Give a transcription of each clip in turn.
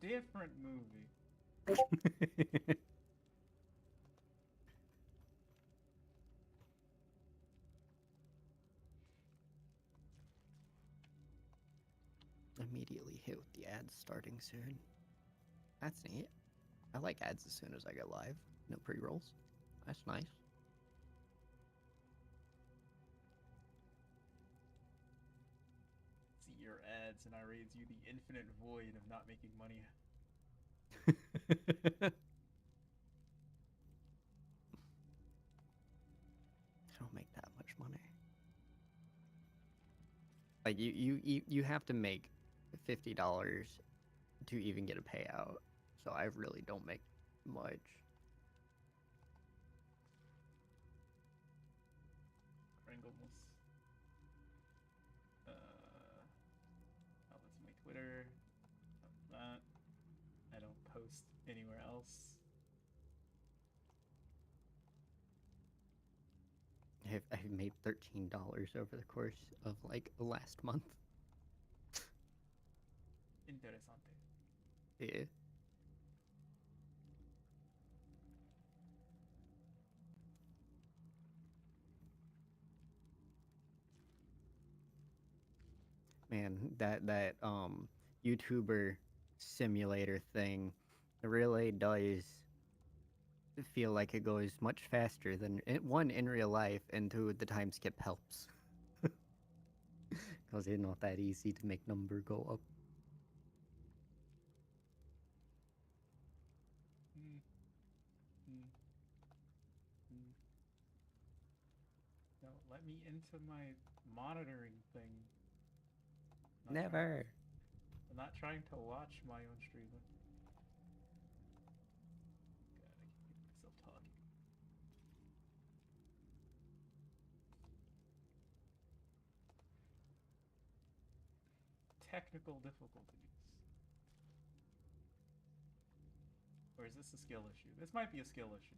different movie. Immediately hit with the ads starting soon. That's neat. I like ads as soon as I go live. No pre-rolls. That's nice. See your ads, and I raise you the infinite void of not making money. I don't make that much money. Like you have to make $50 to even get a payout. So I really don't make much. Pringles. Oh, that's my Twitter. That. I don't post anywhere else. I've made $13 over the course of like last month. Interesante. Yeah. Man, that YouTuber simulator thing really does feel like it goes much faster than one in real life, and two, the time skip helps. Because it's not that easy to make number go up. Mm, mm, mm. Don't let me into my monitoring thing. I'm not trying, Never. I'm not trying to watch my own stream. God, I can't get myself talking. Technical difficulties. Or is this a skill issue? This might be a skill issue.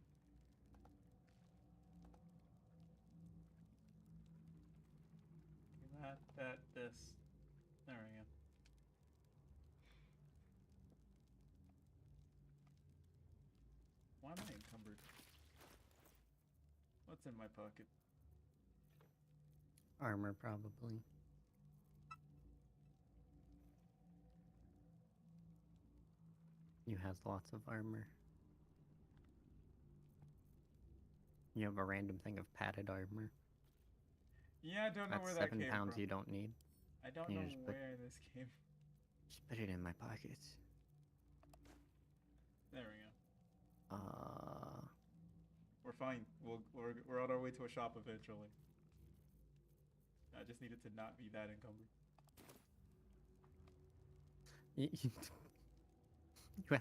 This. There we go. Why am I encumbered? What's in my pocket? Armor, probably. You has lots of armor. You have a random thing of padded armor. Yeah, I don't know That's where that 7 came pounds from. you don't need. I don't You know just where this came. Just put it in my pockets. There we go. Uh, We're fine. We're on our way to a shop eventually. I just needed to not be that encumbered. you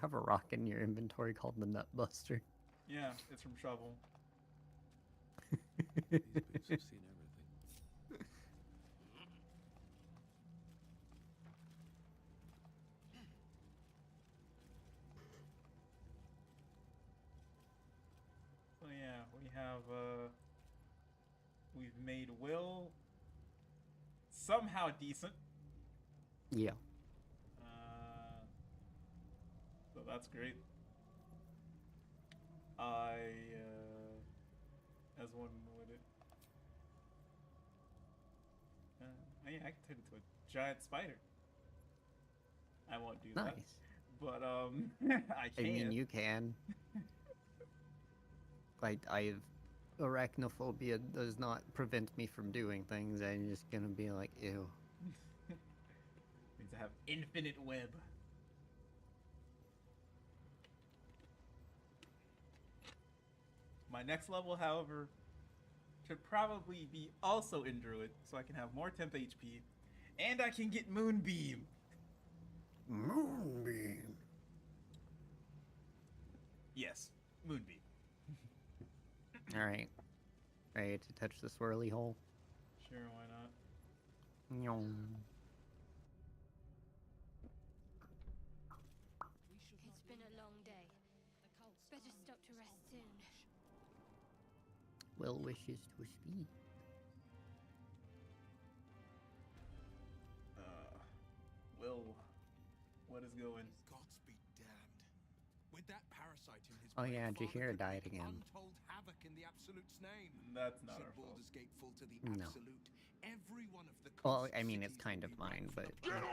have a rock in your inventory called the Nut Buster. Yeah, it's from Shovel. These boots have seen everything. So yeah, we've made Will somehow decent. Yeah. So that's great. I, as one would it. Yeah, I can turn into a giant spider. I won't do that. Nice. But, I I can. mean, you can. Like, arachnophobia does not prevent me from doing things. I'm just gonna be like, ew. Means I have infinite web. My next level, however, should probably be also in Druid, so I can have more temp HP, and I can get Moonbeam. Moonbeam. Yes, Moonbeam. Alright. Ready to touch the swirly hole? Sure, why not? Nyong. It's been a long day. Better stop to rest soon. Will wishes to speak. Will, what is going? Godspeed With that parasite in his Oh brain, yeah, Father Jaheira could died wreak again. untold havoc in the Absolute's name. That's not Should our fault. Baldur's Gate fall to the No. Absolute, every one of the Well, coast I mean, it's cities kind will of be wrecked mine, for but the planet.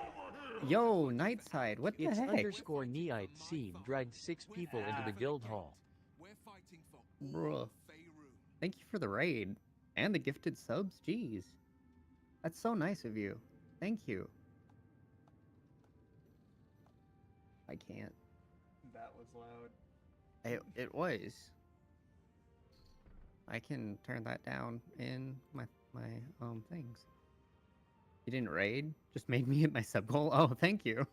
yo, We're fighting for Nightside, what the Elrond. It's heck? underscore We're fighting Neite for my Seam father. dragged 6 We're people fighting into the for guild Kent. hall. We're fighting for Bruh. all Faerun. Thank you for the raid and the gifted subs. Jeez, that's so nice of you. Thank you. I can't. That was loud. It was. I can turn that down in my things. You didn't raid, just made me hit my sub goal. Oh, thank you.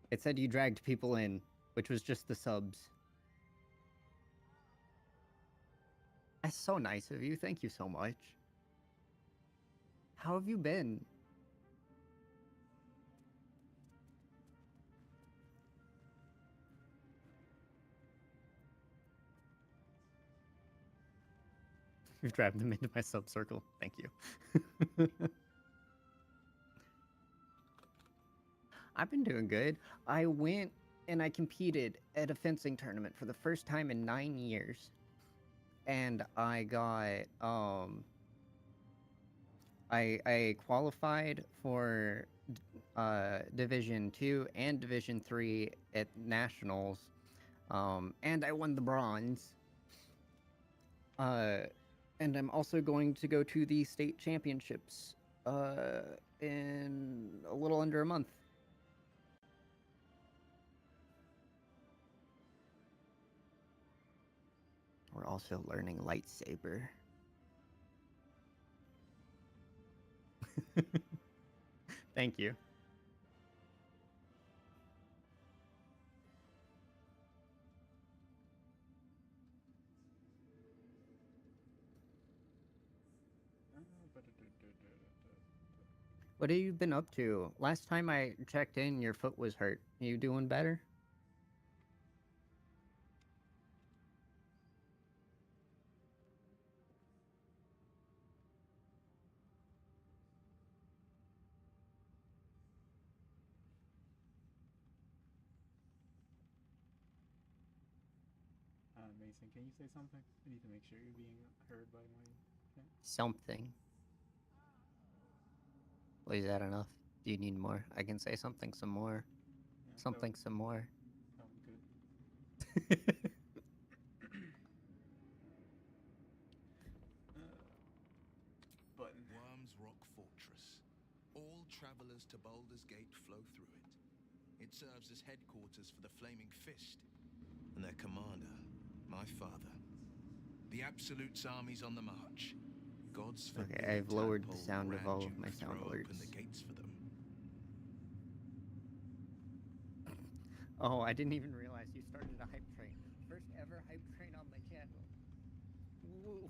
It said you dragged people in, which was just the subs. That's so nice of you. Thank you so much. How have you been? You've dragged them into my sub circle. Thank you. I've been doing good. I went and I competed at a fencing tournament for the first time in 9 years. And I got I qualified for Division 2 and Division 3 at nationals. And I won the bronze. And I'm also going to go to the state championships in a little under a month. We're also learning lightsaber. Thank you. What have you been up to? Last time I checked in, your foot was hurt. You doing better? Mason, can you say something? I need to make sure you're being heard by my chat. Something. Well, is that enough? Do you need more? I can say something some more. Yeah, Something some more. That was good. Button. Worms Rock Fortress. All travelers to Baldur's Gate flow through it. It serves as headquarters for the Flaming Fist and their commander, my father. The Absolute's armies on the march. God's Okay, forbid I've lowered the tadpole sound of Grand all of my Duke sound throw open alerts. the gates for them. Oh, I didn't even realize you started a hype train. First ever hype train on my channel. Woo.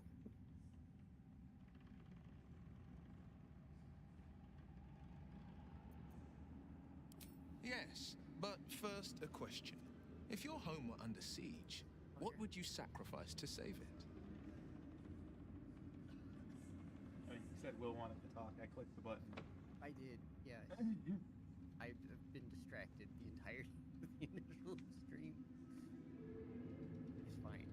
Yes, but first a question. If your home were under siege, what would you sacrifice to save it? I mean, you said Will wanted to talk. I clicked the button. I did, yes. I've been distracted the entire the initial stream. It's fine.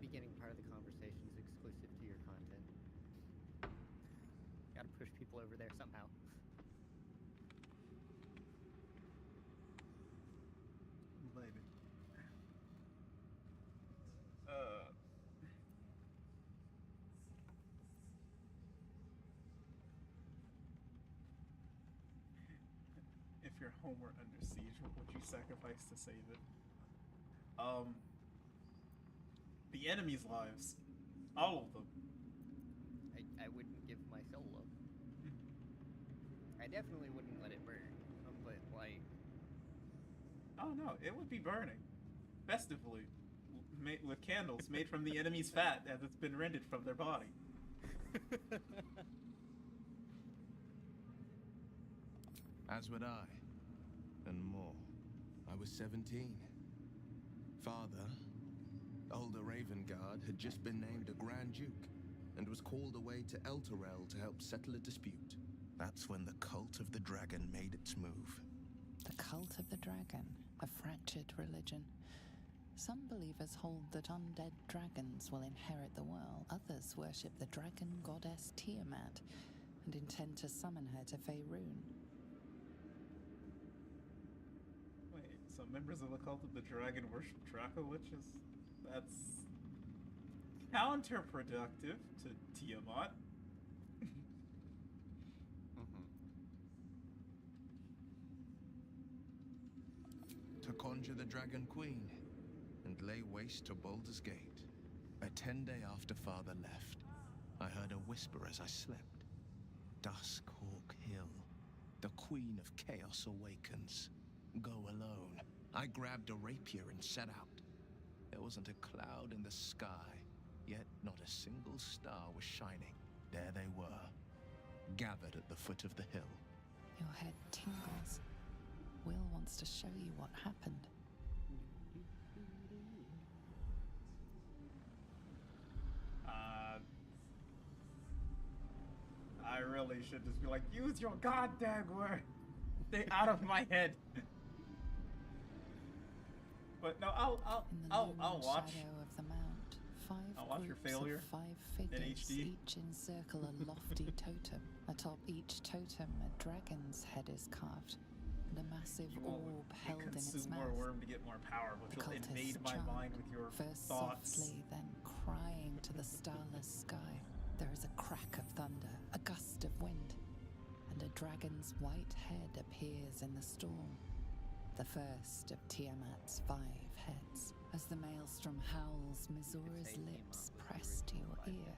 Beginning part of the conversation is exclusive to your content. Gotta push people over there somehow. Baby. If your home were under siege, what would you sacrifice to save it? The enemy's lives. All of them. I wouldn't give my solo. I definitely wouldn't let it burn. But like, Oh no, it would be burning. Festively. With candles made from the enemy's fat as it's been rendered from their body. As would I. And more. I was 17. Father, older Ravengard, had just been named a Grand Duke and was called away to Elturel to help settle a dispute. That's when the cult of the dragon made its move. The cult of the dragon, a fractured religion. Some believers hold that undead dragons will inherit the world. Others worship the dragon goddess Tiamat and intend to summon her to Faerun. Wait, so members of the cult of the dragon worship Draco witches? That's counterproductive to Tiamat. To conjure the Dragon Queen and lay waste to Baldur's Gate. A 10-day after Father left, I heard a whisper as I slept. Duskhawk Hill. The Queen of Chaos awakens. Go alone. I grabbed a rapier and set out. There wasn't a cloud in the sky, yet not a single star was shining. There they were, gathered at the foot of the hill. Your head tingles. Will wants to show you what happened. I really should just be like, use your goddamn word. Stay out of my head. But no, I'll watch. Shadow of the mount, I'll watch your groups failure of 5 in figures, HD. each encircle a lofty totem. Atop each totem, a dragon's head is carved, and a massive orb held in its Consume mouth. more worm to get more power, which The will cultists invade my chant, mind with your first thoughts. softly, then crying to the starless sky. There is a crack of thunder, a gust of wind, and a dragon's white head appears in the storm. The first of Tiamat's 5 heads. As the maelstrom howls, Mizura's lips press to your ear.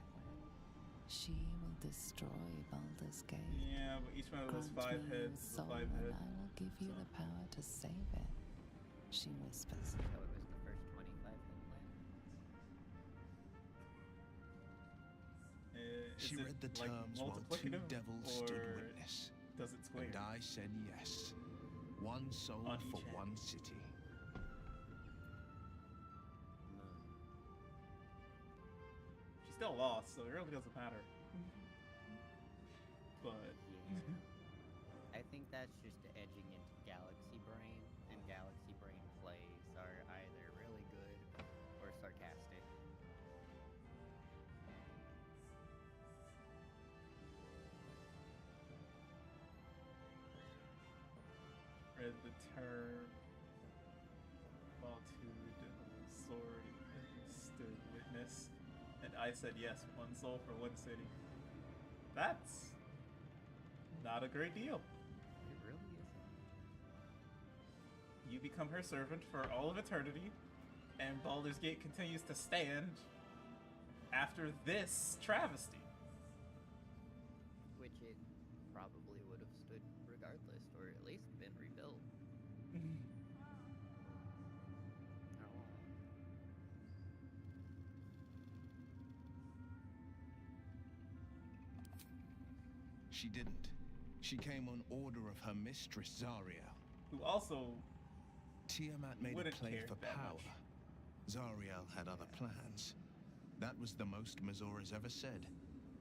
She will destroy Baldur's Gate. Yeah, but each one of those Grant 5 me your heads is a soul, 5 and head. I will give you the power to save it. She whispers. So it was the first 25 hit plan. She Is it read the like terms while 2 multiplicative, devils or stood witness. does it square? And I said yes. 1 soul On for each head. 1 city. She still lost, so it really doesn't matter. But Yeah. I think that's just edging into Galaxy Brain, and Galaxy Brain plays are either really good or sarcastic. read the term multitude sword and stood witness, and I said yes, 1 soul for 1 city. That's not a great deal. It really isn't. You become her servant for all of eternity, and Baldur's Gate continues to stand after this travesty. Which it probably would have stood regardless, or at least been rebuilt. Oh. She didn't. She came on order of her mistress, Zariel. Who also Tiamat made a wouldn't play care for that power. much. Zariel had other plans. That was the most Mizura's ever said.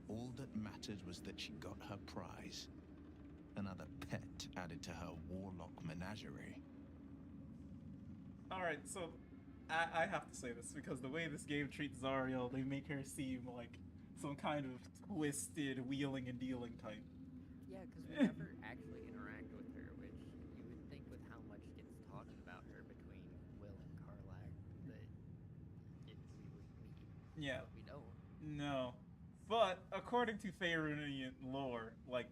All that mattered was that she got her prize. Another pet added to her warlock menagerie. Alright, so I have to say this because the way this game treats Zariel, they make her seem like some kind of twisted wheeling and dealing type. Yeah, because we never actually interact with her, which you would think with how much gets talked about her between Will and Karlach that we would meet. Yeah, But we don't. no. But according to Faerunian lore, like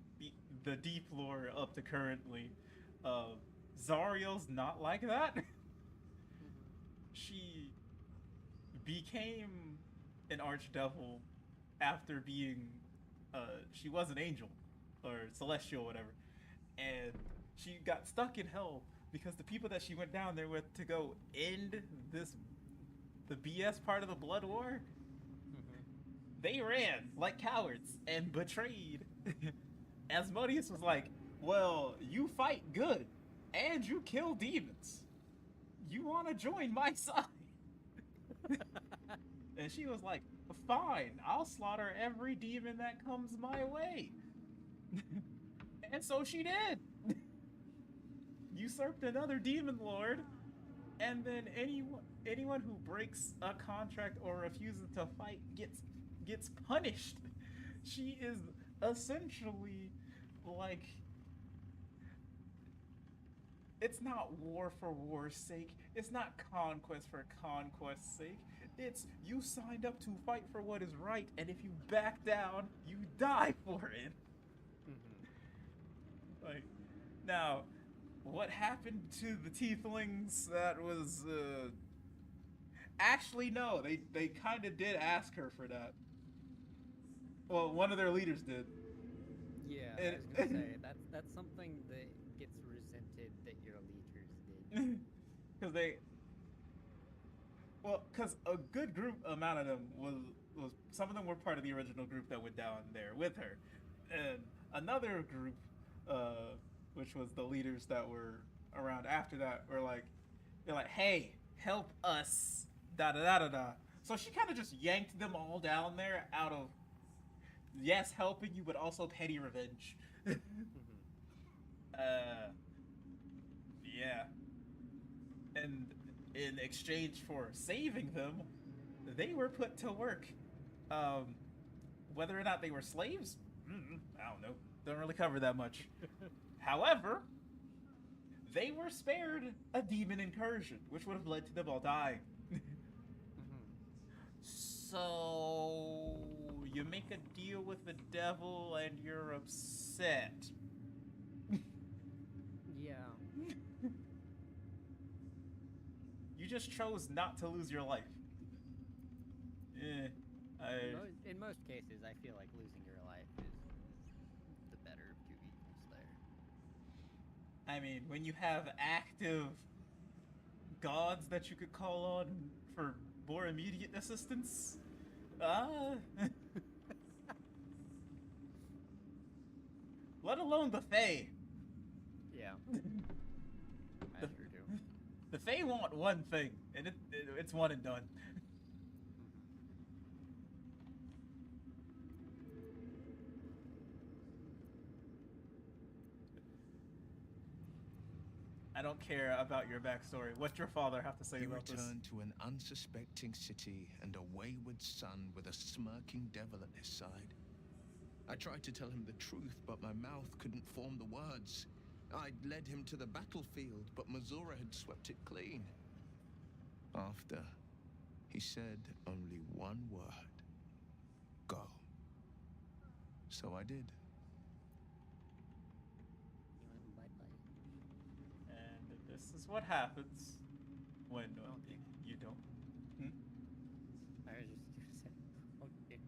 the deep lore up to currently, Zariel's not like that. She became an archdevil after being, she was an angel, or celestial, whatever, and she got stuck in hell because the people that she went down there with to go end the BS part of the Blood War, they ran like cowards and betrayed. Asmodeus was like, well, you fight good, and you kill demons. You want to join my side? And she was like, fine, I'll slaughter every demon that comes my way. And so she did. Usurped another demon lord, and then anyone who breaks a contract or refuses to fight gets punished. She is essentially like, it's not war for war's sake. It's not conquest for conquest's sake. It's you signed up to fight for what is right, and if you back down, you die for it. Like, now, what happened to the tieflings? That was actually, no. They kind of did ask her for that. Well, one of their leaders did. Yeah, And- I was gonna say that's something that gets resented that your leaders did. Because a good group amount of them was some of them were part of the original group that went down there with her, and another group, which was the leaders that were around after that, they're like, hey, help us, da da da da da. So she kind of just yanked them all down there out of, yes, helping you, but also petty revenge. Yeah. And in exchange for saving them, they were put to work. Whether or not they were slaves, I don't know. Don't really cover that much. However, they were spared a demon incursion, which would have led to them all dying. So you make a deal with the devil and you're upset. Yeah. You just chose not to lose your life. In most cases, I feel like losing your life is the better of two evils there. I mean, when you have active gods that you could call on for more immediate assistance, let alone the Fae. Yeah. I sure do. The Fae want one thing, and it's one and done. I don't care about your backstory. What's your father have to say He about this? returned to an unsuspecting city and a wayward son with a smirking devil at his side. I tried to tell him the truth, but my mouth couldn't form the words. I'd led him to the battlefield, but Mazura had swept it clean. After, he said only one word. Go. So I did. And this is what happens when you don't. I was just gonna say, okay.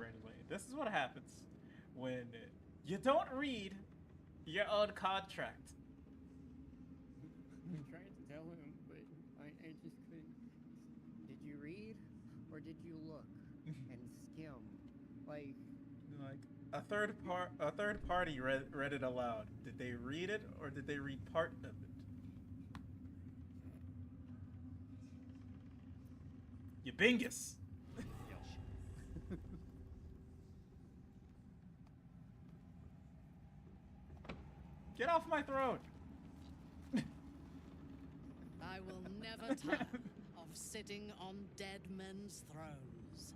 Anyway, this is what happens when you don't read your own contract. I tried to tell him, but I just couldn't. Did you read, or did you look and skim? Like A third party read it aloud. Did they read it, or did they read part of it? You bingus. Get off my throat. I will never tire of sitting on dead men's thrones.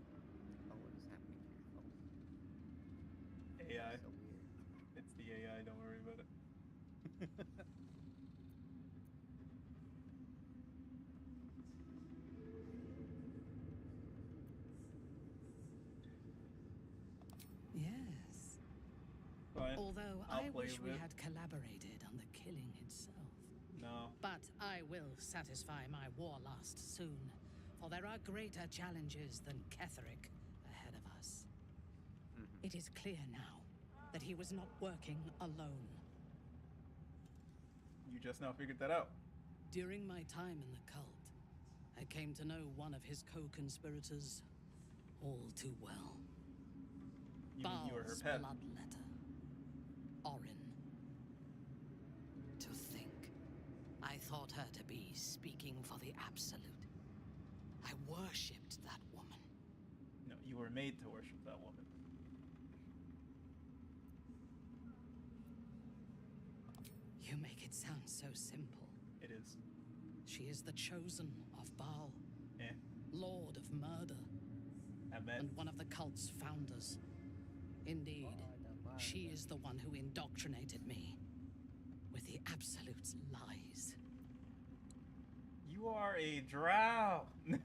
oh, what is happening to your phone? AI. So weird. It's the AI. Don't worry about it. Yes. Fine. Although I'll I play wish we with it. had collaborated on the killing itself. No. But I will satisfy my warlust soon, for there are greater challenges than Ketheric ahead of us. It is clear now that he was not working alone. You just now figured that out. During my time in the cult, I came to know one of his co-conspirators all too well. You mean you were her Baal's pet? bloodletter. Orin. To think, I thought her to be speaking for the Absolute. I worshipped that woman. No, you were made to worship that woman. You make it sound so simple. It is. She is the chosen of Baal, Eh. Lord of Murder, I bet. and one of the cult's founders. Indeed, she is the one who indoctrinated me with the Absolute's lies. You are a drow. Not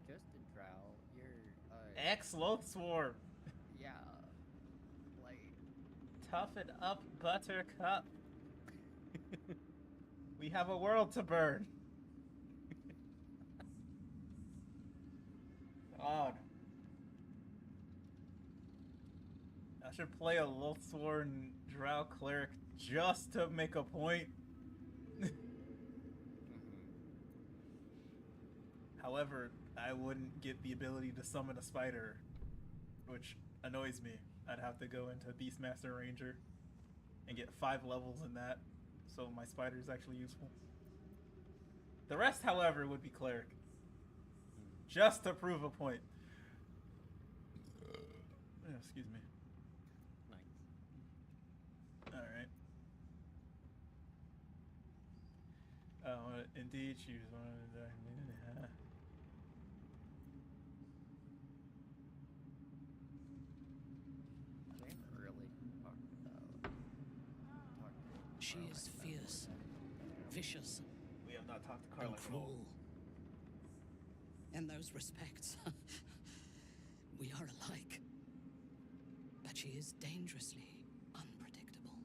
just a drow. You're Ex-Loathsworn. yeah, like Toughen up, Buttercup. We have a world to burn. God. I should play a Loathsworn drow cleric just to make a point. However, I wouldn't get the ability to summon a spider, which annoys me. I'd have to go into Beastmaster Ranger and get 5 levels in that, so my spider is actually useful. The rest, however, would be cleric, just to prove a point. Excuse me. nice. All right. Indeed, she was one of the. We haven't really talked about. She is fierce, vicious, We have not talked to and Carla at all. cruel. In those respects, we are alike. But she is dangerously unpredictable.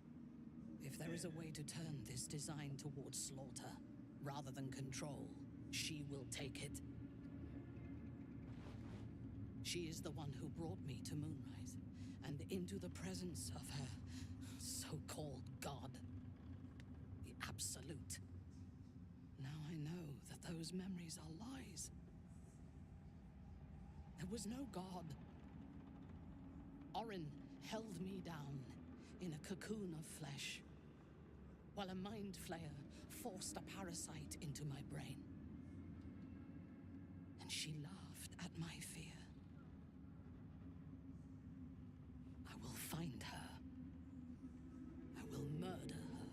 If there is a way to turn this design towards slaughter, rather than control, she will take it. She is the one who brought me to Moonrise, and into the presence of her so-called god. The Absolute. Now I know that those memories are lies. There was no god. Orin held me down in a cocoon of flesh, while a mind flayer forced a parasite into my brain. And she laughed at my fear. I will find her. I will murder her.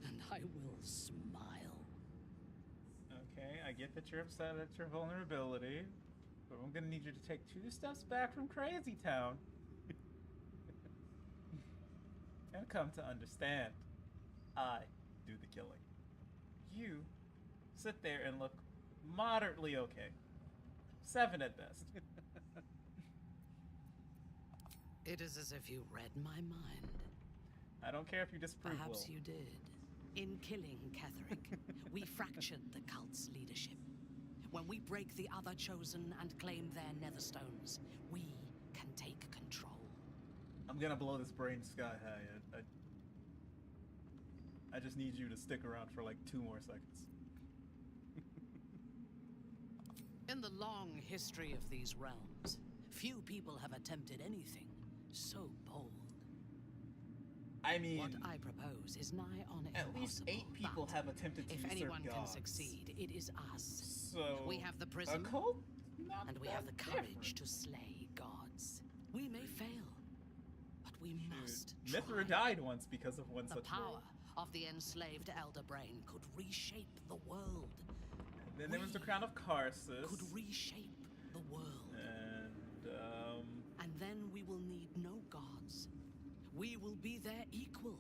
And I will smile. Okay, I get that you're upset at your vulnerability, but I'm gonna need you to take 2 steps back from Crazy Town and come to understand. I do the killing. You sit there and look moderately okay. 7 at best. It is as if you read my mind. I don't care if you disapprove, Perhaps Will. you did. In killing Ketheric, we fractured the cult's leadership. When we break the other chosen and claim their netherstones, we can take control. I'm gonna blow this brain sky high. I just need you to stick around for like 2 more seconds. In the long history of these realms, few people have attempted anything so bold. I mean, What I propose is nigh on at least impossible, 8 people but have attempted to if usurp anyone can gods. succeed, it is us. So We have the a prism, cult? Not and we that have the courage different. to slay gods. We may fail, but we must Shoot. try. Mithra died once because of one The such power role. of the enslaved elder brain could reshape the world. Then there was the We crown of Karsus. Could reshape the world. And And then we will need no gods. We will be their equal.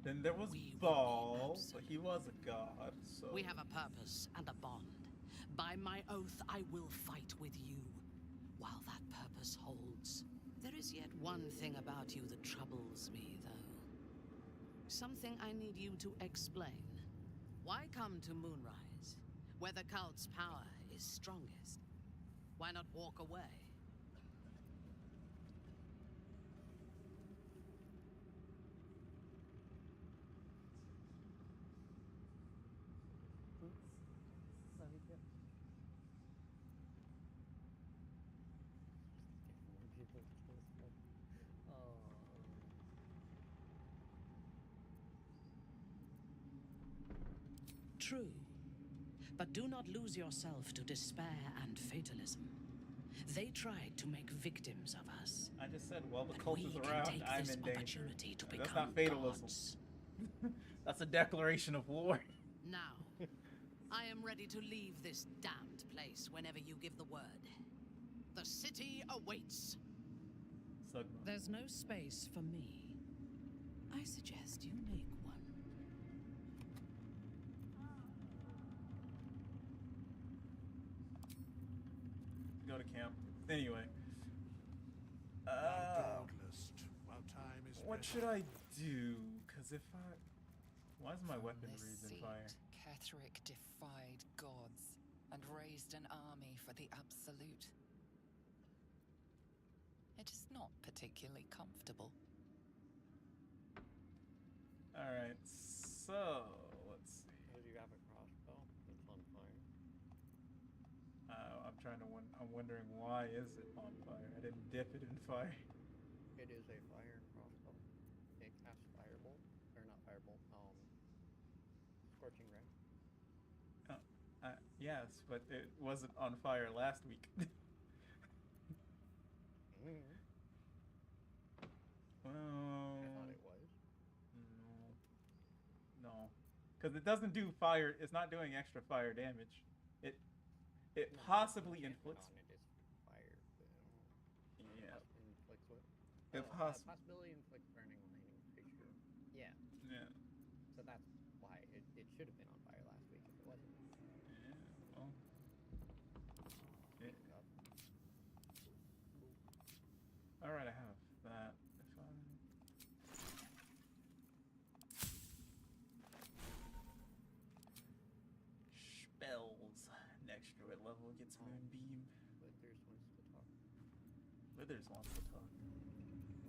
then there was We will be Baal, but he was a god, so We have a purpose and a bond. By my oath, I will fight with you while that purpose holds. There is yet one thing about you that troubles me, though. Something I need you to explain. Why come to Moonrise, where the cult's power is strongest? Why not walk away? True. But do not lose yourself to despair and fatalism. They tried to make victims of us. I just said, well, the But cult we is can around. take I'm this in danger. opportunity to That's become not fatalism. gods. That's a declaration of war. Now, I am ready to leave this damned place whenever you give the word. The city awaits. Sugma. There's no space for me. I suggest you make one. Go to camp. Anyway. While time is What should I do? Because if I... Why is my From weapon this breathed in seat, fire? Ketheric defied gods and raised an army for the Absolute. It is not particularly comfortable. Alright, so... Let's see. Did you have a crossbow that's on fire? I'm wondering why is it on fire? I didn't dip it in fire. It is a fire crossbow. It casts firebolt, or not firebolt, scorching ray. Yes, but it wasn't on fire last week. Well, I thought it was. no, because it doesn't do fire. It's not doing extra fire damage. It No, possibly enchantment inflicts. on it is fire. Yeah. Inflicts what? It Possibility inflicts burning on any creature. Yeah. Yeah. So that's why it should have been on fire last week if it wasn't. Yeah. Well. Speaking of, All right, I have that. If I... Spells. Next druid level gets Moonbeam. Withers wants to talk. Withers wants to talk.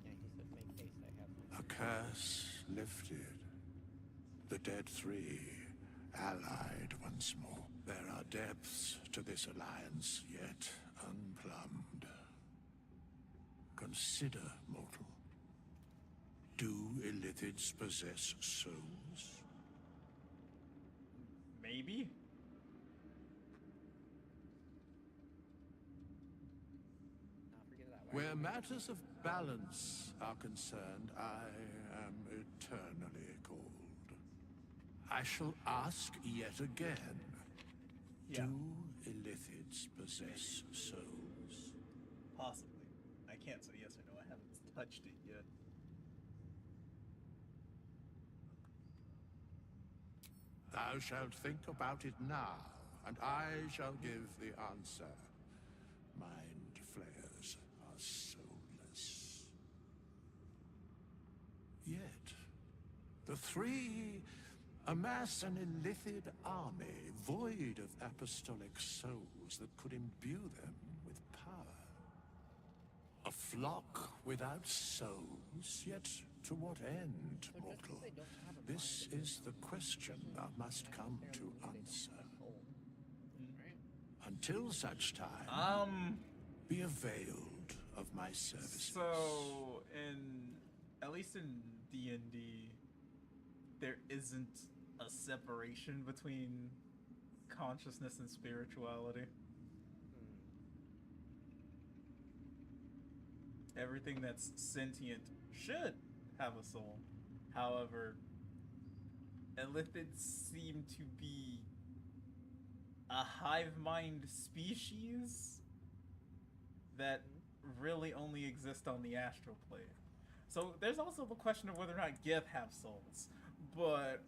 Yeah, he said make haste, I have A curse lifted. The dead three allied once more. There are depths to this alliance yet unplumbed. Consider, mortal. Do illithids possess souls? Maybe. forget that. Where matters of balance are concerned, I am eternally cold. I shall ask yet again. Yeah. Do illithids possess souls? Possibly. I can't say yes or no. I haven't touched it yet. Thou shalt think about it now, and I shall give the answer. Mind flayers are soulless. Yet, the three amass an illithid army void of apostolic souls that could imbue them with power. A flock without souls, yet to what end, mortal? This is the question thou must come to answer. Until such time, be availed of my services. So, at least in D&D, there isn't a separation between consciousness and spirituality. Everything that's sentient should have a soul. However, illithids seem to be a hive mind species that really only exist on the astral plane. So there's also the question of whether or not Gith have souls. But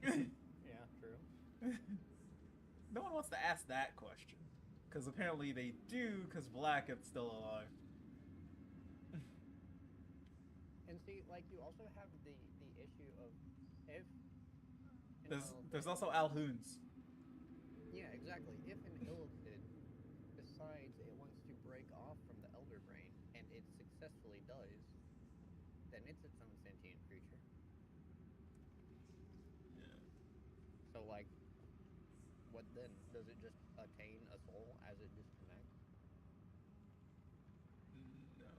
Yeah, true. no one wants to ask that question. Because apparently they do, because Blackett's still alive. And see, like, you also have the issue of if... There's also Alhoons. Yeah, exactly. If an illithid decides it wants to break off from the Elder Brain, and it successfully does, then it's its own sentient creature. Yeah. So, like, what then? Does it just attain a soul as it disconnects? No.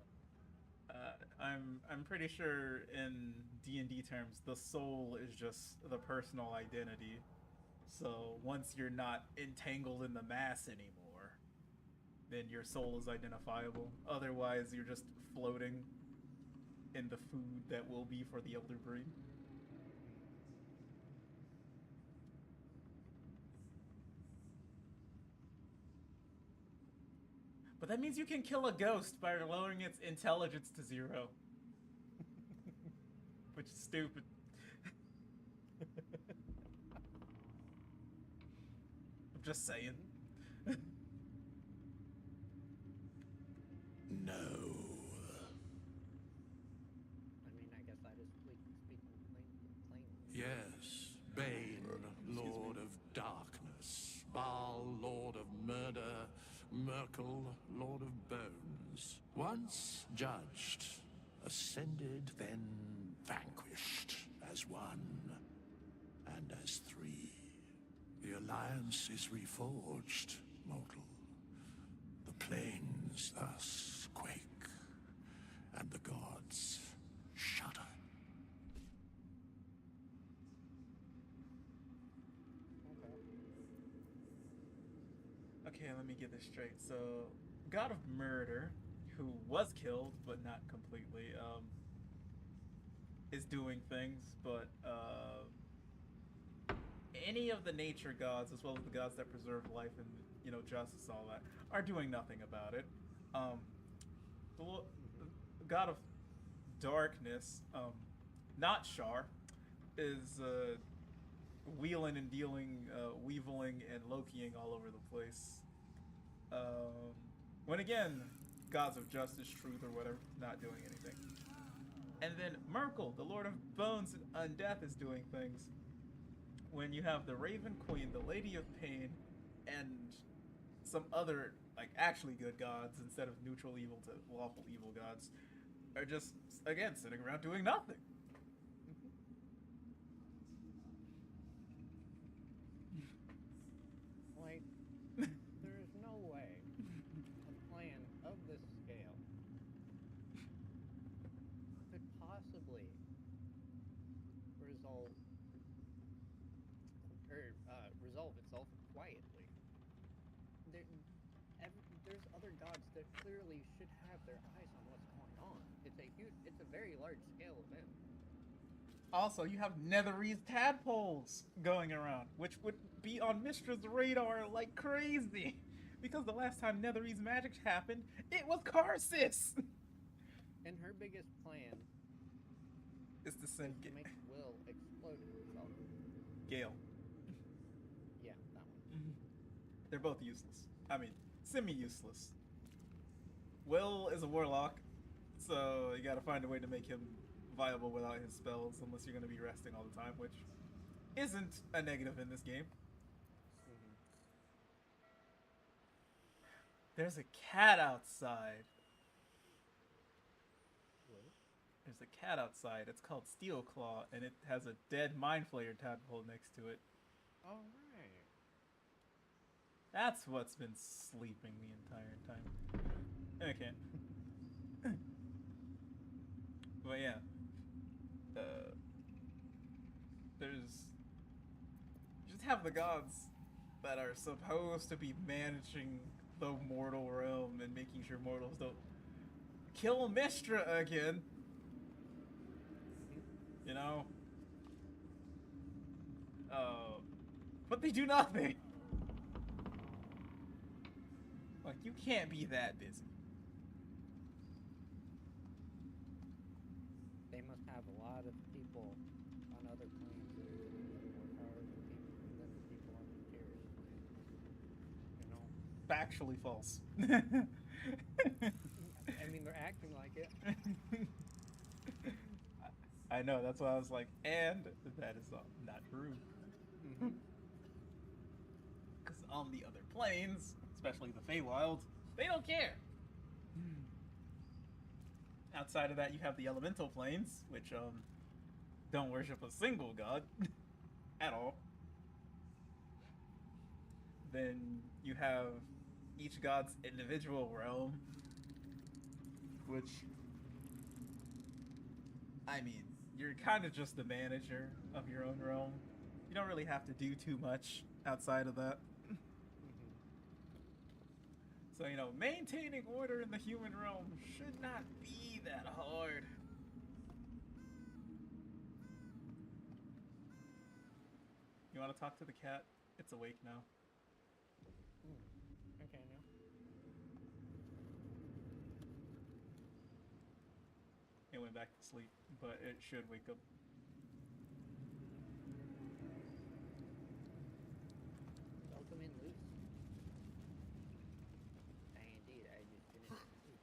I'm pretty sure in D&D terms, the soul is just the personal identity. So once you're not entangled in the mass anymore, then your soul is identifiable. Otherwise, you're just floating in the food that will be for the Elder Breed. But that means you can kill a ghost by lowering its intelligence to 0. Which is stupid. I'm just saying. No. I mean, I guess I just speaking plain. Yes, Bane, Lord of Darkness, Baal, Lord of Murder, Merkel, Lord of Bones. Once judged, ascended, then vanquished as one and as three. The alliance is reforged, mortal. The plains thus quake, and the gods shudder. Okay, let me get this straight. So, God of Murder, who was killed, but not completely, is doing things, but any of the nature gods, as well as the gods that preserve life and, you know, justice, all that, are doing nothing about it. The God of Darkness, not Shar, is wheeling and dealing, weeveling and Lokiing all over the place. When again, gods of justice, truth, or whatever, not doing anything. And then Merkel, the Lord of Bones and Undeath, is doing things. When you have the Raven Queen, the Lady of Pain, and some other, like, actually good gods instead of neutral evil to lawful evil gods, are just, again, sitting around doing nothing. Like, there's no way a plan of this scale could possibly resolve itself quietly. There's other gods that clearly should have their eyes on what's going on. It's a very large scale event. Also, you have Netherese tadpoles going around, which would be on Mistra's radar like crazy. Because the last time Netherese magic happened, it was Karsus! And her biggest plan Is to send is to make Will explode himself. Gale. Yeah, that one. They're both useless. I mean, semi-useless. Will is a warlock, so you gotta find a way to make him viable without his spells, unless you're gonna be resting all the time, which isn't a negative in this game. There's a cat outside. There's a cat outside. It's called Steel Claw, and it has a dead Mind Flayer tadpole next to it. All right. That's what's been sleeping the entire time. Okay. But yeah. There's... Just have the gods that are supposed to be managing the mortal realm and making sure mortals don't kill Mistra again. You know? But they do nothing. Like, you can't be that busy. They must have a lot of people on other planes that are more power than the people on the Tyrus plane. You know? Factually false. I mean, they're acting like it. I know, that's why I was like, and that is not true. Because on the other planes, especially the Feywild, they don't care. Outside of that, you have the elemental planes, which don't worship a single god at all. Then you have each god's individual realm, which, I mean, you're kind of just the manager of your own realm. You don't really have to do too much outside of that. So So, you know, maintaining order in the human realm should not be that hard. You want to talk to the cat? It's awake now. Okay, now. It went back to sleep, but it should wake up. Welcome in, Luce. Indeed, I just finished the soup.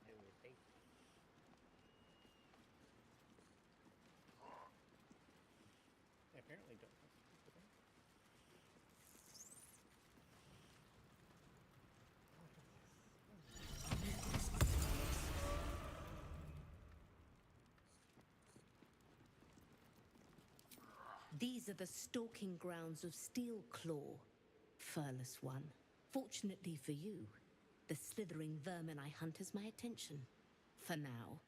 It was tasty. I apparently don't have to keep it in. These are the stalking grounds of Steelclaw, furless one. Fortunately for you, the slithering vermin I hunt has my attention. For now.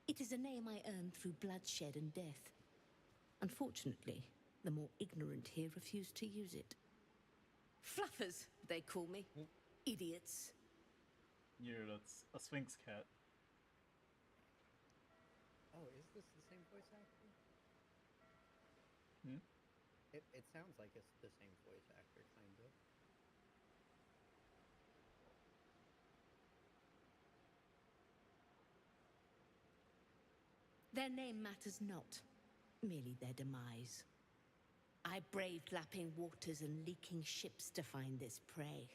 It is a name I earned through bloodshed and death. Unfortunately, the more ignorant here refuse to use it. Fluffers, they call me. Idiots. That's a Sphinx cat. Oh, is this the same voice actor? Hmm? It sounds like it's the same voice actor, kind of. Their name matters not, merely their demise. I braved lapping waters and leaking ships to find this prey.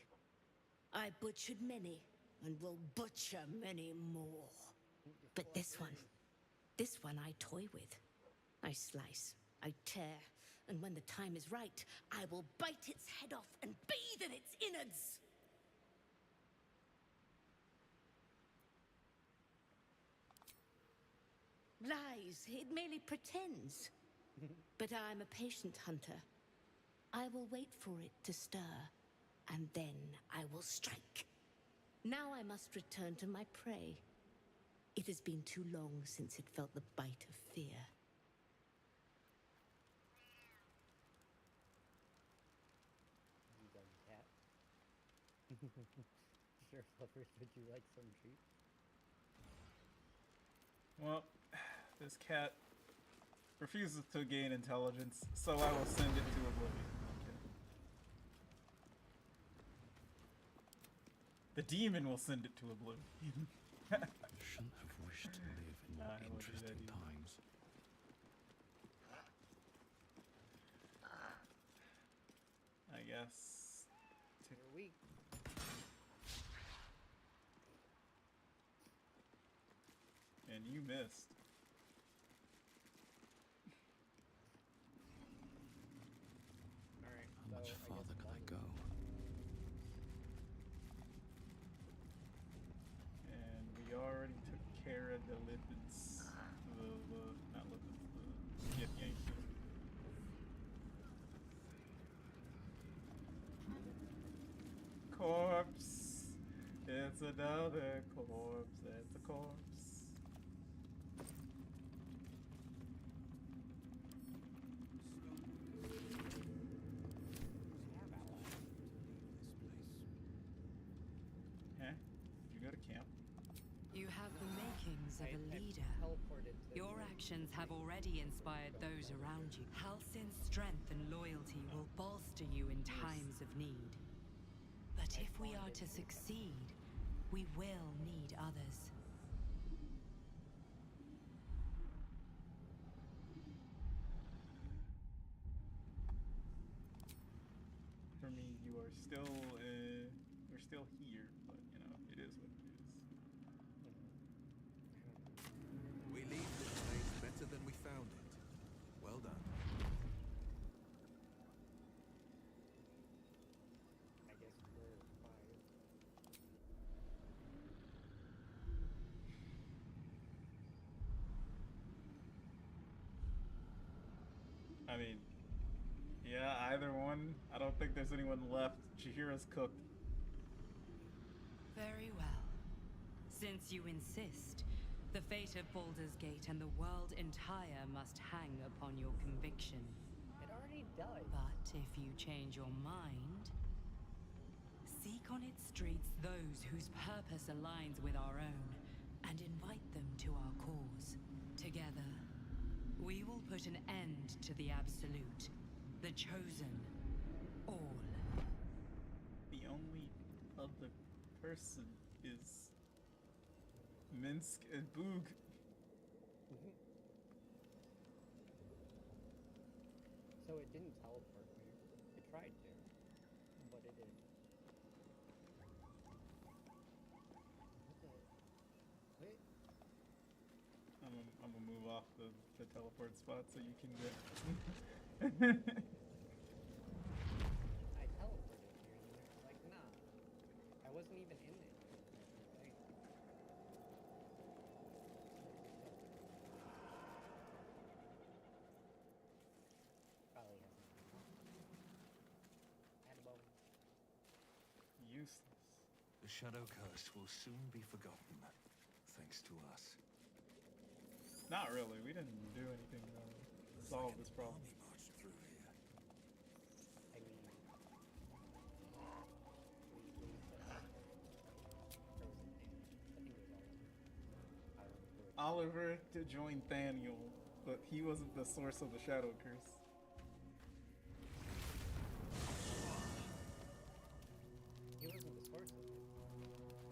I butchered many, and will butcher many more. But this one I toy with. I slice, I tear, and when the time is right, I will bite its head off and bathe in its innards! Lies, it merely pretends. But I'm a patient hunter. I will wait for it to stir, and then I will strike. Now I must return to my prey. It has been too long since it felt the bite of fear. You done, cat? Sure, Fluffers, would you like some treat? Well, this cat refuses to gain intelligence, so I will send it to oblivion. Okay. The demon will send it to oblivion. Shouldn't have wished to live in more I will do that interesting either. times. I guess. You're weak. And you missed. Alright, How much farther can I go? And we already took care of the lipids. Not lipids, the Yip Yankee. Corpse. It's another corpse. It's a corpse. Huh? Did you go to camp? You have the makings of a leader. Teleported to Your actions have already inspired those around you. Halcin's strength and loyalty will bolster you in times of need. But if we are to succeed, we will need others. For me, you're still here, but you know, it is what it is. We leave this place better than we found it. Well done. I guess we're 5. I mean, yeah, either one. I don't think there's anyone left. Chihira's cooked. Very well. Since you insist, the fate of Baldur's Gate and the world entire must hang upon your conviction. It already does. But if you change your mind, seek on its streets those whose purpose aligns with our own, and invite them to our cause. Together, we will put an end to the Absolute, the Chosen, all. The only other person is Minsk and Boog. So it didn't teleport me. It tried to, but it didn't. Wait. I'm gonna move off the teleport spot so you can get. I teleported here, and they're like, nah. I wasn't even in it. Probably hasn't. And well, Useless. The Shadow Curse will soon be forgotten, thanks to us. Not really. We didn't do anything to solve this problem. Army marched through here. I mean, we Oliver to join Thaniel, but he wasn't the source of the Shadow Curse. he wasn't the source of it.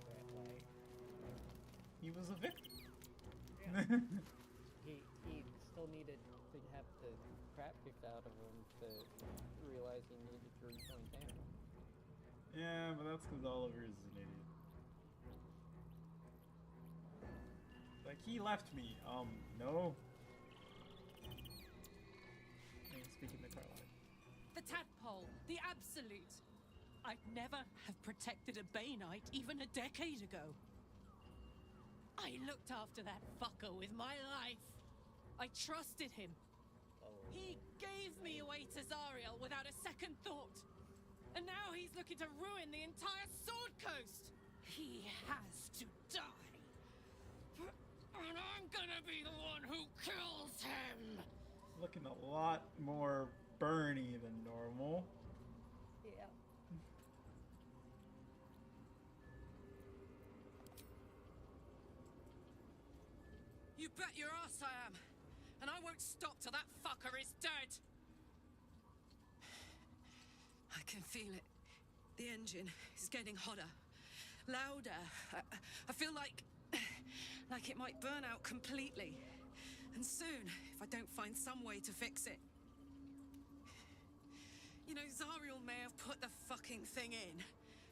But, like, He was a victim. yeah. he still needed to have the crap kicked out of him to realize he needed to rejoin Daniel. Yeah, but that's because Oliver is an idiot. Like, he left me. No. Hey, speaking to Carlisle. The tadpole, the absolute. I'd never have protected a Bay Knight even a decade ago. I looked after that fucker with my life. I trusted him. He gave me away to Zariel without a second thought. And now he's looking to ruin the entire Sword Coast. He has to die. And I'm gonna be the one who kills him. Looking a lot more Bernie than normal. Yeah. You bet your ass I am. And I won't stop till that fucker is dead. I can feel it. The engine is getting hotter, louder. I feel like it might burn out completely. And soon, if I don't find some way to fix it. You know, Zariel may have put the fucking thing in,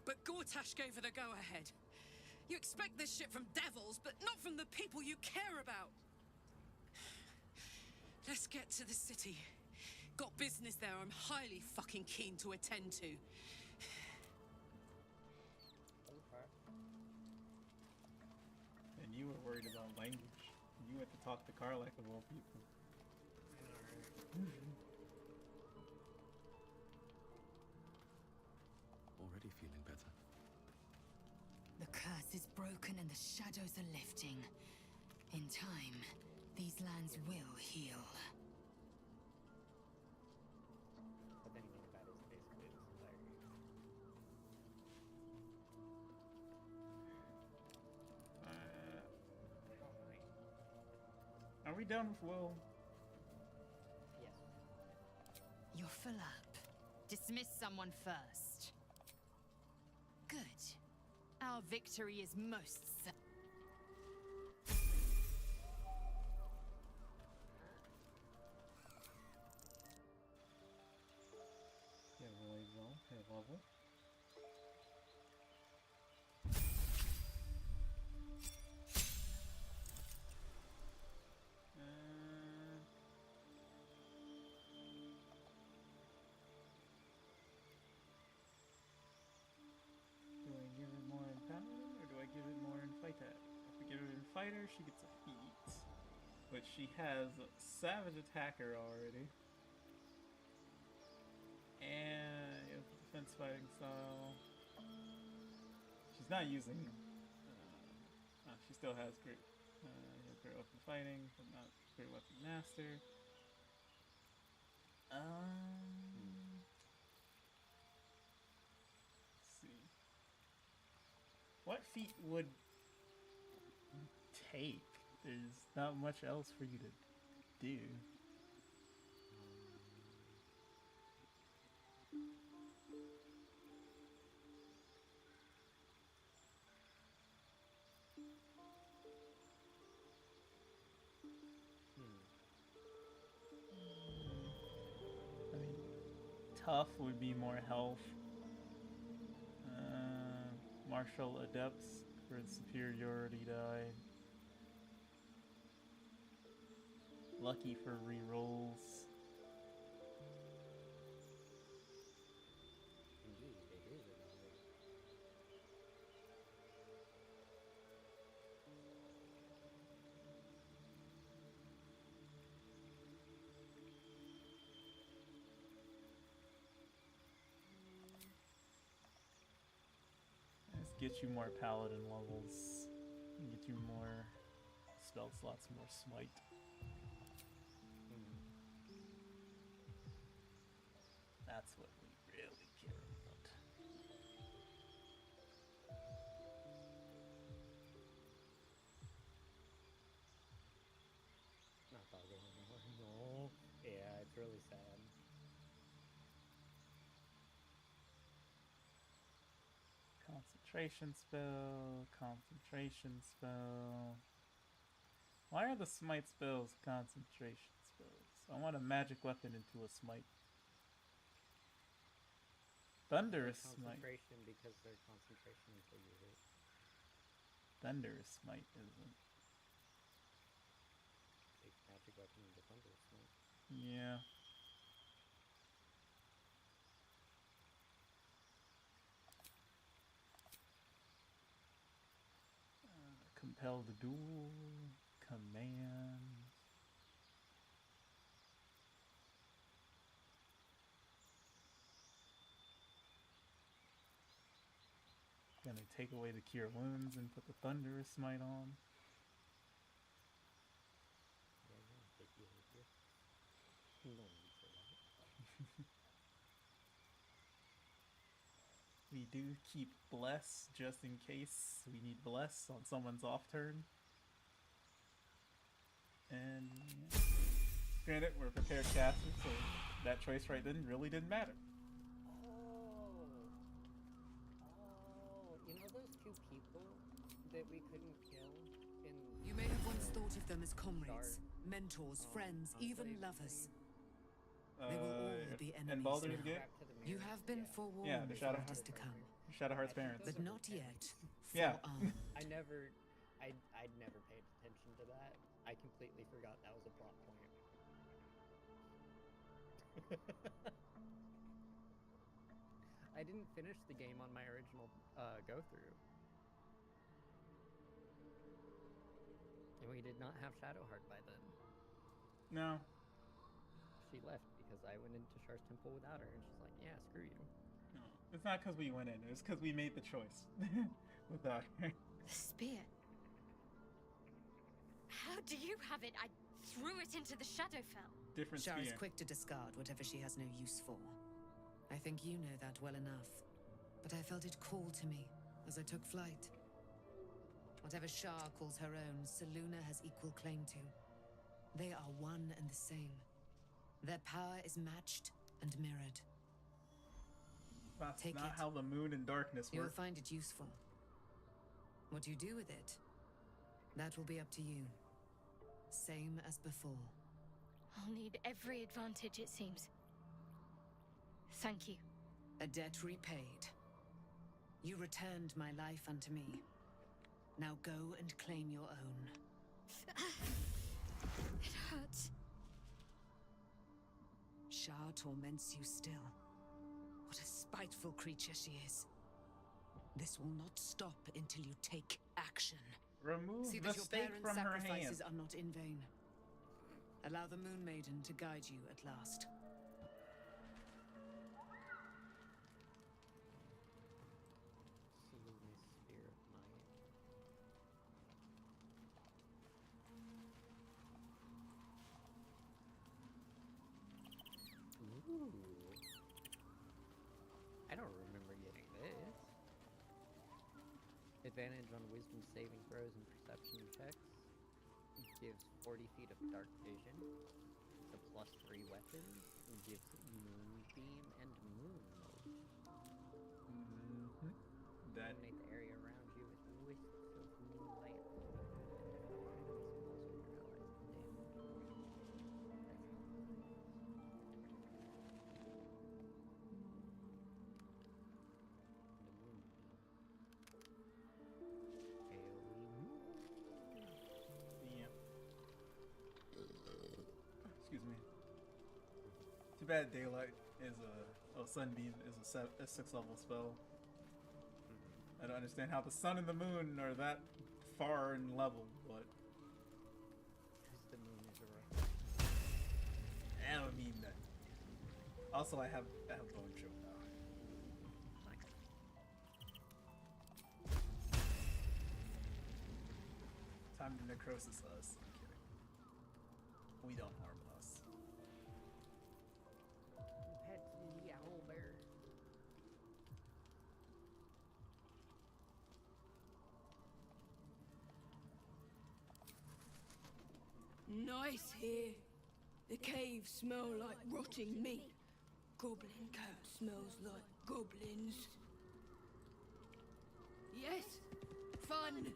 but Gortash gave her the go-ahead. You expect this shit from devils, but not from the people you care about. Let's get to the city. Got business there I'm highly fucking keen to attend to. Okay. And you were worried about language. You went to talk to Carlisle of all people. Already feeling better. The curse is broken and the shadows are lifting. In time, these lands will heal. But then again, that is basically this entire game. Are we done with Will? Yes. You're full up. Dismiss someone first. Good. Our victory is most certain. Level. Do I give it more in paladin or do I give it more in fighter? If we give it in fighter, she gets a feat, but she has savage attacker already. And defense fighting style. She's not using. She still has great weapon fighting, but not great weapon master. What feat would take? There's not much else for you to do. I mean, tough would be more health. Martial adepts for its superiority die. Lucky for rerolls. Indeed, it is a novel. Let's get you more paladin levels. Get you more spell slots, more smite. That's what we really care about. Not Baldur anymore. No. Yeah, it's really sad. Concentration spell, concentration spell. Why are the smite spells concentration spells? I want a magic weapon into a smite. Thunderous smite. Concentration because they're concentration until you hit. Thunderous smite isn't. Take magic weapon into thunder smite. Yeah. Compel the duel. Command. Gonna take away the cure wounds and put the thunderous smite on. Yeah, big behavior. No need for that. We do keep bless just in case we need bless on someone's off turn. And yeah. Granted, we're prepared casters, so that choice right then really didn't matter. You know those two people that we couldn't kill in... You may have once thought of them as comrades, mentors, friends, even lovers. They will all be enemies and Baldur's now. Gate? You have been forewarned Yeah, the of Shadow what is to come. Shadowheart's parents. But not yet. Yeah. I'd never paid attention to that. I completely forgot that was a plot point. I didn't finish the game on my original go-through. And we did not have Shadowheart by then. No. She left because I went into Shar's Temple without her, and she's like, yeah, screw you. No. It's not because we went in, it's because we made the choice without her. The spear. How do you have it? I threw it into the Shadowfell. Different Shar is spear. quick to discard whatever she has no use for. I think you know that well enough. But I felt it call to me as I took flight. Whatever Shar calls her own, Selûne has equal claim to. They are one and the same. Their power is matched and mirrored. That's Take not it. how the moon and darkness You'll work. find it useful. What you do with it, that will be up to you. Same as before. I'll need every advantage, it seems. Thank you. A debt repaid. You returned my life unto me. Now go and claim your own. It hurts. Shar torments you still. What a spiteful creature she is. This will not stop until you take action. Remove See the that your stake parents' from her hand. sacrifices are not in vain. Allow the Moon Maiden to guide you at last. Selûne's Spear of Might. Ooh. I don't remember getting this. Advantage on wisdom saving throws and perception checks. Gives 40 feet of dark vision. It's a +3 weapon. Gives moonbeam and moon mode. That Illuminate the area around you with wisps of moonlight. Excuse me. Too bad daylight is sunbeam is a 6th level spell. I don't understand how the sun and the moon are that far in level, but Because the moon is a rough. I don't mean that. Also, I have bone choke now. Time to necrosis us. I'm kidding. We don't harm us. Pet the owl bear. Nice here. The caves smell like rotting meat. Goblin coat smells like goblins. Yes, fun.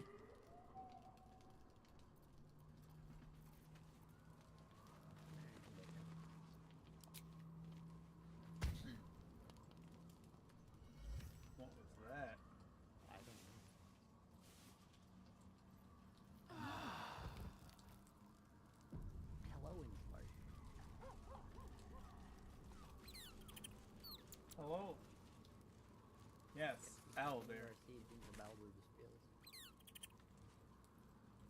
What was that? I don't know. Hello, Inspire. Hello. Yes, owl There bear. are seeds in the Baldur fields.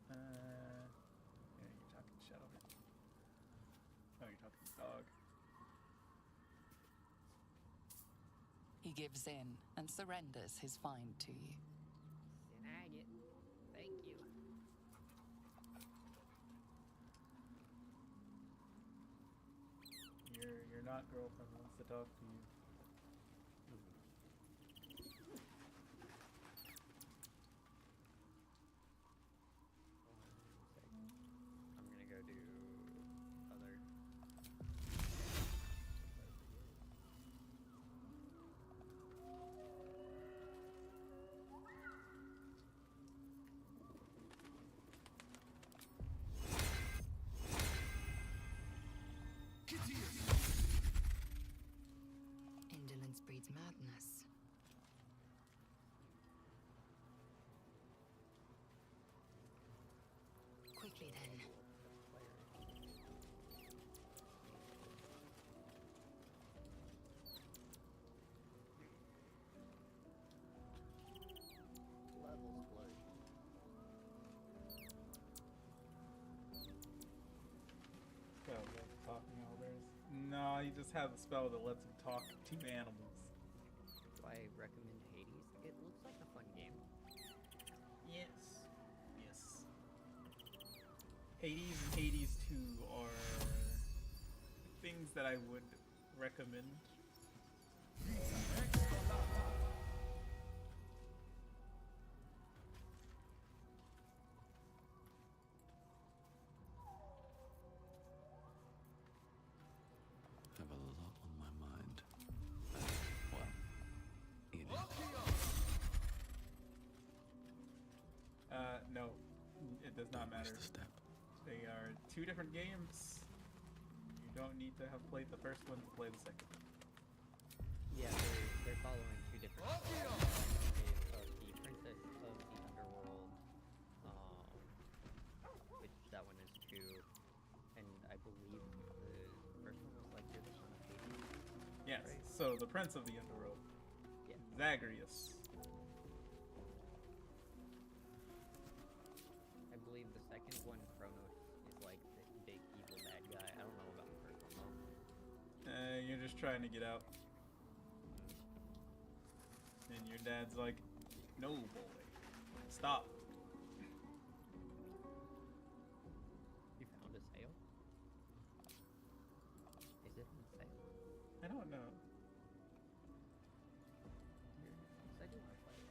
Yeah, you're talking shadow. Oh, you're talking dog. He gives in and surrenders his find to you. Snag it. Thank you. Your not girlfriend wants to talk to you. I'm gonna go do other. Indolence breeds madness. Quickly then. Level explosion. Spell that talking owlbears. No, he just has a spell that lets him talk to animals. Do I recommend Hades? It looks like a fun game. Yes. Yes. Hades and Hades 2 are things that I would recommend. Have a lot on my mind. Well, in No, it does not Don't miss matter. the step. They are two different games. You don't need to have played the first one to play the second. Yeah, they're following two different stories. It's of the Princess of the Underworld, which that one is 2, and I believe the first one was like you're the son of Hades. Yes. Right. So the Prince of the Underworld, Yeah. Zagreus. I believe the second one, Kronos, is like the big evil bad guy. I don't know about the first one though. You're just trying to get out. And your dad's like, no, boy. Stop. You found a sale? Is it on sale? I don't know. Yes, I do want to play it.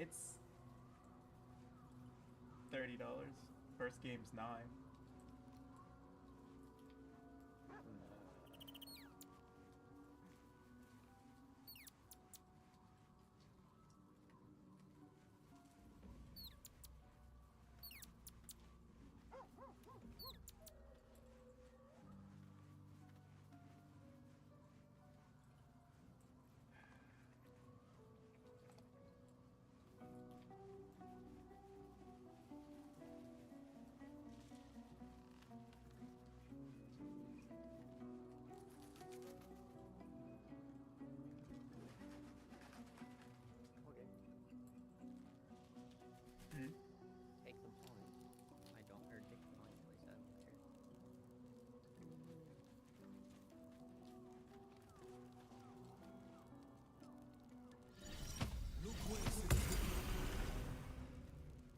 It's $30. First game's $9. Take the point. I don't, or take the coin, please. I don't care. Look where's it.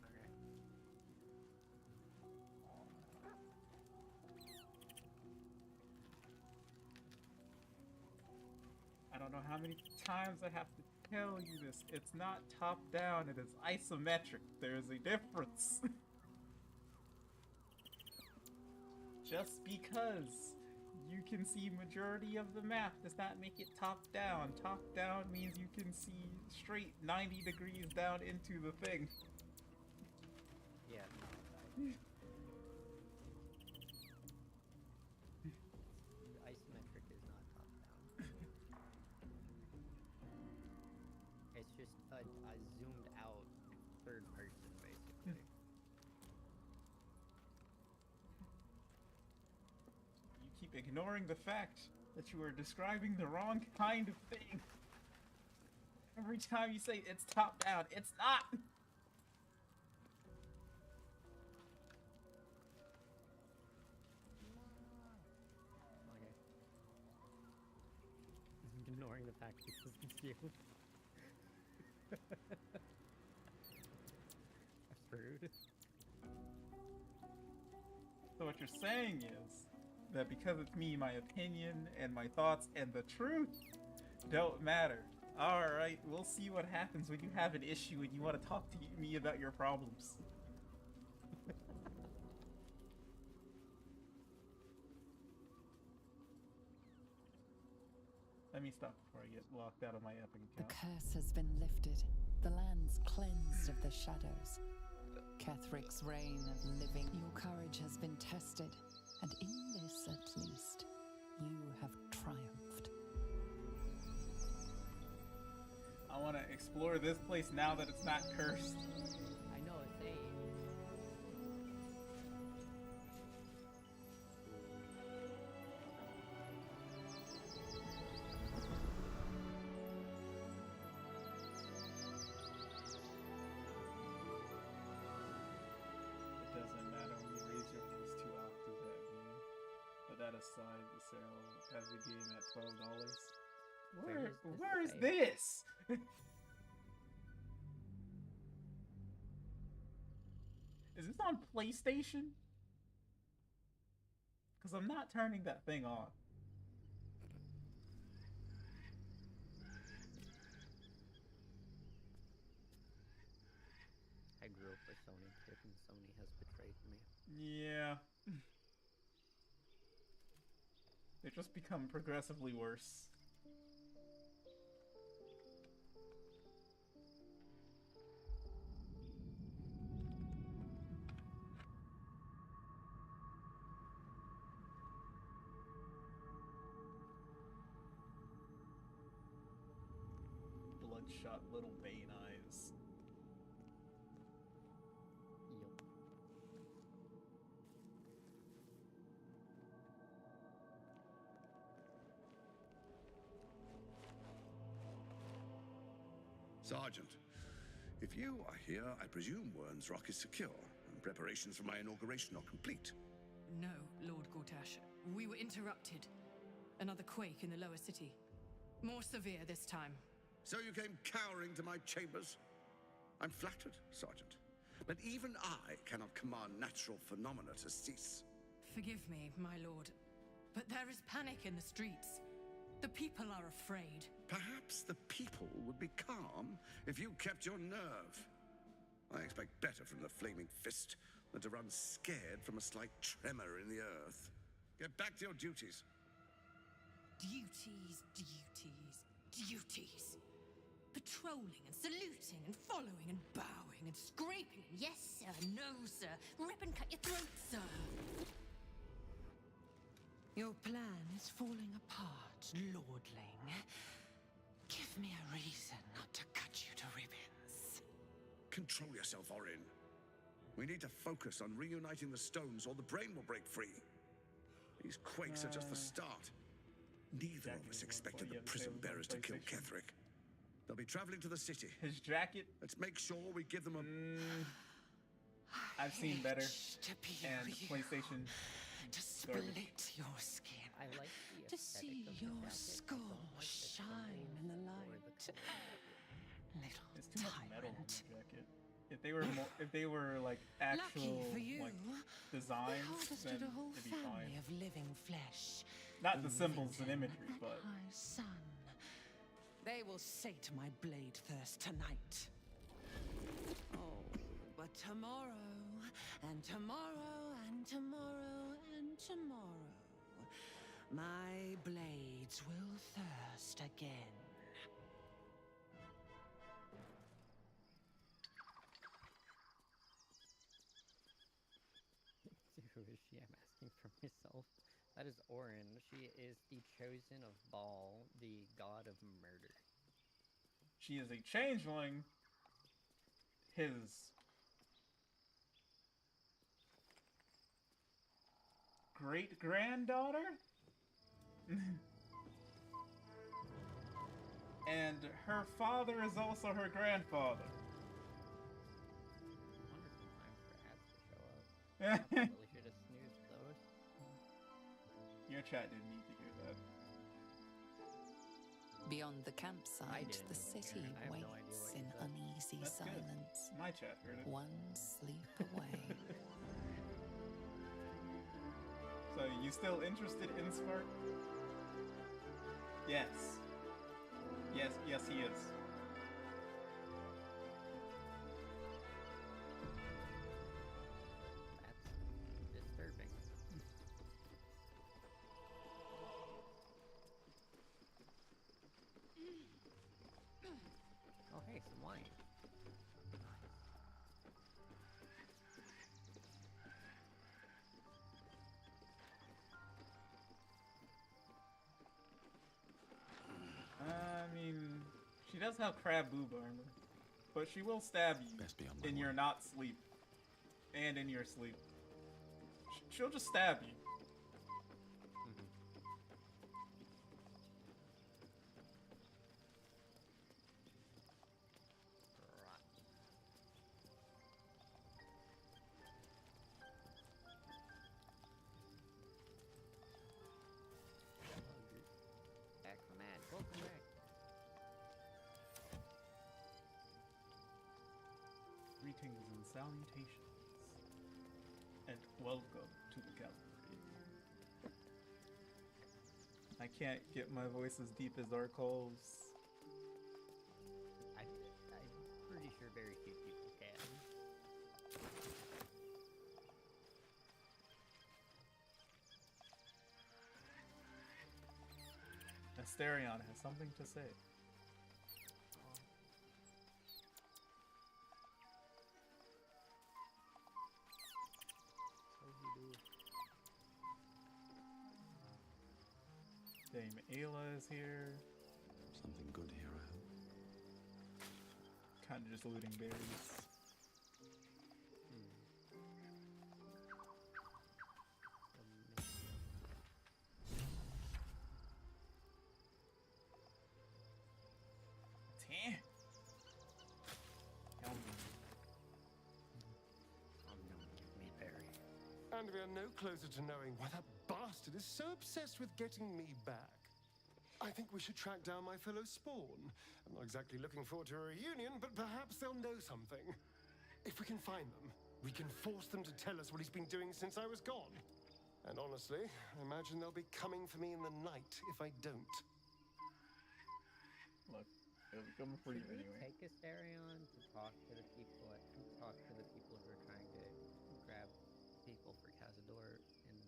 Okay. I don't know how many times I have to tell you this. It's not top down, it is isometric. There is a difference. Just because you can see majority of the map does not make it top down. Top down means you can see straight 90 degrees down into the thing. Yeah, no, isometric is not top down. It's just a zoomed out third person, basically. You keep ignoring the fact that you are describing the wrong kind of thing. Every time you say it's top down, it's not! Okay. Ignoring the fact because it's you. That's rude. So what you're saying is that because it's me, my opinion and my thoughts and the truth don't matter. Alright, we'll see what happens when you have an issue and you want to talk to me about your problems. Let me stop before I get locked out of my Epic The account. curse has been lifted, the lands cleansed of the shadows. Kethric's reign of living. Your courage has been tested, and in this at least, you have triumphed. I want to explore this place now that it's not cursed. I know, same. It doesn't matter when you raise your voice 2 octaves at me. But that aside, the sale has the game at $12. Where is this? Is this on PlayStation? Because I'm not turning that thing on. I grew up a Sony kid and Sony has betrayed me. Yeah. They just become progressively worse. Bloodshot little Bane eyes. Yup. Sergeant, if you are here, I presume Wern's Rock is secure, and preparations for my inauguration are complete. No, Lord Gortash. We were interrupted. Another quake in the lower city. More severe this time. So you came cowering to my chambers? I'm flattered, Sergeant. But even I cannot command natural phenomena to cease. Forgive me, my lord, but there is panic in the streets. The people are afraid. Perhaps the people would be calm if you kept your nerve. I expect better from the Flaming Fist than to run scared from a slight tremor in the earth. Get back to your duties. Duties, duties. Patrolling and saluting and following and bowing and scraping. Yes, sir. No, sir. Rip and cut your throat, sir. Your plan is falling apart, lordling. Give me a reason not to cut you to ribbons. Control yourself, Orin. We need to focus on reuniting the stones or the brain will break free. These quakes are just the start. Neither of us expected the prison bearers to kill Ketherick. They'll be traveling to the city. His jacket. Let's make sure we give them a... I've seen better. To and PlayStation. To split your skin. I like the to see aesthetic of the your jacket. skull I don't like the shine in the light. It's Little too much metal on tyrant. the jacket. If they were like actual Lucky for you, like they designs, harvested then a whole it'd be family fine. of living flesh. Not the in symbols and Vinton imagery, but My son. They will sate my blade thirst tonight. Oh, but tomorrow, and tomorrow, and tomorrow, and tomorrow, my blades will thirst again. Who is she? I'm asking for myself. That is Orin. She is the chosen of Baal, the god of murder. she is a changeling. His great granddaughter? And her father is also her grandfather. Wonderful time for ads to show up. I probably should have snoozed those. Your chat didn't need to hear that. Beyond the campsite, didn't the hear it. city I have no idea waits what in you said. uneasy That's good. silence. My chat heard it. One sleep away. So, you still interested in Spark? Yes. Yes, he is. That's disturbing. Oh, hey, some wine. I mean, she does have crab boob armor, but she will stab you Best be on my in your way. not sleep and in your sleep. She'll just stab you. Back from that. Welcome back. Greetings and salutations, and welcome to the gallery. I can't get my voice as deep as Arkol's. I'm pretty sure very few people can. Asterion has something to say. Dame Ayla is here. Something good here, I hope. Kind of just looting berries. Damn. Give me berry. And we are no closer to knowing why that bastard is so obsessed with getting me back. I think we should track down my fellow Spawn. I'm not exactly looking forward to a reunion, but perhaps they'll know something. If we can find them, we can force them to tell us what he's been doing since I was gone. And honestly, I imagine they'll be coming for me in the night if I don't. Look, it'll become for you Should we anyway. take Asterion to talk to the people who are trying to grab people for Cazador and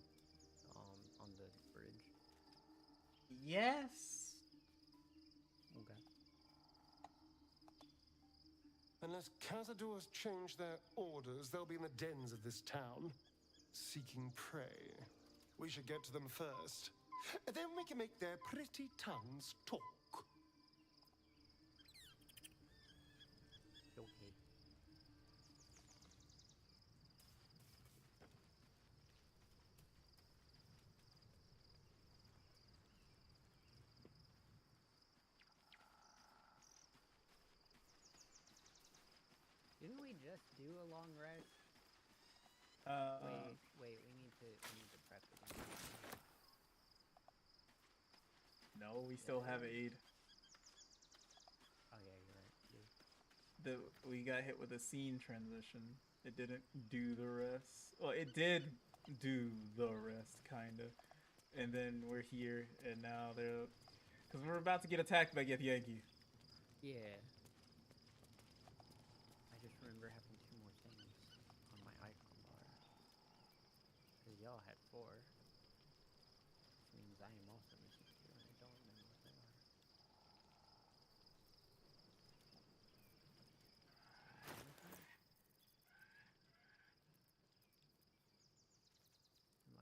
on the bridge? Yes. Okay. Unless Cazadors change their orders, they'll be in the dens of this town, seeking prey. We should get to them first. Then we can make their pretty tongues talk. Okay. Didn't we just do a long rest? Wait, we need to prep again. No, we still have aid. Oh yeah, you're right. We got hit with a scene transition. It didn't do the rest. Well, it did do the rest, kinda. And then we're here, and now they're... Because we're about to get attacked by Githyanki. Yeah. I just remember having 2 more things on my icon bar. Because y'all had 4. Which means I am also missing 2, and I don't remember what they are.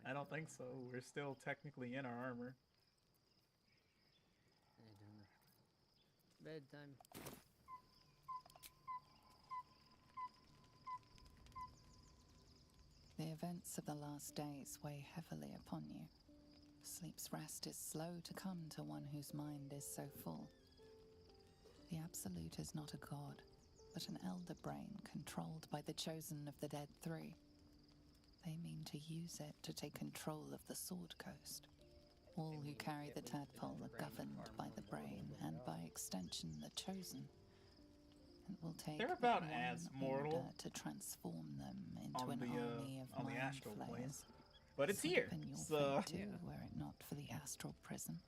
I don't think so. We're still technically in our armor. Bedtime. The events of the last days weigh heavily upon you. Sleep's rest is slow to come to one whose mind is so full. The Absolute is not a god, but an elder brain controlled by the chosen of the Dead Three. They mean to use it to take control of the Sword Coast. All who carry the tadpole are governed by the brain, and by extension the chosen. It will take They're about one as mortal order to transform them into on an the army of on the mind astral plane, flayers. but it's here. Been your So fate too, were it not for the astral prison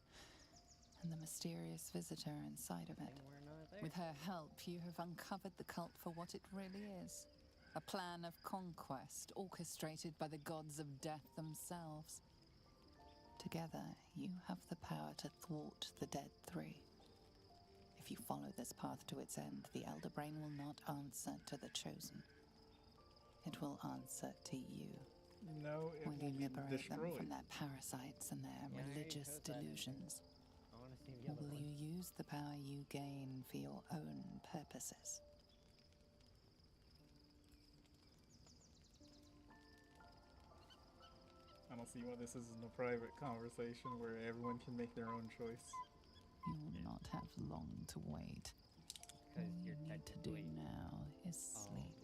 and the mysterious visitor inside of it. With her help, you have uncovered the cult for what it really is. A plan of conquest orchestrated by the gods of death themselves. Together, you have the power to thwart the Dead Three. If you follow this path to its end, the Elder Brain will not answer to the Chosen. It will answer to you. no, it Will will you be liberate them destroyed. from their parasites and their religious delusions? Or will you use the power you gain for your own purposes? I don't see why this isn't a private conversation where everyone can make their own choice. You will not have long to wait. All you need to do now is sleep.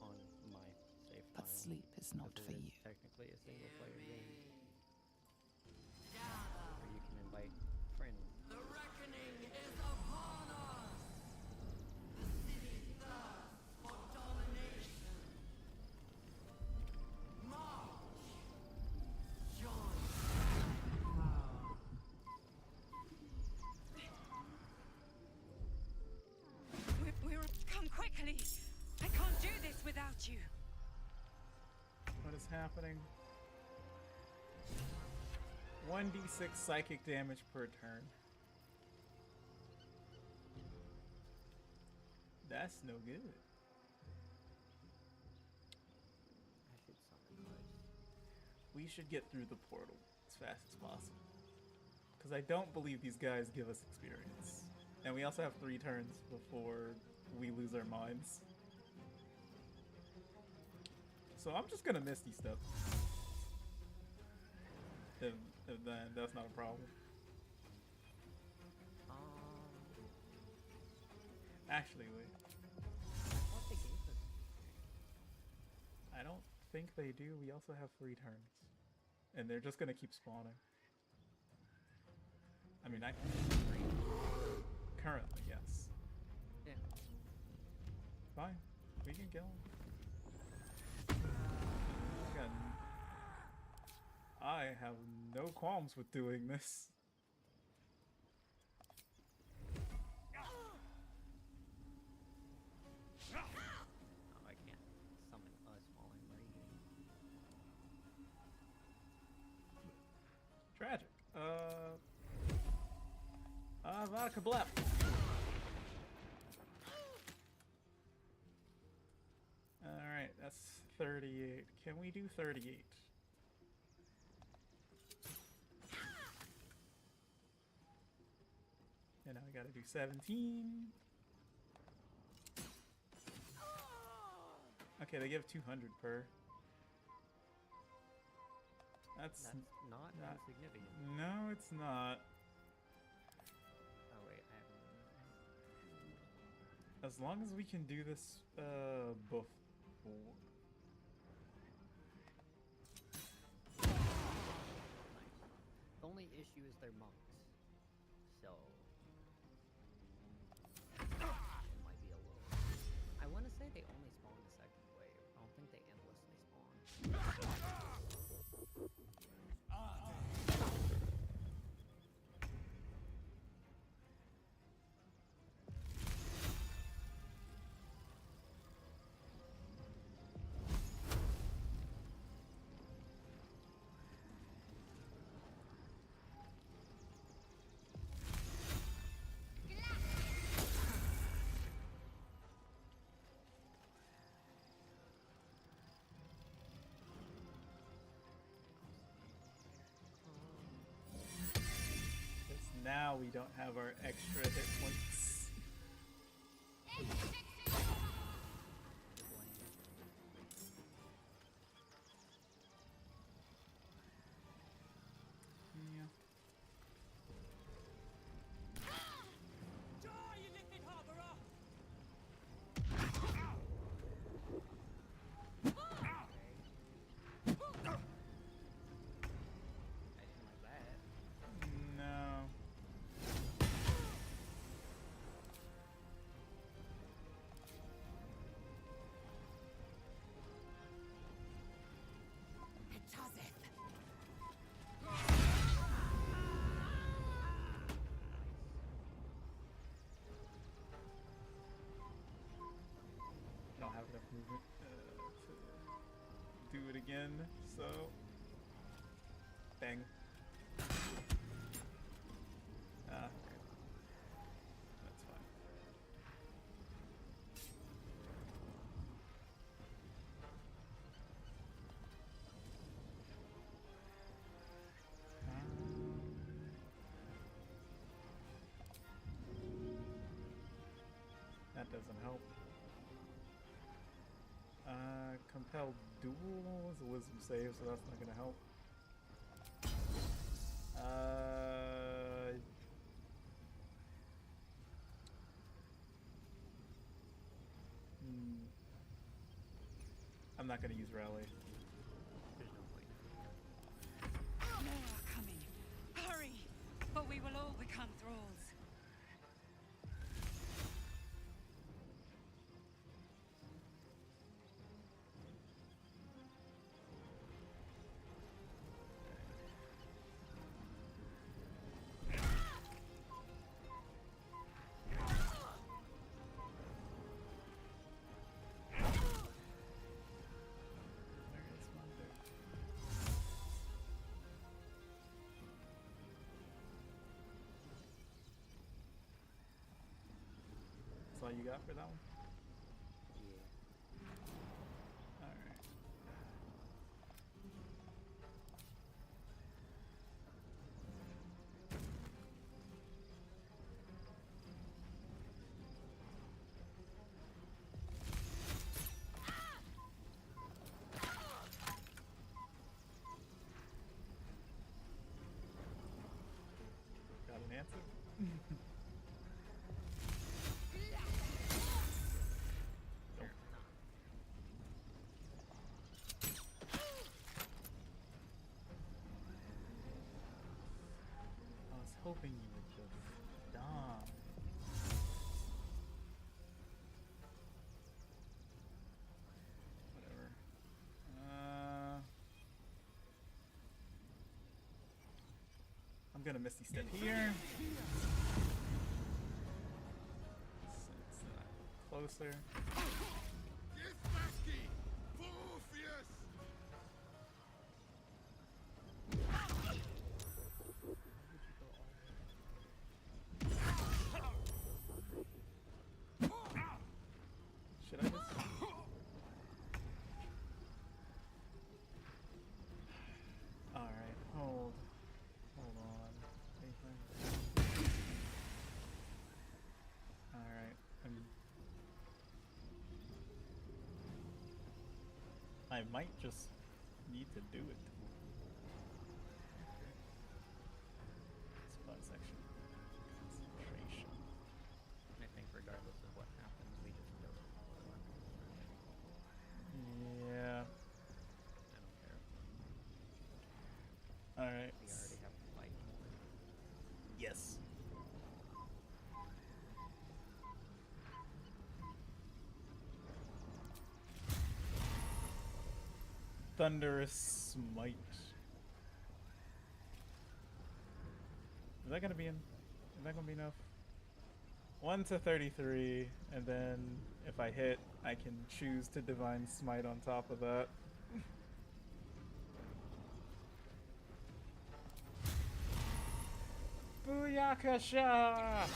On my save But file, sleep is not because for it you. is technically a single player game. Or you can invite friends. The reckoning is upon us! The city thirsts for domination. March! Join my crowd. Come quickly! I can't do this without you! What is happening? 1d6 psychic damage per turn. That's no good. I should summon Hush. We should get through the portal as fast as possible. Because I don't believe these guys give us experience. And we also have 3 turns before we lose our minds. So I'm just gonna Misty Step. If that's not a problem. Actually, wait. I thought they gave us. I don't think they do. We also have 3 turns. And they're just gonna keep spawning. I mean, I can currently, yes. Yeah. Fine. We can kill him. I have no qualms with doing this. Vodka blep. Alright, that's 38. Can we do 38? And now we gotta do 17. Okay, they give 200 per. That's not insignificant. No, it's not. Oh wait, I have. As long as we can do this before. The only issue is they're monks, so it might be a little. I want to say they only spawn the second wave. I don't think they endlessly spawn. Now we don't have our extra hit points. Yeah. Die, you little harborer! No. Don't have enough movement to do it again, so bang. Ah, okay. That's fine. That doesn't help. Compel duel is a wisdom save, so that's not gonna help. I'm not gonna use rally. There's no point. More are coming. Hurry! But we will all become thralls. That's all you got for that one? Yeah. Alright. Got an answer? I was hoping you would just die. Whatever. I'm gonna Misty Step here. It's, closer. I might just need to do it. Spot section. Concentration. I think regardless of what happens, we just go. Yeah. I don't care. Alright. We already have to fight more. Yes. Thunderous Smite. Is that gonna be in? Is that gonna be enough? 1 to 33, and then if I hit, I can choose to Divine Smite on top of that. Booyakasha!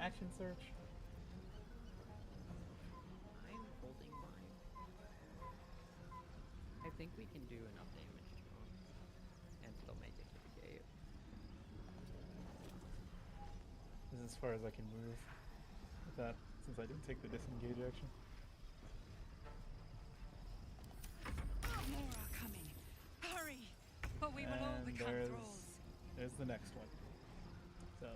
Action search. I'm holding mine. I think we can do enough damage to him and still make it to the gate. This is as far as I can move with that, since I didn't take the disengage action. More are coming. Hurry, or we will all become thralls. There's the next one. So.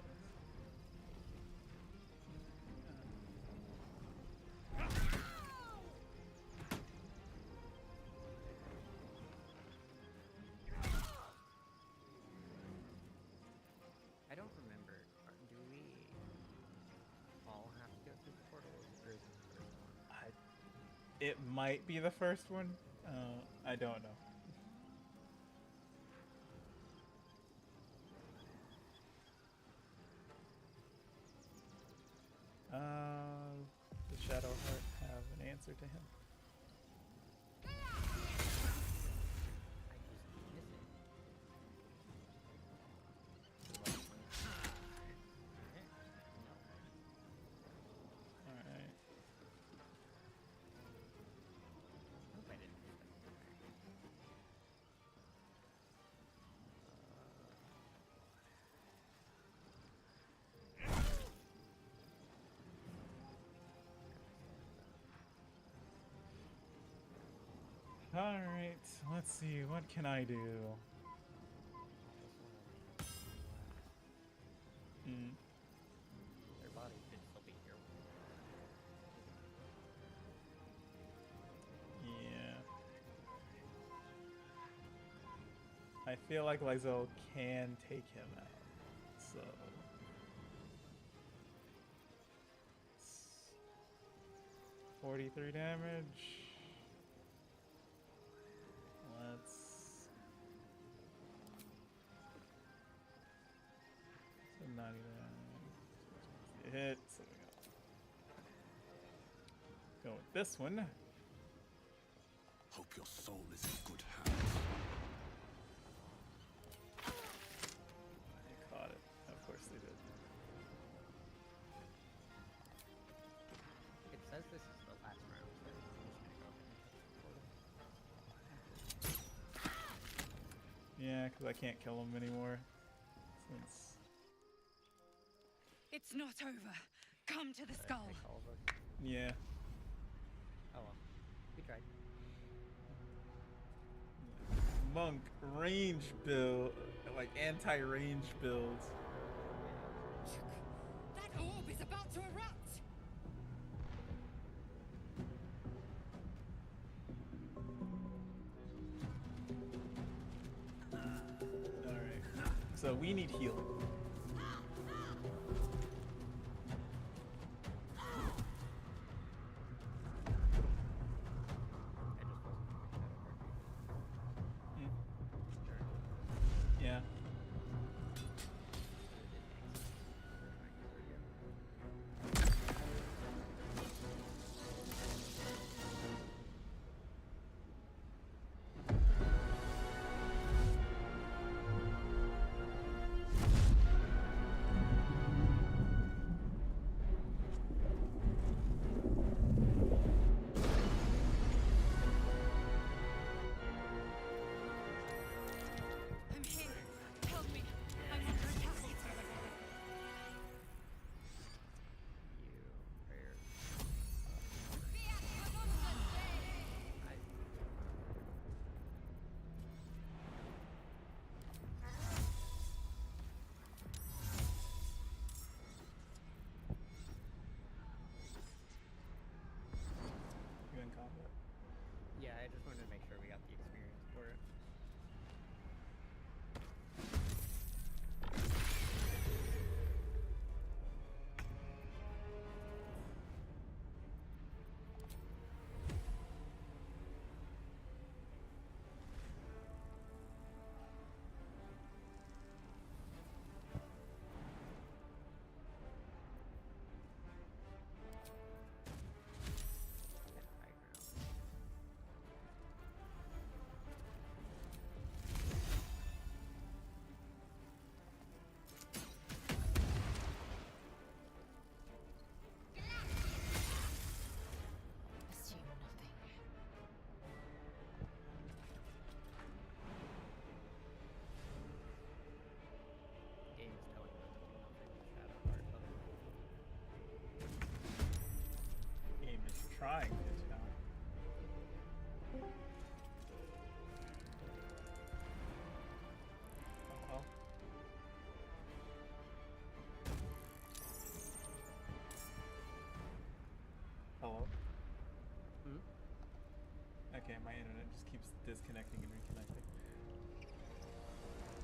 I don't remember. Do we all have to go through the portal, or is it the first one? It might be the first one. I don't know. Does Shadowheart have an answer to him? Alright, let's see, what can I do? Their body could still be here. Yeah. I feel like Lyzel can take him out, so... 43 damage. Let's... So 99. Hit. So we go with this one. Hope your soul is in good hands. They caught it. Of course they did. It says this is the last round, so I'm just gonna go ahead and touch the portal. Yeah, because I can't kill him anymore. Since... It's not over. Come to the skull. Yeah. Oh well. We tried. Monk range build, like anti-range builds. That orb is about to erupt. Alright. So we need healing. Yeah.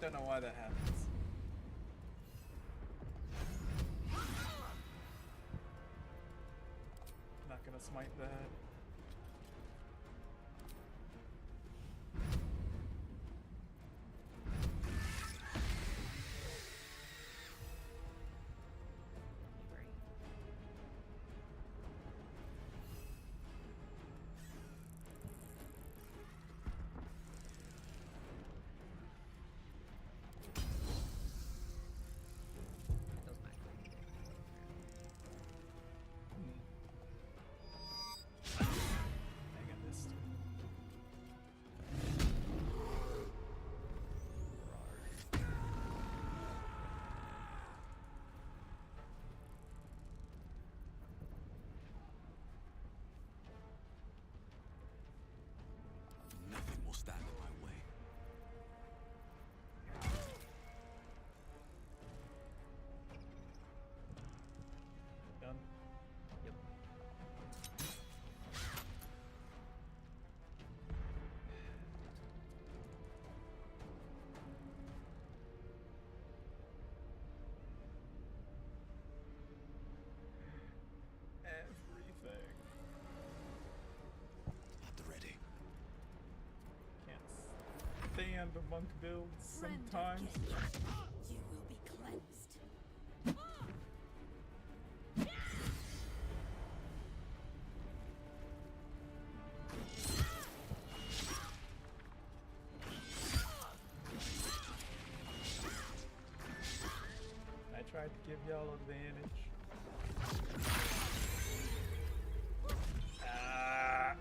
Don't know why that happens. Not gonna smite that. Nothing will stand in my way. Done. Yep. Everything. At the ready. Can't stand monk builds sometimes. You will be cleansed. I tried to give y'all advantage. Ah.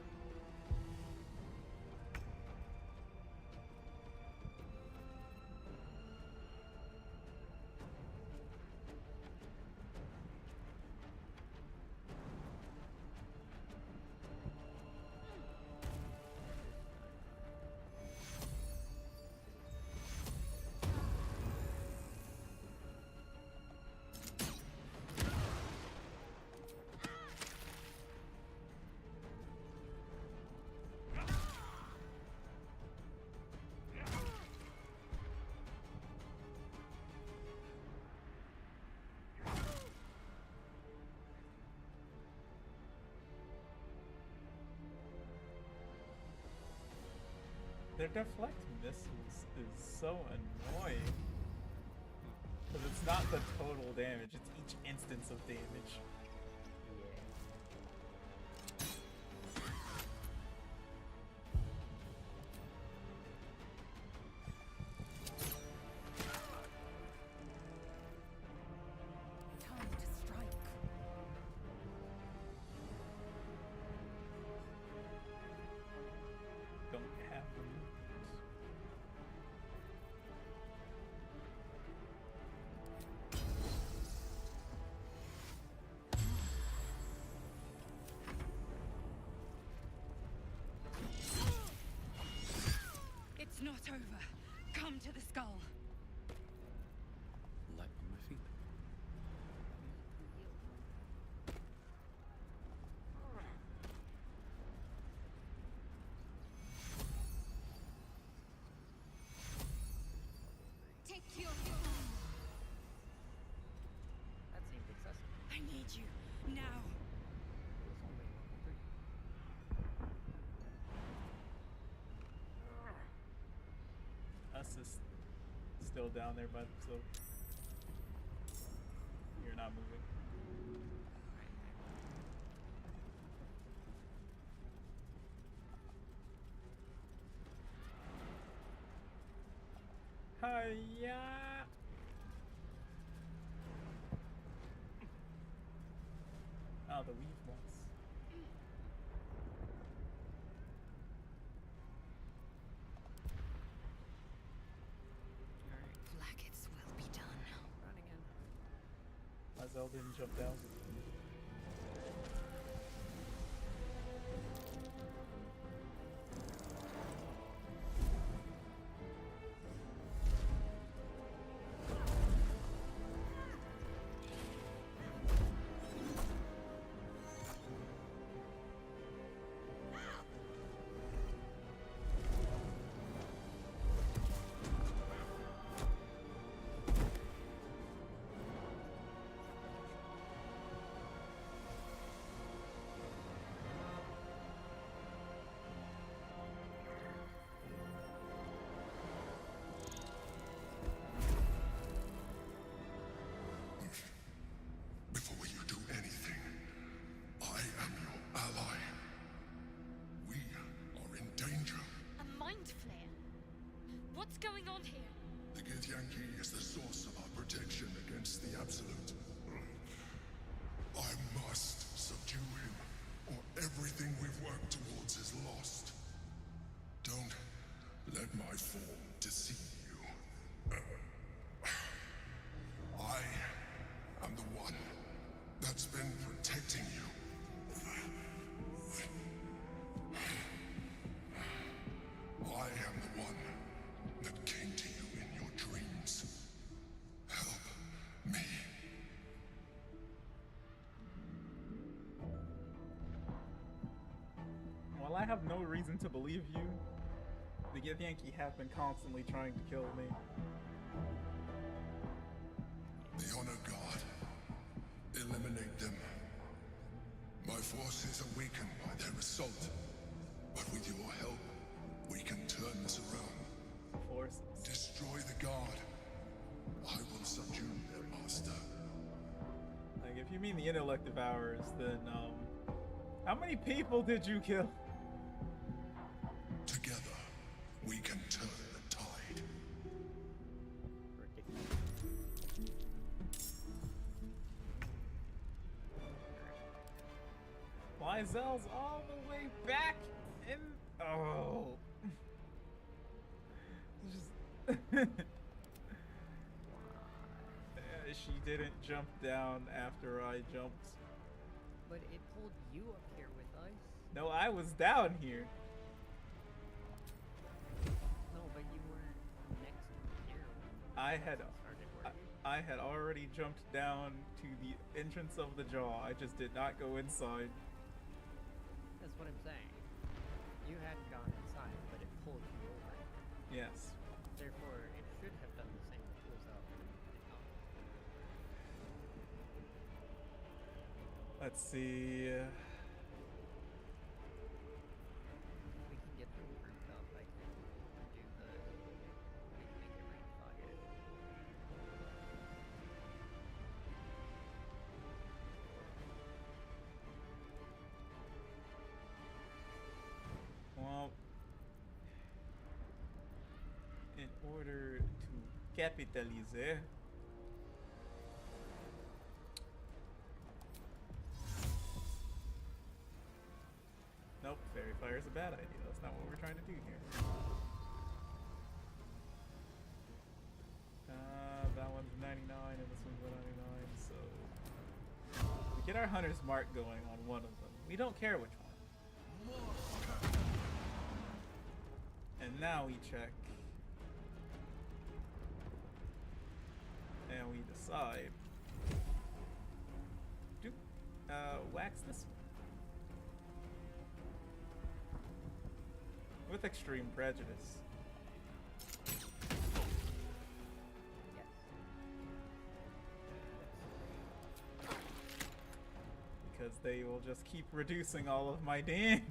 Their deflect missiles is so annoying. Because it's not the total damage, it's each instance of damage. Time to strike. Don't have the movement. It's not over. Come to the skull. Light on my feet. Take your. That seemed excessive. I need you now. It was only level 3. Us is still down there by themselves. You're not moving. Hiya! Oh, the weave ones. Blackets will be done. Running in. Lazel didn't jump down. Githyanki is the source of our protection against the Absolute. I must subdue him, or everything we've worked towards is lost. Don't let my form deceive you. I am the one that's been protecting you. I am the one that came to you in your dreams. Help me. While I have no reason to believe you, the Githyanki have been constantly trying to kill me. The Honor God. Eliminate them. My forces are weakened by their assault. But with your help, we can turn this around. Forces. Destroy the God. I will subdue their master. Like, if you mean the intellect devourers, then, how many people did you kill? Together, we can turn the tide. Lysel's all the way back in. Oh. Just. She didn't jump down after I jumped. But it pulled you up here with us. No, I was down here. No, but you weren't next to here. I had already jumped down to the entrance of the jaw. I just did not go inside. That's what I'm saying. You hadn't gone inside, but it pulled you over. Yes. Therefore, it should have done the same with yourself, but it did not. Let's see. We can get the rooftop. I can do the. We can make it rain fire. Well, in order to capitalize, nope, fairy fire is a bad idea. That's not what we're trying to do here. That one's 99 and this one's 99, so we get our hunter's mark going on one of them. We don't care which one. And now we check. And we decide to wax this one. With extreme prejudice. Because they will just keep reducing all of my damage.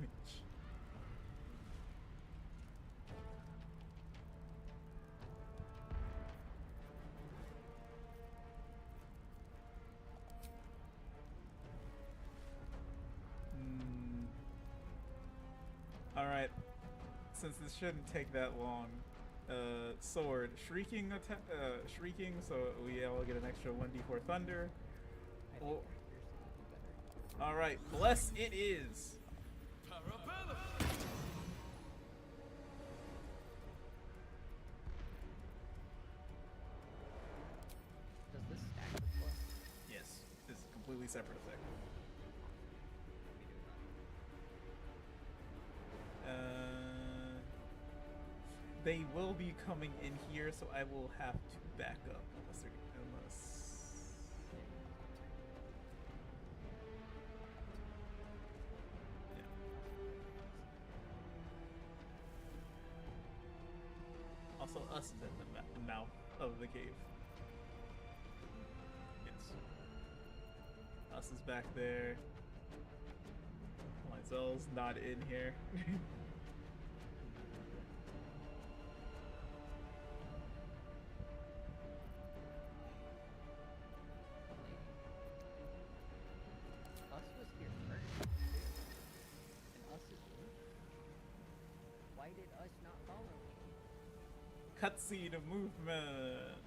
Alright. Since this shouldn't take that long, sword shrieking shrieking, so we all get an extra 1d4 thunder. Oh. All right, bless it is. Does this stack with bless? Yes, this is a completely separate effect. They will be coming in here, so I will have to back up unless yeah. Also, us is at the mouth of the cave. Yes. Us is back there. Lysel's not in here. Why did us not follow him? Cutscene of movement.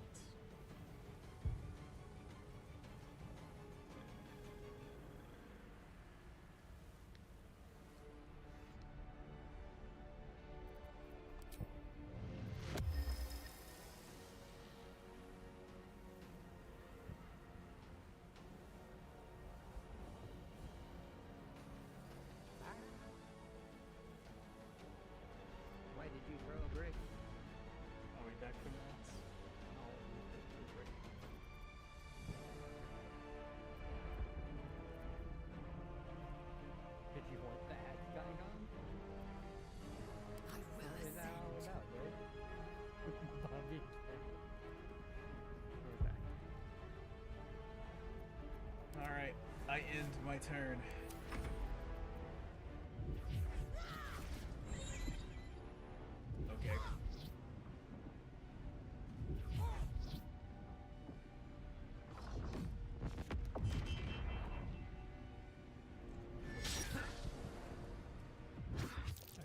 Why did you throw a brick? Are we back to that? No, you threw a brick. Did you want the axe guy gone? I will Is that all ascend. about, right? Bobby again. Okay. Alright, I end my turn. Okay.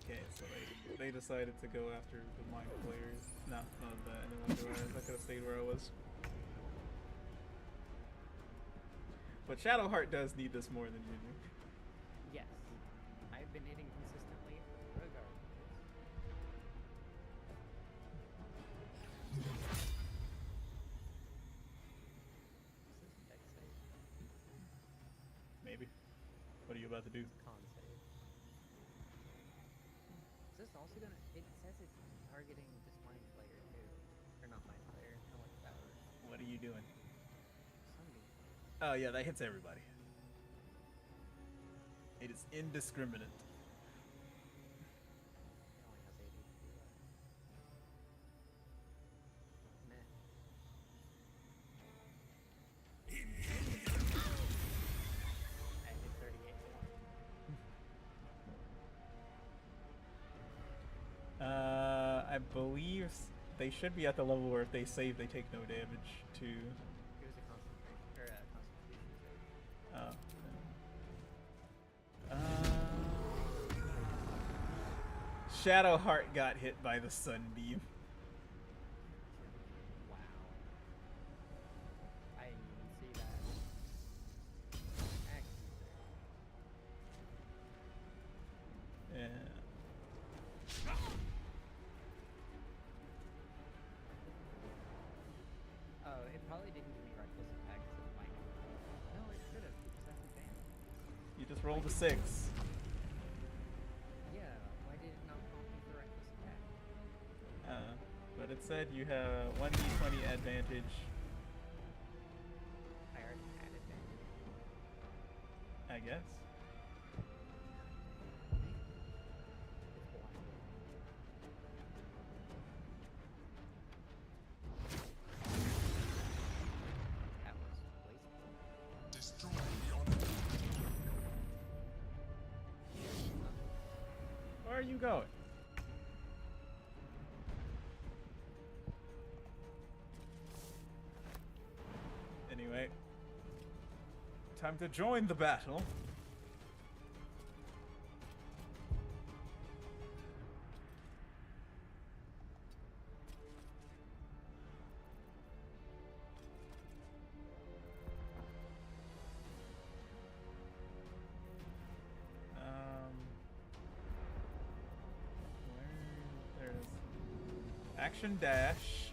Okay, so they decided to go after the mind players. No, not that anyone do I could have stayed where I was. But Shadowheart does need this more than you do. Yes. I've been hitting consistently regardless. Is this deck save? Maybe. What are you about to do? Con save. Is this also gonna... It says it's targeting this mind player too. Or not mind player. How much power? What are you doing? Sunbeam. Oh yeah, that hits everybody. It is indiscriminate. It only has 80 HP left. Meh. I hit 38 more. I believe they should be at the level where if they save, they take no damage to. It was a concentration or a constitution save. Shadowheart got hit by the sunbeam. Wow. I didn't even see that. Actually, Yeah. oh, it probably didn't give me reckless attack because of my. No, it should have because that's advantage. You just rolled a 6. Yeah, why did it not prompt me for reckless attack? But it said you have 1d20 advantage. I already had advantage. I guess. It's blind. That was wasteful. Destroy the honor. Where are you going? Anyway, time to join the battle. There's action dash.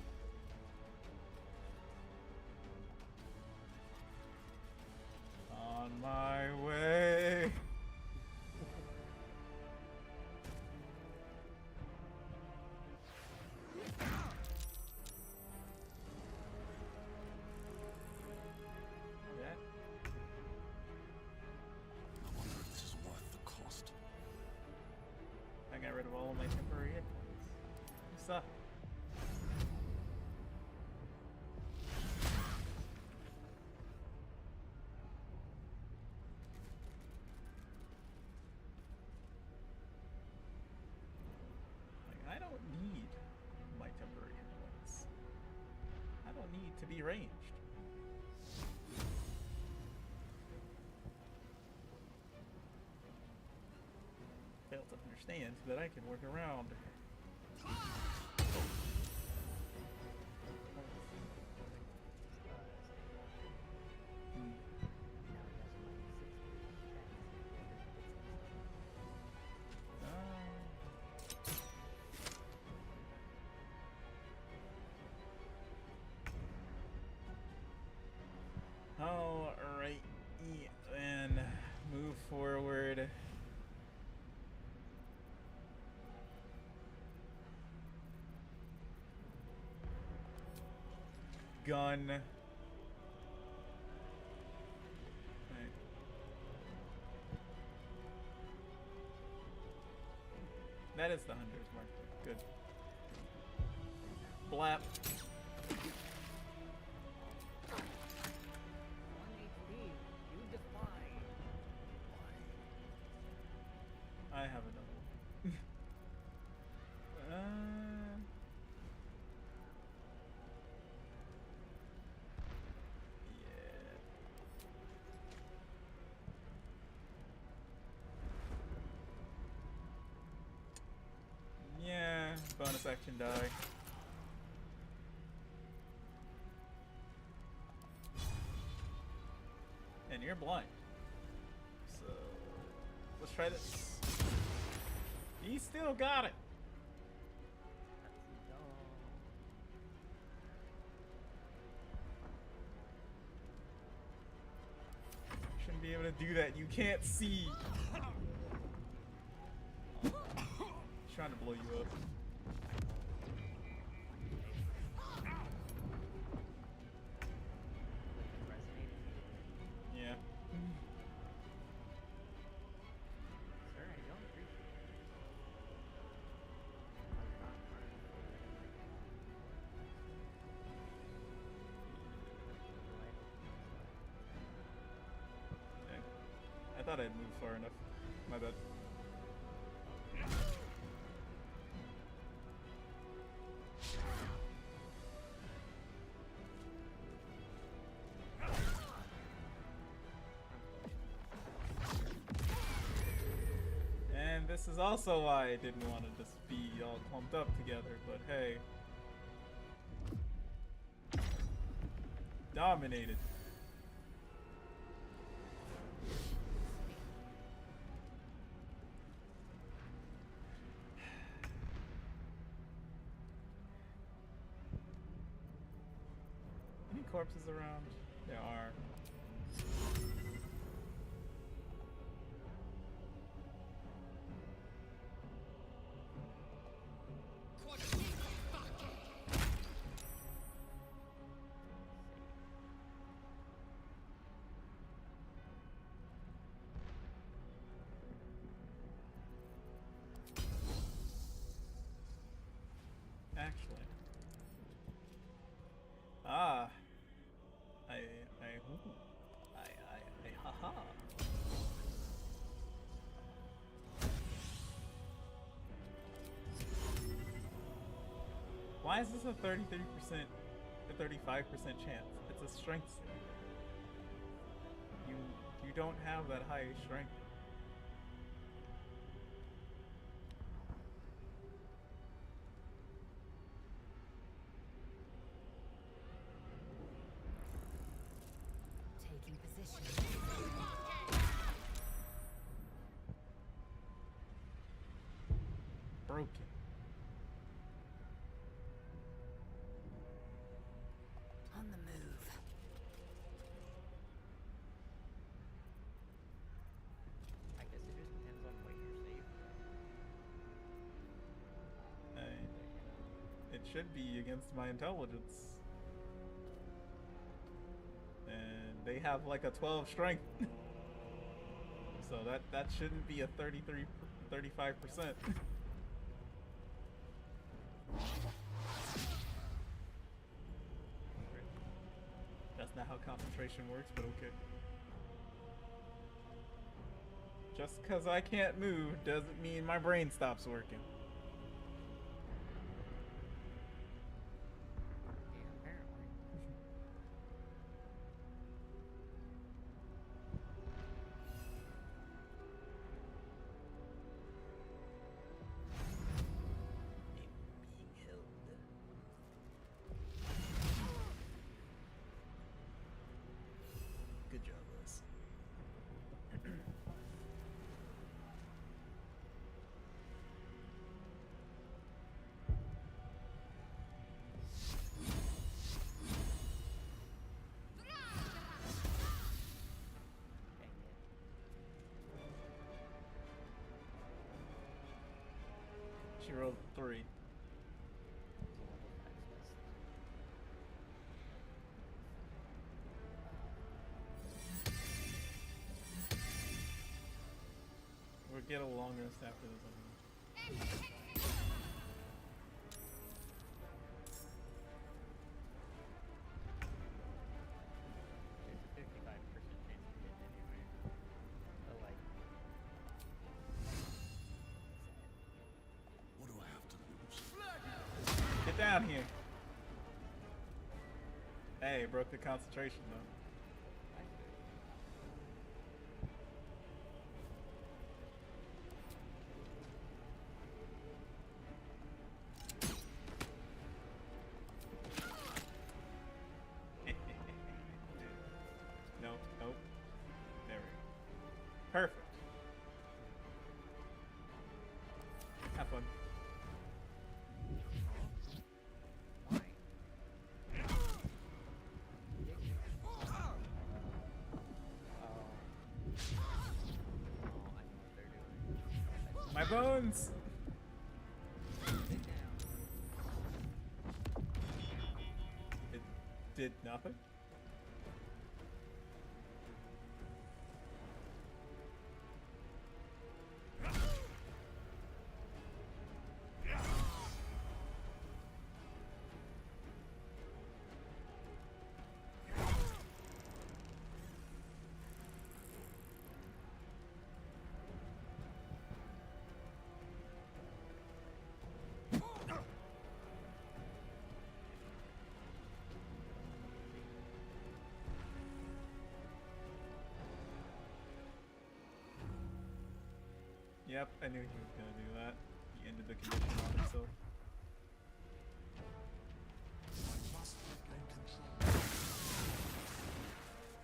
On my way. Yeah. I wonder if this is worth the cost. I got rid of all of my temporary hits. You suck. Like, I don't need my temporary hit points. I don't need to be ranged. Fail to understand that I can work around gun. Right. That is the hunter's marker. Good. Blap. I have another one. Yeah, bonus action die. And you're blind. So let's try this. He still got it. Shouldn't be able to do that. You can't see. Trying to blow you up. Yeah. Okay. I thought I'd moved far enough. My bad. And this is also why I didn't want to just be all clumped up together, but hey. Dominated. Any corpses around? There are. Actually. Ah. Haha. Why is this a 33%, a 35% chance? It's a strength save. You don't have that high strength. Taking position. Broken. On the move. I guess it just depends on what you're saving. It should be against my intelligence. And they have like a 12 strength. So that shouldn't be a 35%. That's not how concentration works, but okay. Just because I can't move doesn't mean my brain stops working. Good job, Liz. She rolled 3. get a long rest after this. There's a 55% chance of hitting anyway. So like, What do I have to lose? Get down here. Hey, broke the concentration though. Nope, nope. There we go. Perfect. Have fun. My bones! It did nothing? Yep, I knew he was gonna do that. He ended the condition on himself.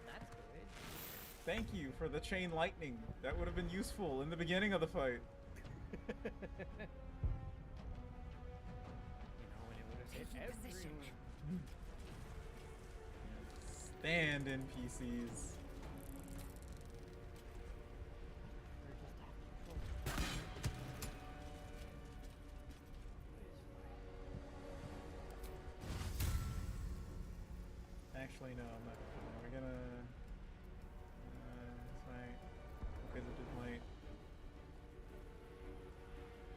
that's good. Thank you for the chain lightning. That would have been useful in the beginning of the fight. You know, when it would have hit everyone. Stand NPCs. Actually, no, I'm not gonna. We're gonna. That's right. Because it did light.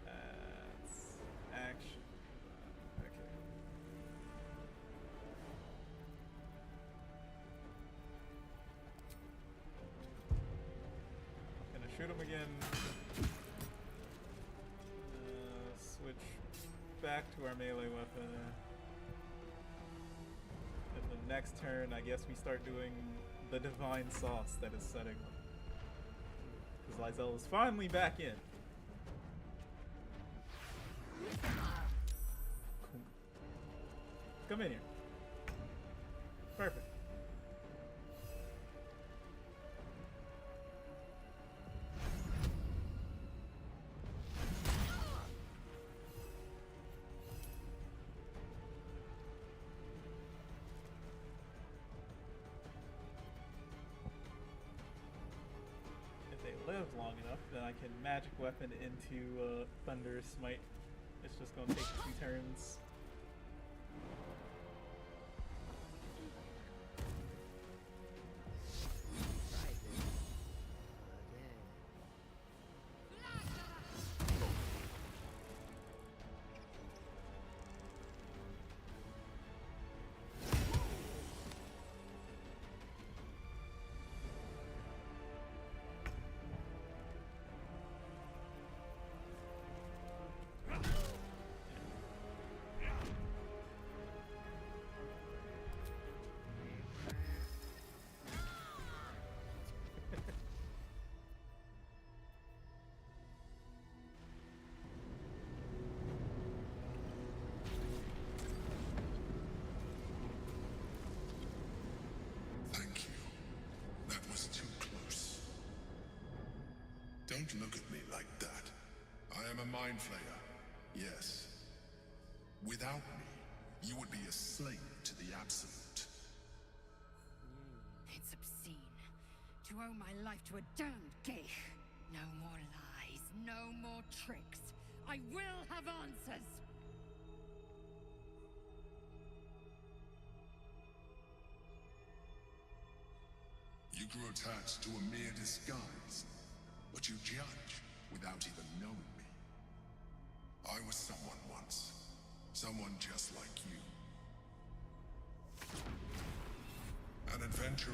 That's action. Okay. Gonna shoot him again. Switch back to our melee weapon. And the next turn, I guess we start doing the divine sauce that is setting up. Because Lysel is finally back in. Come in here. Perfect. If they live long enough, then I can magic weapon into Thunderous Smite. It's just gonna take 2 turns. Thank you. That was too close. Don't look at me like that. I am a mind flayer. Yes. Without me, you would be a slave to the Absolute. It's obscene. To owe my life to a damned geich. No more lies, no more tricks. I will have answers! You grew attached to a mere disguise, but you judge. without even knowing me. I was someone once. Someone just like you. An adventurer.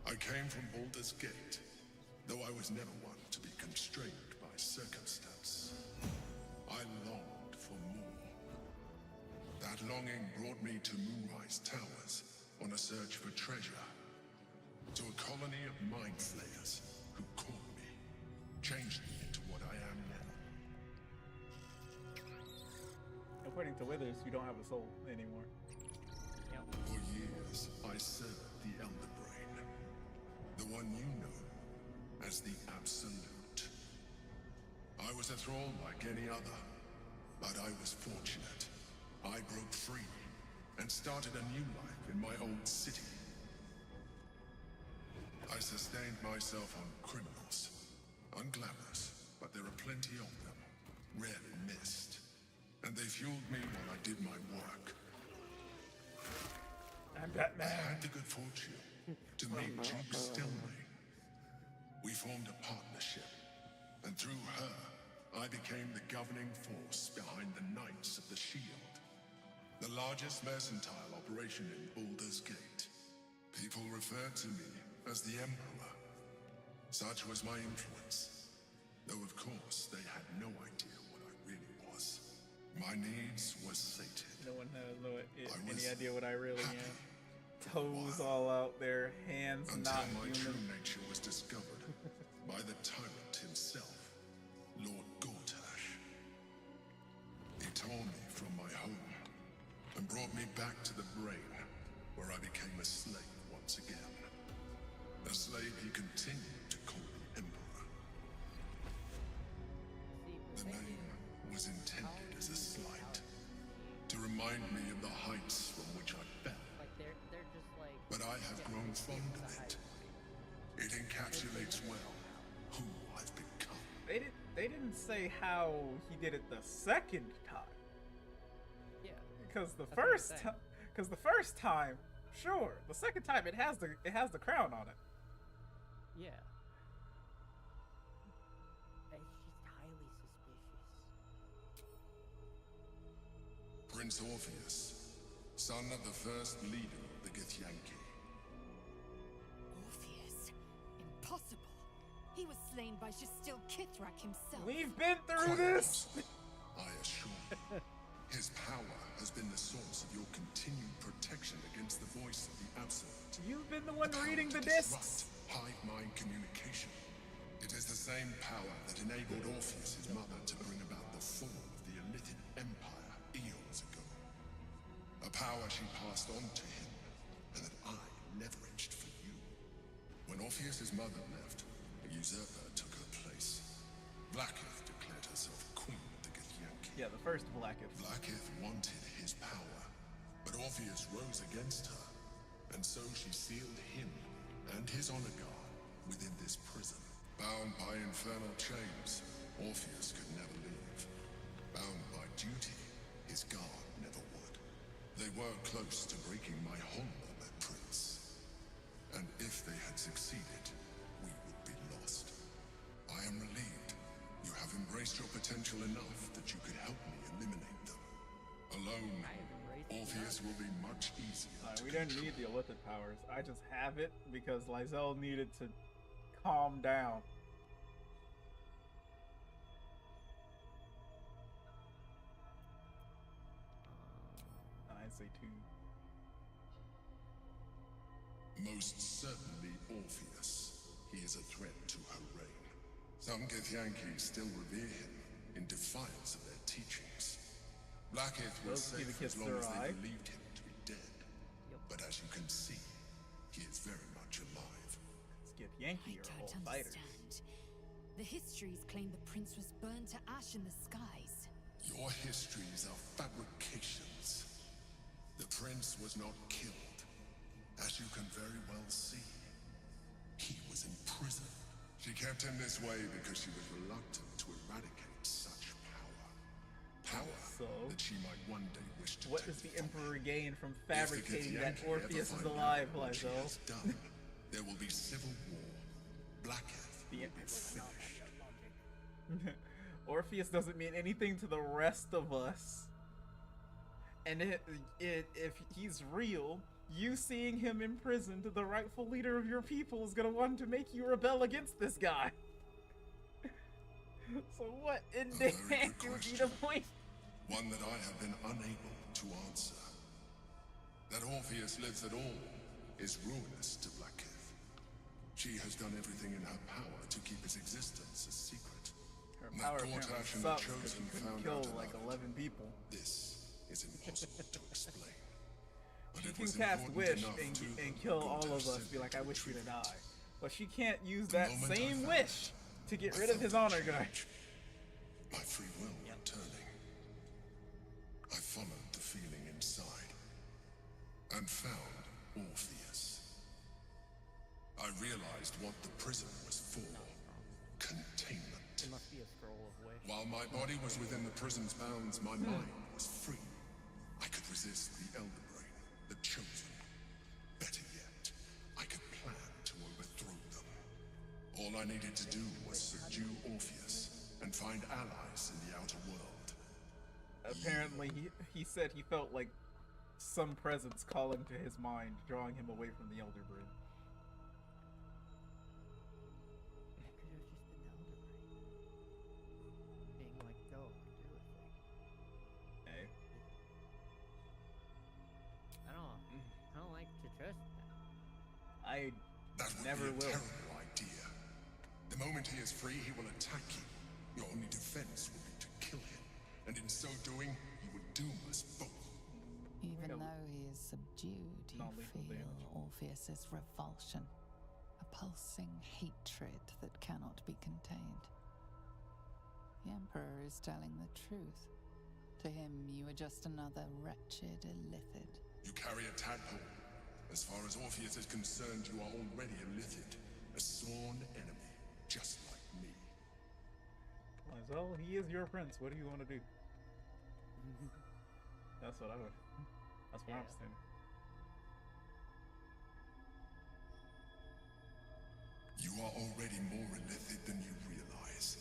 I came from Baldur's Gate, though I was never one to be constrained by circumstance. I longed for more. That longing brought me to Moonrise Towers on a search for treasure. To a colony of mind flayers who caught me, changed me into what I am now. According to Withers, you don't have a soul anymore. For years, I served the Elder Brain, the one you know as the Absolute. I was a thrall like any other, but I was fortunate. I broke free and started a new life in my old city. I sustained myself on criminals, unglamorous, but there are plenty of them, rarely missed, and they fueled me while I did my work. I'm Batman. I had the good fortune to meet Duke Stelmane. We formed a partnership, and through her, I became the governing force behind the Knights of the Shield, the largest mercantile operation in Baldur's Gate. People referred to me as the Emperor. Such was my influence, though of course they had no idea what I really was. My needs were sated. No one has any idea what I really am. Toes all out there, hands until not my human. true nature was discovered by the tyrant himself, Lord Gortash. He tore me from my home and brought me back to the Brain, where I became a slave once again. A slave he continued to call the Emperor. The name was intended as a slight, to remind me of the heights from which I fell. But I have grown fond of it. It encapsulates well who I've become. They didn't say how he did it the second time. Yeah. Because the first time, sure. The second time it has the crown on it. Yeah. It's just highly suspicious. Prince Orpheus, son of the first leader of the Githyanki. Orpheus? Impossible. He was slain by Jastil Kithrak himself. We've been through this! I assure you, his power has been the source of your continued protection against the voice of the Absolute. You've been the one reading the discs. discs. Hive mind communication. It is the same power that enabled Orpheus' mother to bring about the fall of the Illithid Empire eons ago. A power she passed on to him, and that I leveraged for you. When Orpheus' mother left, a usurper took her place. Blackith declared herself queen of the Githyanki. Yeah, the first Blackith. Blackith wanted his power, but Orpheus rose against her, and so she sealed him and his honor guard within this prison. Bound by infernal chains, Orpheus could never leave. Bound by duty, his guard never would. They were close to breaking my hold on that prince. And if they had succeeded, we would be lost. I am relieved. You have embraced your potential enough that you could help me eliminate them. Alone, Orpheus will be much easier. We don't need the Illithid powers. I just have it because Lysel needed to calm down. I say two. Most certainly Orpheus. He is a threat to her reign. Some Githyanki still revere him in defiance of their teachings. Blackith was safe as long as they believed him to be dead. But as you can see, he is very much alive. Githyanki are all fighters. The histories claim the prince was burned to ash in the skies. Your histories are fabrications. The prince was not killed. As you can very well see, he was in prison. She kept him this way because she was reluctant to eradicate such power. That she might one day wish to What does the Emperor gain from fabricating that Orpheus is alive, Lysel? There will be civil war. Blackith The will be finished. Orpheus doesn't mean anything to the rest of us. And if he's real, you seeing him imprisoned, the rightful leader of your people is gonna want to make you rebel against this guy. So what in the heck would be the point? One that I have been unable to answer. That Orpheus lives at all is ruinous to Blackith. She has done everything in her power to keep his existence a secret. Her And power that apparently Gortash and the sucks because Chosen she couldn't found kill out like about 11 people. This is impossible to explain. But She it can was cast important wish enough and, to and kill all of Gortash us, be like, I wish you to die. But she can't use The that moment I same found wish to get rid of his honor guy. My free will returning. I followed the feeling inside and found Orpheus. I realized what the prison was for. Containment. It must be a scroll of wish. While my body was within the prison's bounds, my mind was free. I could resist the Elder Brain, the Chosen. Better yet, I could plan to overthrow them. All I needed to do was subdue Orpheus and find allies in the outer world. Apparently, he said he felt like some presence calling to his mind, drawing him away from the Elder Brain. Because it was just an elder brain. Being like, go, do a thing. Hey. I don't like to trust that. That would never be a will. terrible idea. The moment he is free, he will attack you. Your only defense will be to kill him. And in so doing, he would doom us both. Even though he is subdued, you Non-lethal feel damage. Orpheus's revulsion, a pulsing hatred that cannot be contained. The Emperor is telling the truth. To him, you are just another wretched illithid. You carry a tadpole. As far as Orpheus is concerned, you are already a Lithid, a sworn enemy, just like me. Well, he is your prince. What do you want to do? That's what I would. That's what I'm saying. You are already more illithid than you realize.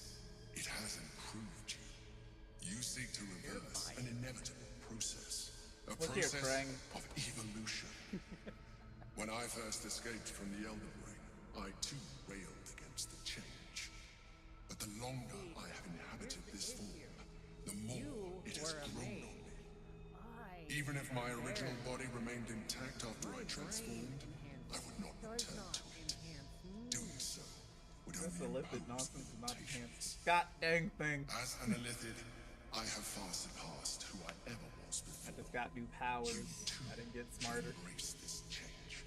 It has improved you. You seek to reverse an inevitable process. A Look here, process Krang. of evolution. When I first escaped from the Elder Brain, I too railed against the change. But the longer I have inhabited this form, the more it has grown on me. Even if my original body remained intact after I transformed, I would not return to it. Doing so would That's only illithid impose nonsense and not limitations. enhanced. God dang thing. As an illithid, I have far surpassed who I ever was before. I just got new powers. I didn't get smarter. Embrace this change.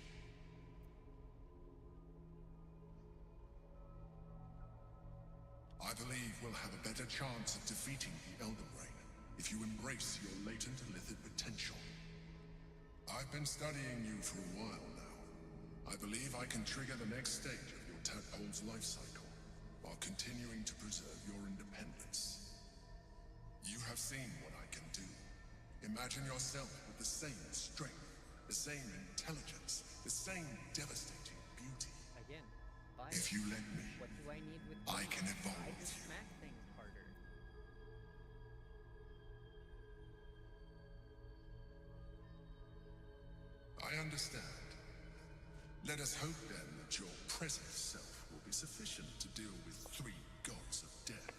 I believe we'll have a better chance of defeating the Elder Brain if you embrace your latent illithid potential. I've been studying you for a while now. I believe I can trigger the next stage of your tadpole's life cycle while continuing to preserve your independence. You have seen what I can do. Imagine yourself with the same strength, the same intelligence, the same devastating beauty. Again, If you let me, what do I need with I you? can evolve I just you. smack things harder. I understand. Let us hope then that your present self will be sufficient to deal with 3 gods of death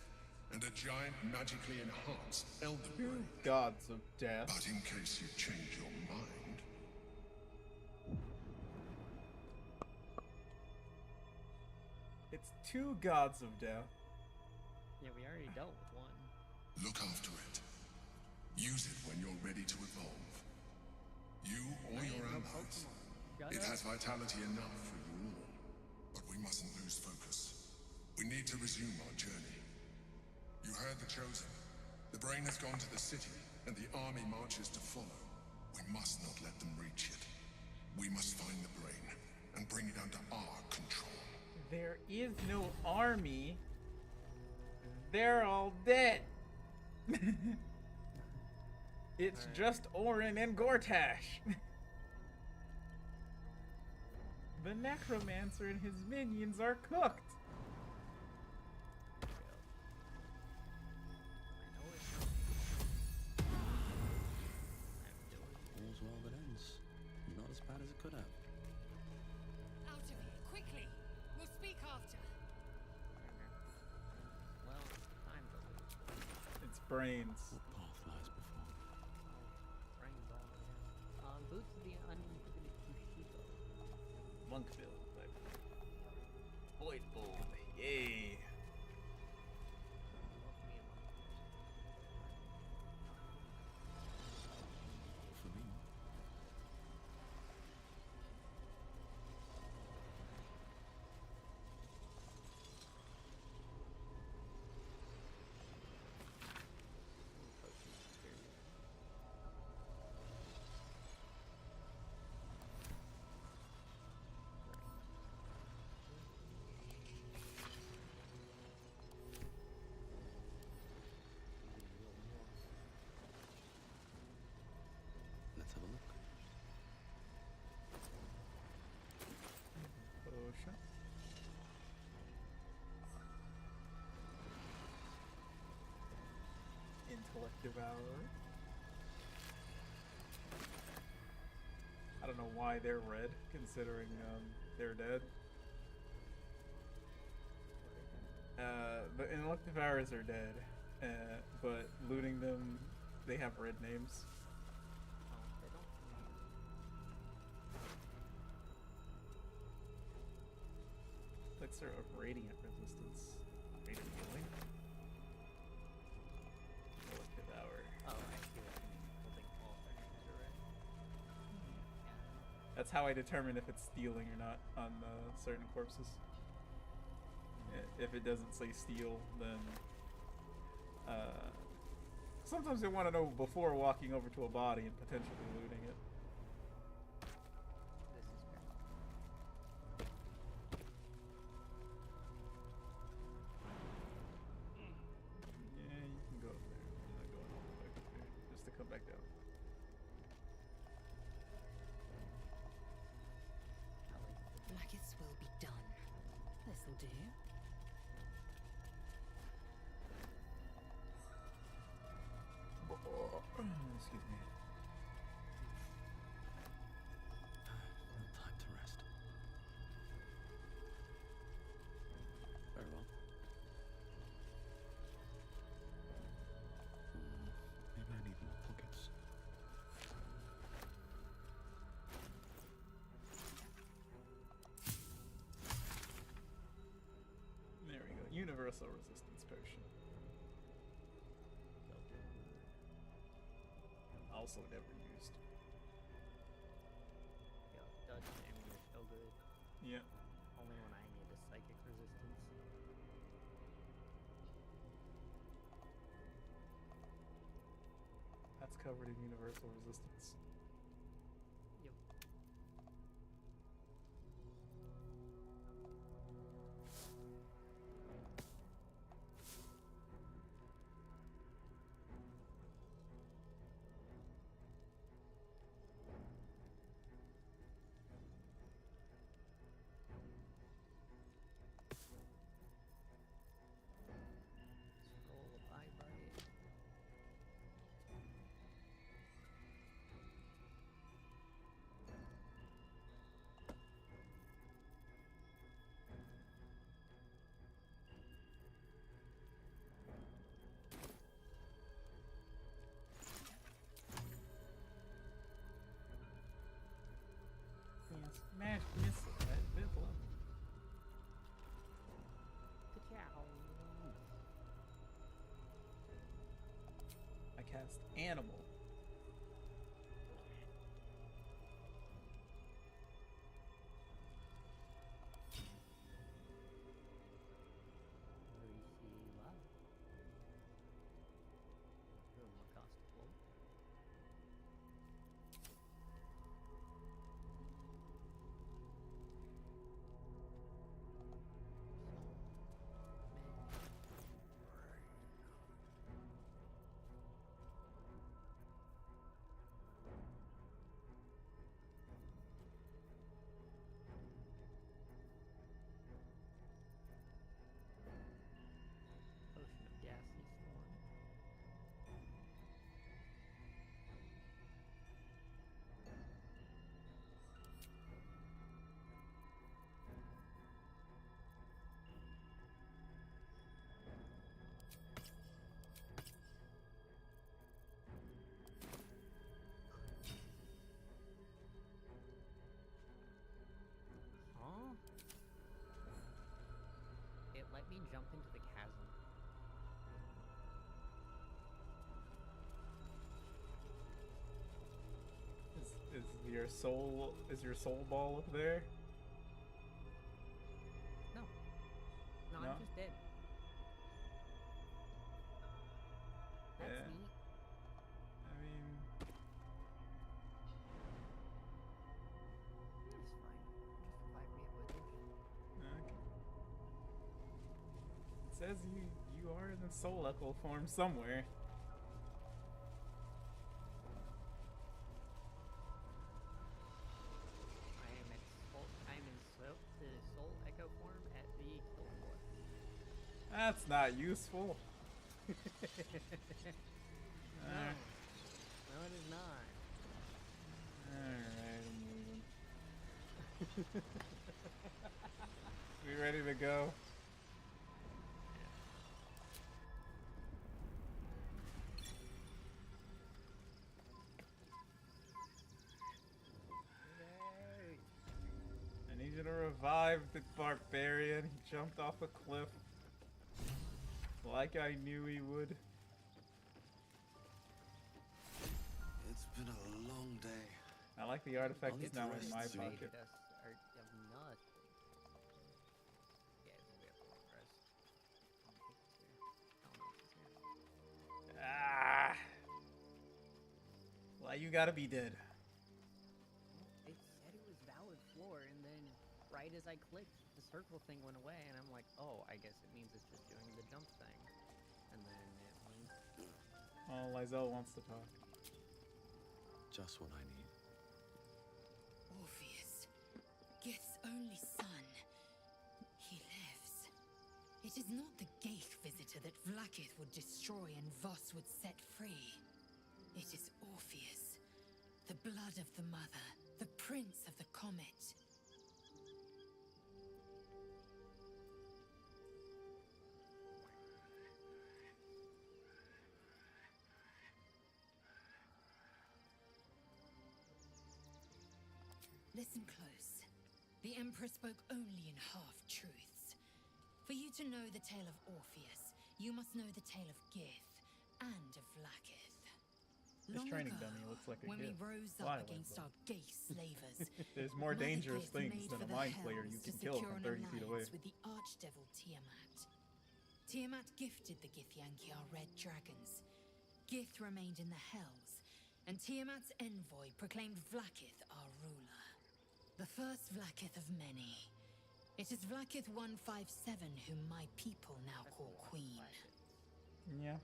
and a giant magically enhanced Elder Brain. Gods of death. But in case you change your mind, It's 2 gods of death. Yeah, we already dealt with one. look after it. Use it when you're ready to evolve. You or your allies. It has vitality enough for you all. But we mustn't lose focus. We need to resume our journey. You heard the Chosen. The brain has gone to the city, and the army marches to follow. We must not let them reach it. We must find the brain, and bring it under our control. There is no army. They're all dead. It's just Orin and Gortash. The Necromancer and his minions are cooked. brains. What path lies before me? Brains all the way. Boots of the uninhibited Kushibo. Monkville. Like, Void Bowl. Yay. For me. Let's have a look. Potion. Intellect Devourer. I don't know why they're red, considering they're dead. The Intellect Devourers are dead, but looting them, they have red names. Elixir of Radiant Resistance. Radiant Healing. Intellect Devourer. Oh, I see what you mean. Holding all their names are red. That's how I determine if it's stealing or not on certain corpses. If it doesn't say steal, then sometimes they want to know before walking over to a body and potentially looting it. This is fair. Yeah, you can go up there. I'm not going all the way up there. Just to come back down. Maggots will be done. This'll do. Excuse me. Time to rest. Very well. Maybe I need more pockets. There we go. Universal Resistance Potion. Also never used. Yo, Dutch enemy are so good. Yeah. Only when I need a psychic resistance. That's covered in Universal Resistance. Yep. Scroll of Eyebright. Yeah, smash missile at 5th level. I cast Animal. let me jump into the chasm. Is your soul ball up there? No. No, No? I'm just dead. That's Yeah. neat. I mean, It's fine. Just revive me at my leisure. okay. It says you are in the soul echo form somewhere. I'm in soul echo form at the killing war. That's not useful. No, no, it is not. Alright, I'm moving. We ready to go? I need you to revive the barbarian. He jumped off a cliff. Like I knew he would. It's been a long day. I like the artifact I'll is get now to in rest my soon. pocket. Us are of nothing. Yeah, we have to long rest. Ah! Why you gotta be dead? It said it was valid floor, and then right as I clicked, the circle thing went away, and I'm like, oh, I guess it means it's just doing the jump thing. And then it went. Oh, Lizelle wants to talk. Just what I need. Orpheus, Gith's only son. He lives. It is not the Geich visitor that Vlaakith would destroy and Voss would set free. It is Orpheus, the blood of the mother, the prince of the comet. Listen close. The Emperor spoke only in half-truths. For you to know the tale of Orpheus, you must know the tale of Gith and of Vlaakith. This Long training ago, dummy looks like a when we Gith. rose Why, up against Lizelle? our Geich slavers, There's more Mother dangerous Gith things made than for a the mind flayer you Hells can to kill secure from an 30 feet away. alliance with the archdevil Tiamat. Tiamat gifted the Githyanki our red dragons. Gith remained in the Hells, and Tiamat's envoy proclaimed Vlaakith our ruler. The first Vlaakith of many. It is Vlaakith 157 whom my people now call Queen. Yeah.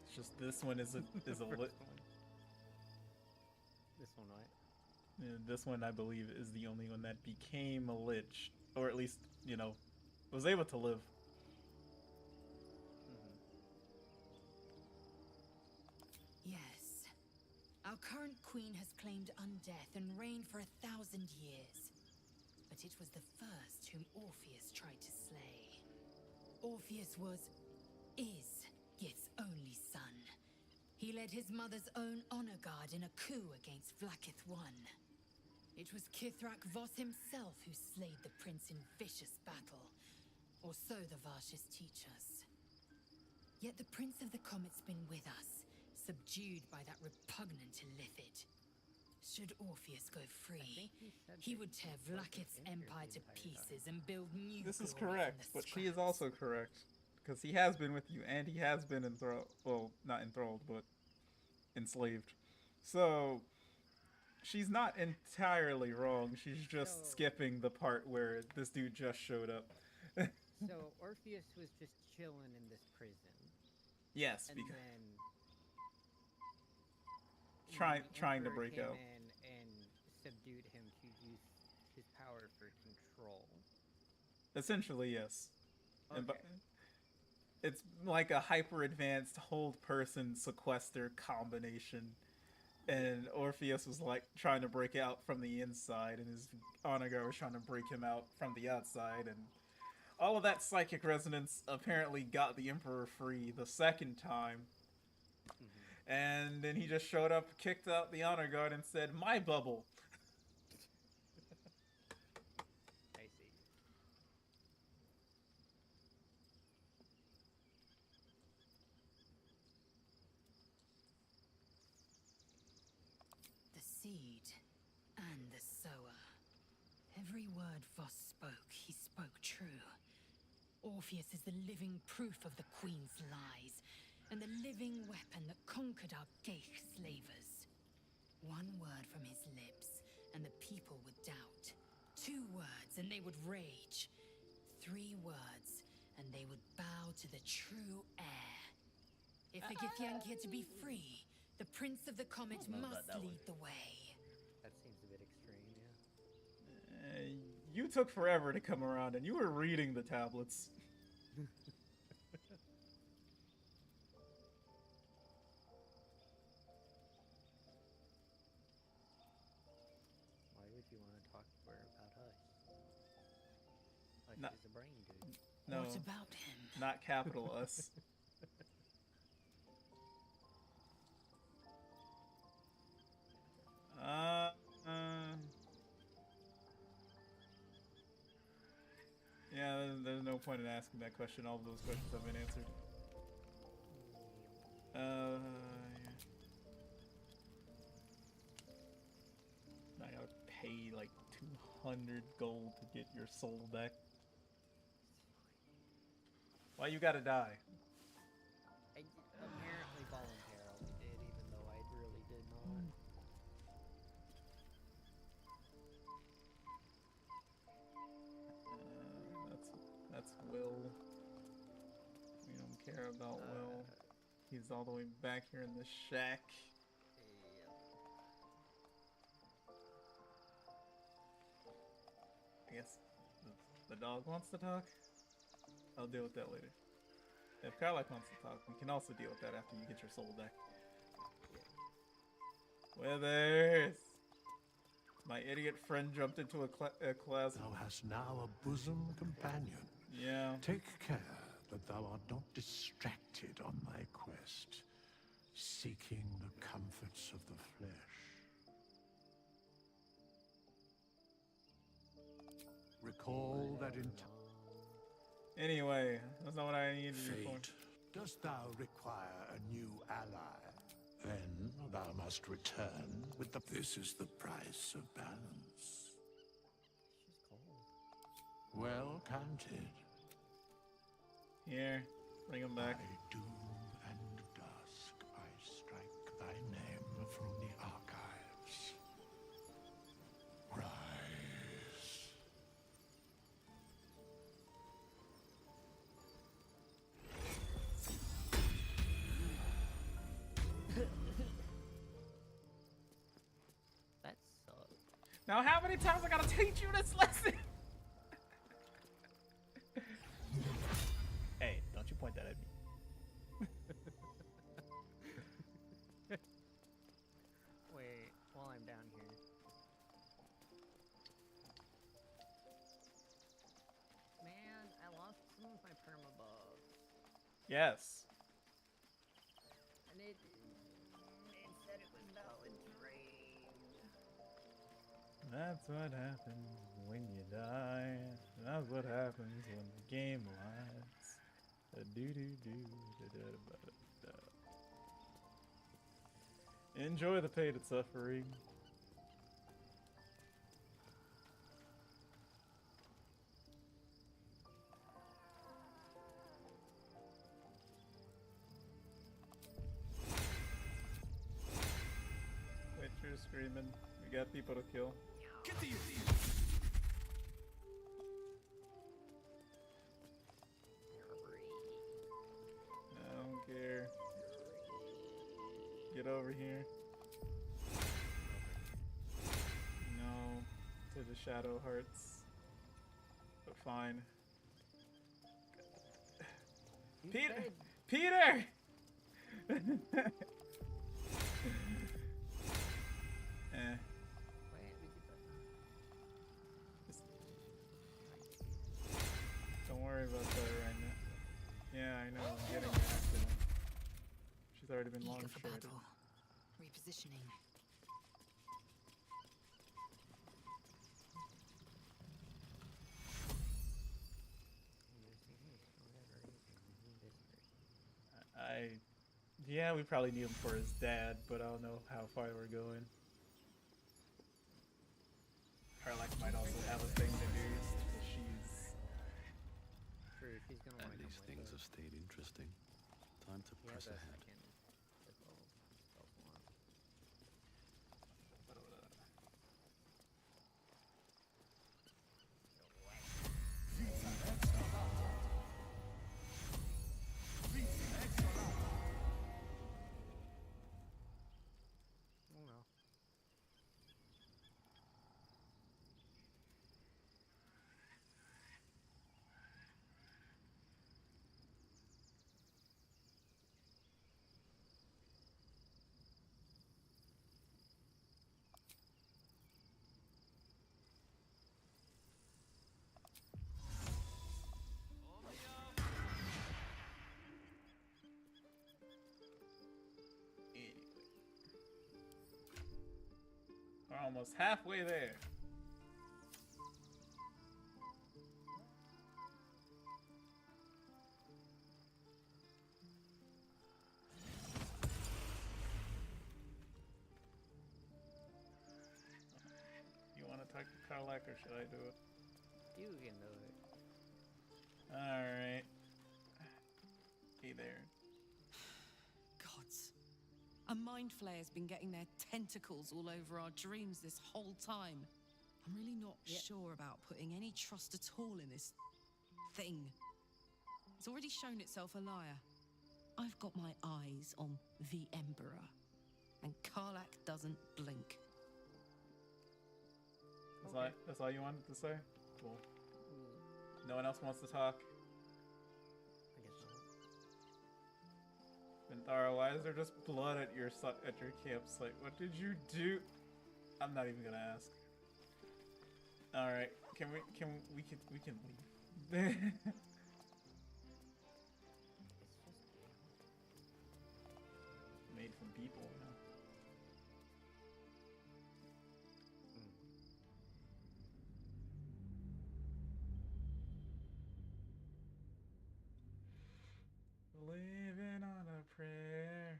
It's just this one is a lit. This one, what? Yeah, this one, I believe, is the only one that became a lich, or at least, you know, was able to live. Yes. Our current queen has claimed undeath and reigned for 1,000 years. But it was the first whom Orpheus tried to slay. Orpheus is Gith's only son. He led his mother's own honor guard in a coup against Vlaakith I. It was Kithrak Voss himself who slayed the prince in vicious battle. Or so the Varshas teach us. Yet the Prince of the Comet's been with us, subdued by that repugnant Illithid. Should Orpheus go free, he would tear Vlaakith's empire to pieces and build new This is glory correct, from the but she is also correct. Because he has been with you, and he has been enthralled. Well, not enthralled, but enslaved. So, she's not entirely wrong. She's just skipping the part where this dude just showed up. So Orpheus was just chilling in this prison. Yes, and because then trying to Emperor break came out. in and subdued him to use his power for control. Essentially, yes. And Okay. it's like a hyper advanced hold person sequester combination. And Orpheus was like trying to break out from the inside, and his honor guard was trying to break him out from the outside, and all of that psychic resonance apparently got the Emperor free the second time. And then he just showed up, kicked out the honor guard, and said, "My bubble." I see. seed and the sower. Every word Voss spoke, he spoke true. Orpheus is the living proof of the Queen's lies, and the living weapon that conquered our Geich slavers. One word from his lips, and the people would doubt. 2 words, and they would rage. 3 words, and they would bow to the true heir. If the Githyanki are to be free, the Prince of the Comet must lead the way. That seems a bit extreme, yeah. You took forever to come around, and you were reading the tablets. Why would you want to talk to her about us? Like No. she's a brain dude. No. What about him? Not capital us. Yeah, there's no point in asking that question. All of those questions have been answered. Yeah. I gotta pay like 200 gold to get your soul back. Why you gotta die? I apparently voluntarily did, even though I really did not. That's Will. We don't care about Will. He's all the way back here in the shack. I guess the dog wants to talk. I'll deal with that later. If Karlach wants to talk, we can also deal with that after you get your soul back. Withers! My idiot friend jumped into a class. Thou hast now a bosom companion. Yeah. Take care that thou art not distracted on thy quest, seeking the comforts of the flesh. Recall that in Anyway, that's not what I needed you for. Fate, dost thou require a new ally? Then thou must return with the... This is the price of balance. She's cold. Well counted. Here, bring him back. By doom and dusk, I strike thy name from the archives. Rise. That sucks. Now, how many times I gotta teach you this lesson? Hey, don't you point that at me. Wait, while I'm down here. Man, I lost some of my perma buffs. Yes. And it said it was valid drained. That's what happens when you die. That's what happens when the game lies. Enjoy the pain and suffering. Quit your screaming. We got people to kill. Get the I don't care. Get over here. No, to the Shadow Hearts. But fine. Peter! Peter! Don't worry about that right now. Yeah, I know. I'm getting an accident. She's already been long Eager for shredded. battle. Repositioning. Yeah, we probably need him for his dad, but I don't know how far we're going. These things have stayed interesting. Time to press ahead. We're almost halfway there. You want to talk to Karlak or should I do it? You can do it. Alright. Hey there. Gods. A mind flayer's been getting their tentacles all over our dreams this whole time. I'm really not sure about putting any trust at all in this thing. It's already shown itself a liar. I've got my eyes on the Emperor, and Karlak doesn't blink. That's all you wanted to say? Cool. No one else wants to talk? I guess not. Bentara, why is there just blood at your campsite? What did you do? I'm not even gonna ask. Alright, we can leave. Made from people, you know. Living on a prayer.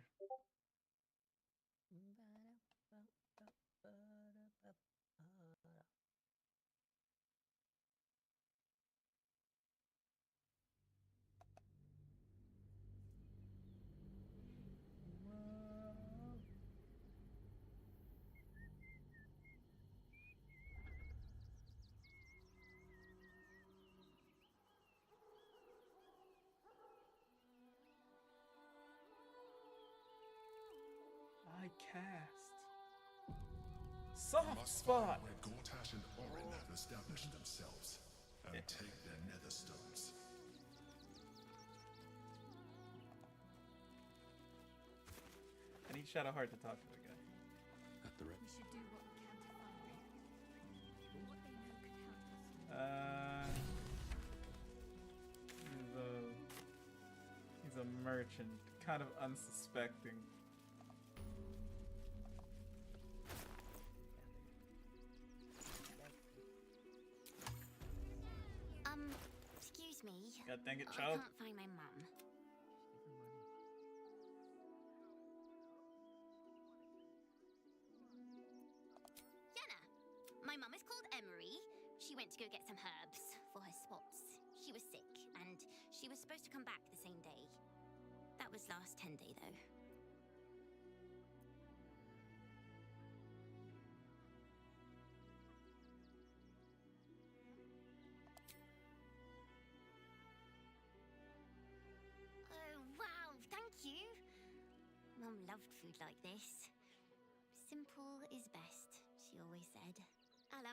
I cast. Soft spot! Where Gortash and Orin have established themselves, and take their nether stones. I need Shadowheart to talk to the guy. At the We should do what we can to find them. What they know could help us. He's a merchant, kind of unsuspecting. Excuse me. God dang it, child. I can't find my mum. Yenna, my mum is called Emery. She went to go get some herbs for her spots. She was sick, and she was supposed to come back the same day. That was last 10 day, though. Mum loved food like this. Simple is best, she always said. I'll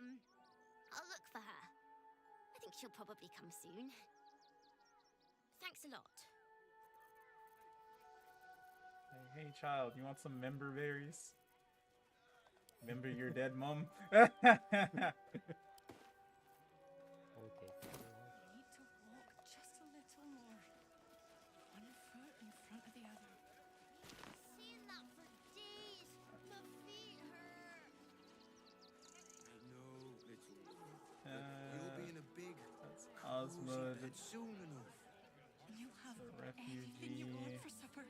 look for her. I think she'll probably come soon. Thanks a lot. Hey child, you want some member berries? Remember your dead mom? Okay. You need to walk just a little more. One foot in front of the other. Seen that for days. My feet hurt. I know, little one. You'll be in a big, That's cozy Osmond. bed soon enough. And you'll have The anything you want refugee. for supper.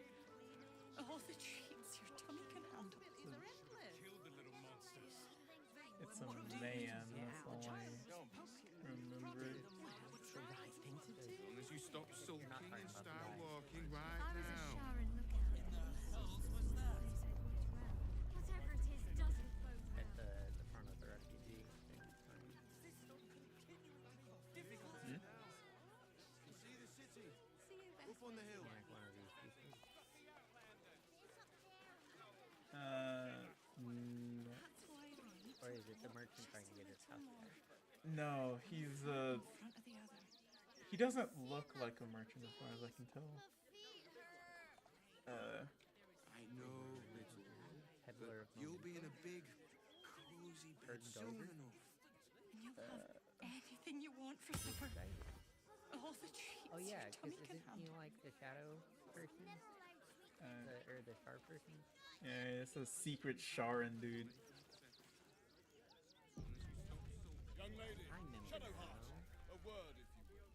All the treats your tummy can handle. It's a man, that's all I remember. As long as you stop sulking. merchant trying to get his house back. No, he's he doesn't look like a merchant as far as I can tell. I know, little one, but you'll be in a big, cozy bed soon enough. And you'll have anything you want for supper. All the treats Oh yeah, your tummy because can isn't handle. he like the shadow person? Or the sharp person? Yeah, it's a secret Sharon dude. Young lady, I know Shadowheart, a word if you will.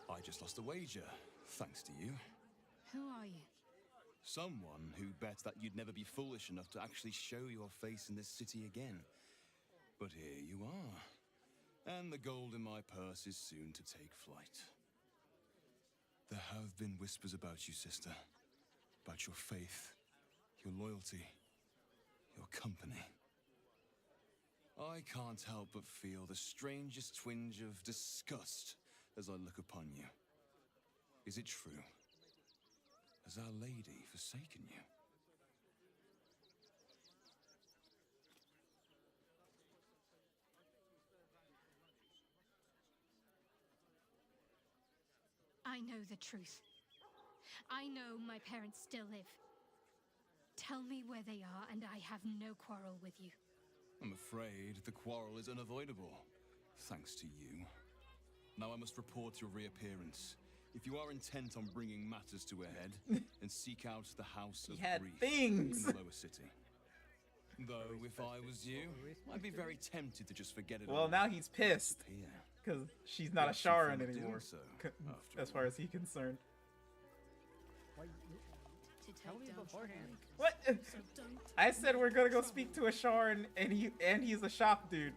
I just lost a wager, thanks to you. Who are you? Someone who bet that you'd never be foolish enough to actually show your face in this city again. But here you are. And the gold in my purse is soon to take flight. There have been whispers about you, sister. About your faith, your loyalty, your company. I can't help but feel the strangest twinge of disgust as I look upon you. Is it true? Has Our Lady forsaken you? I know the truth. I know my parents still live. Tell me where they are, and I have no quarrel with you. I'm afraid the quarrel is unavoidable, thanks to you. Now I must report your reappearance. If you are intent on bringing matters to a head, then seek out the House of Grief things. in the lower city. Though, if I was you, I'd be very tempted to just forget it all. Well, now he's pissed because she's not a Sharon anymore, as far as he's concerned. Tell me beforehand. What? I said we're gonna go speak to a Sharon, and he's a shop dude.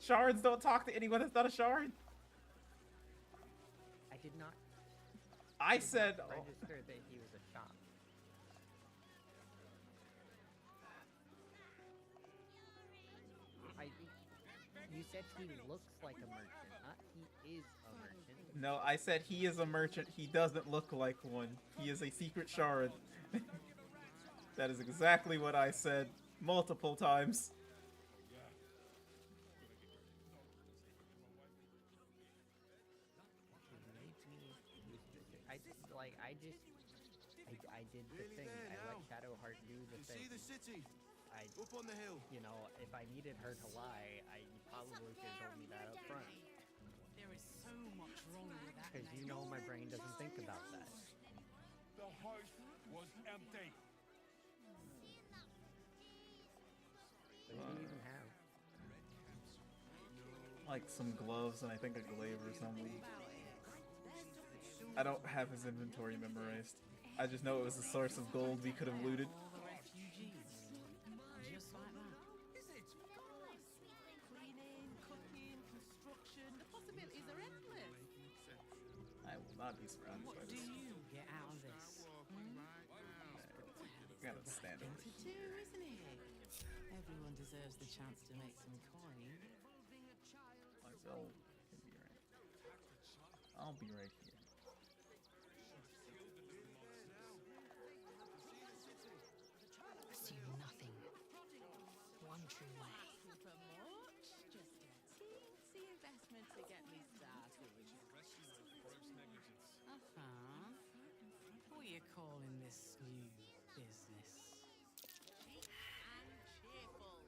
Sharons don't talk to anyone that's not a Sharon. I did not. I said register that he was a shop. You said he looks like a merchant, not he is a merchant. No, I said he is a merchant. He doesn't look like one. He is a secret Sharon. That is exactly what I said multiple times. I did the thing. I let Shadowheart do the thing. See the city? Up on the hill. You know, if I needed her to lie, you probably should have told me that up front. There is so much wrong with that. Because you know my brain doesn't think about that. The house was empty. What do you even have? Like some gloves and I think a glaive or something. I don't have his inventory memorized. I just know it was a source of gold we could have looted. Just like that. Is it? Of course. Cleaning, cooking, construction. The possibilities are endless. I will not be surprised by What do this. you get out of this? Gotta stand over To do, isn't it? Everyone deserves the chance to make some coin. Myself can be right. I'll be right here. Assume nothing. One true way. For much? Just a teensy investment to get me started. What are you calling this new business? And cheerful.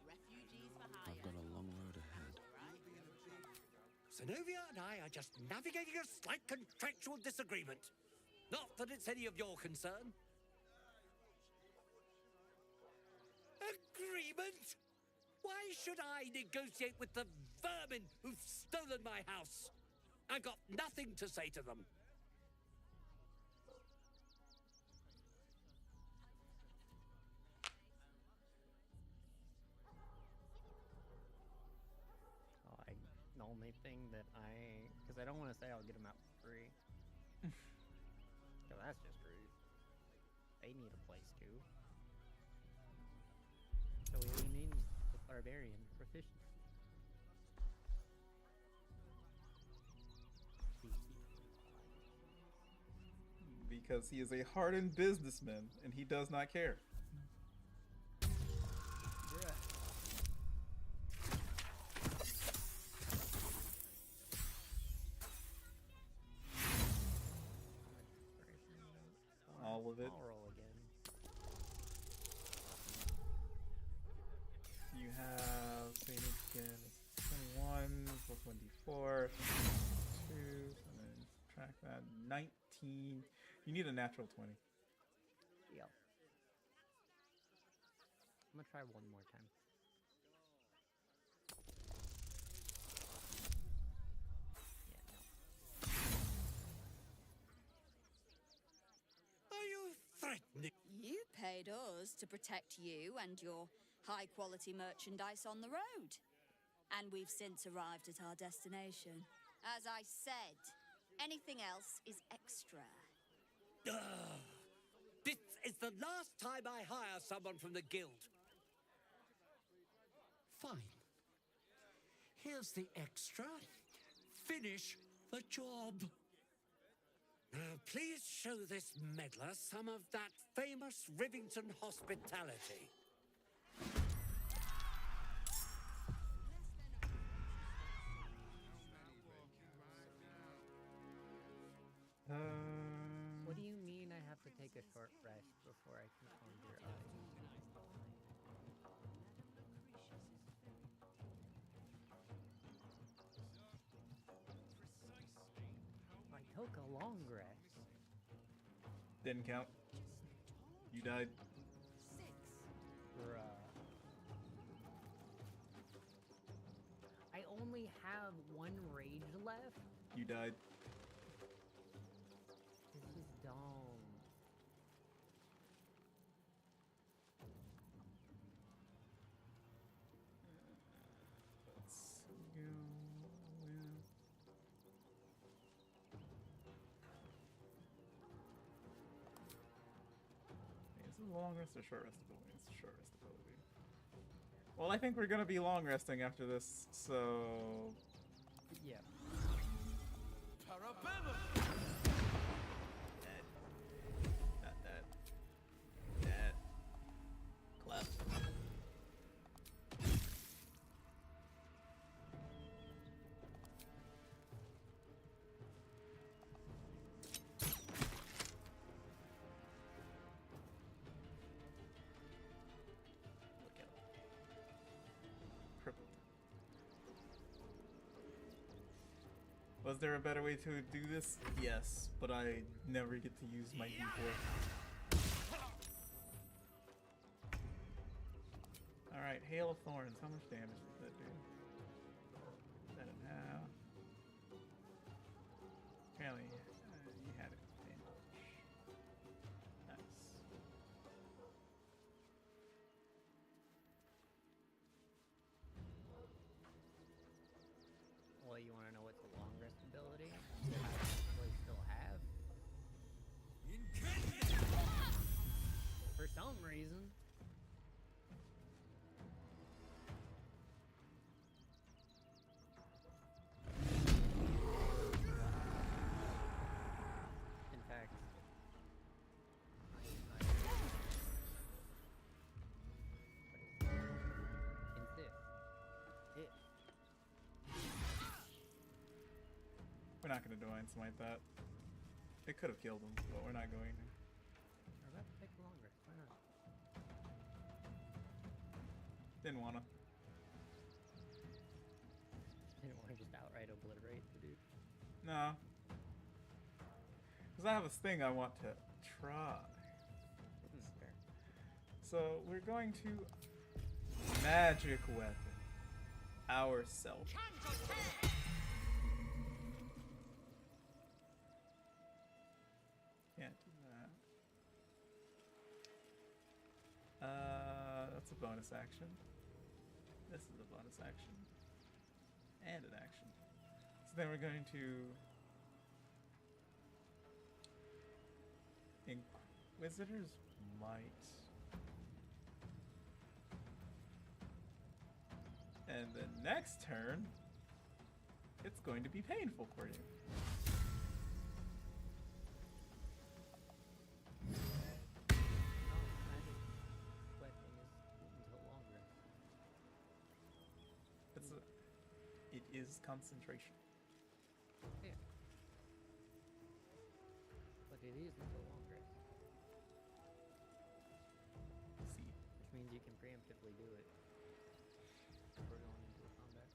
Refugees for hire. I've got a long road ahead. Zenobia and I are just navigating a slight contractual disagreement. Not that it's any of your concern. Agreement? Why should I negotiate with the vermin who've stolen my house? I've got nothing to say to them. The only thing that because I don't want to say I'll get them out for free. So that's just rude. They need a place too. So we lean in with barbarian proficiency. because he is a hardened businessman and he does not care. All of it. I'll roll again. You have St. Again, 21 plus 1d4, 2, and then subtract that, 19. You need a natural 20. Yep. I'm gonna try one more time. Are you threatening? You paid us to protect you and your high-quality merchandise on the road. And we've since arrived at our destination. As I said, anything else is extra. This is the last time I hire someone from the guild. Fine. Here's the extra. Finish the job. Now, please show this meddler some of that famous Rivington hospitality. What do you mean I have to take a short rest before I can conjure eyes? I took a long rest. Didn't count. You died. Bruh. I only have one rage left. You died. This is dumb. Let's go. Is it a long rest or short rest ability? It's a short rest ability. Well, I think we're gonna be long resting after this, so. Yeah. Dead. Not dead. Dead. Clap. Look out. Crippled. Was there a better way to do this? Yes, but I never get to use my D4. Alright, Hail of Thorns. How much damage does that do? That in half. Apparently, you had it. Damage. Nice. Well, you want to know what's a long rest ability? That I actually still have? For some reason. In fact, We're not gonna Divine Smite that. It could have killed him, but we're not going to. Or about to take longer. Why not? Didn't wanna. Didn't want to just outright obliterate the dude. No. Because I have a thing I want to try. Fair. So we're going to magic weapon ourselves. Can't do that. That's a bonus action. This is a bonus action. And an action. So then we're going to Inquisitor's Might. And the next turn, it's going to be painful for you. is concentration. Yeah. But it is until long rest. See. Which means you can preemptively do it. We're going into a combat.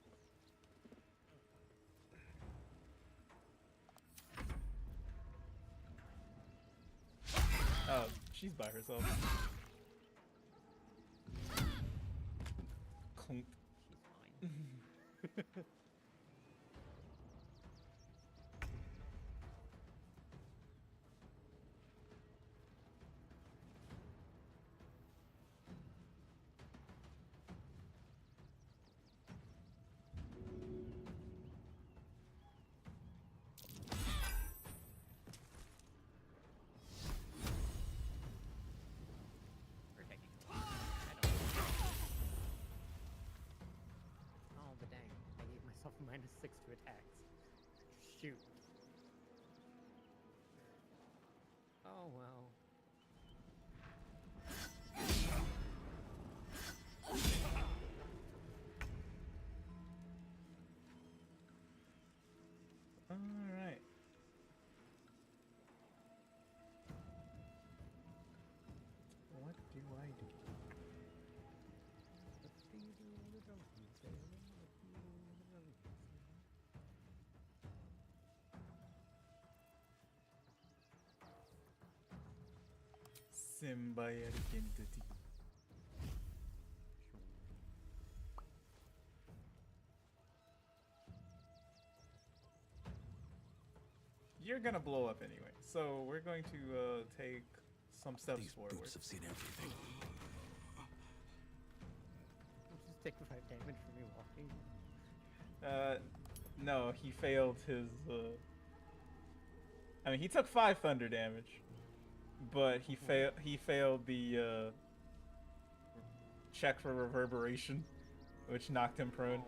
Oh, she's by herself. Clunk. She's fine. We're taking a while. Oh, but dang. I gave myself a -6 to attacks. Shoot. Oh, well. Alright. What do I do? What do you do when the drunken say? What do you do when the drunken say? Symbiotic entity. You're gonna blow up anyway, so we're going to take some steps These forward. boots have seen everything. Just take 5 damage from me walking. No, he failed his. I mean, he took 5 thunder damage, but he failed the check for reverberation, which knocked him prone.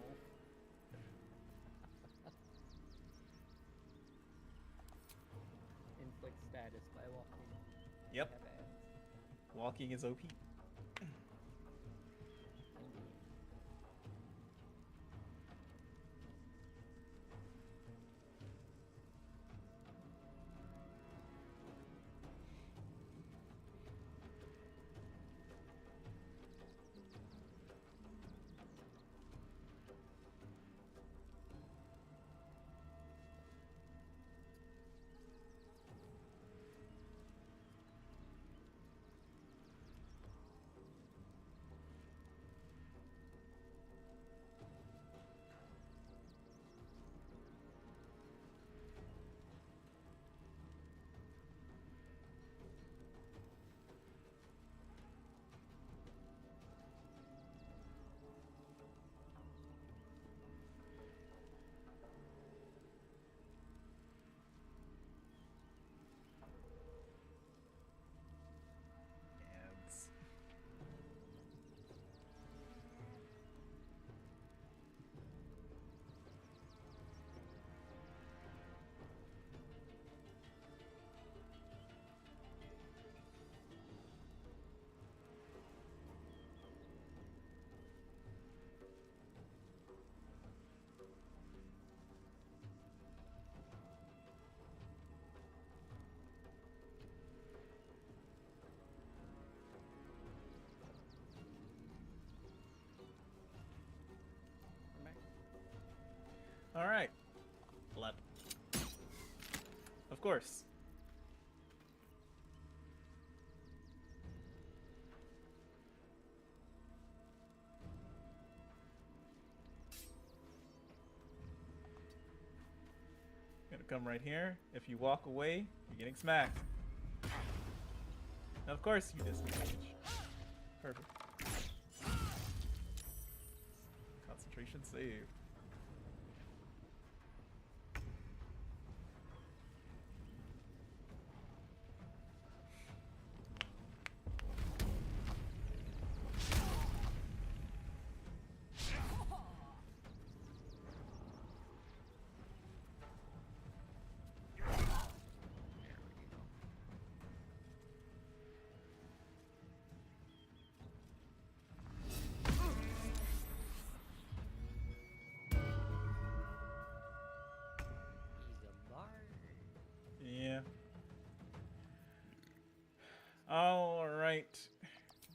Inflict status by walking. Yep. Have ads. Walking is OP. All right. Lep. Of course. Gonna come right here. If you walk away, you're getting smacked. And of course you disengage. Perfect. Concentration save.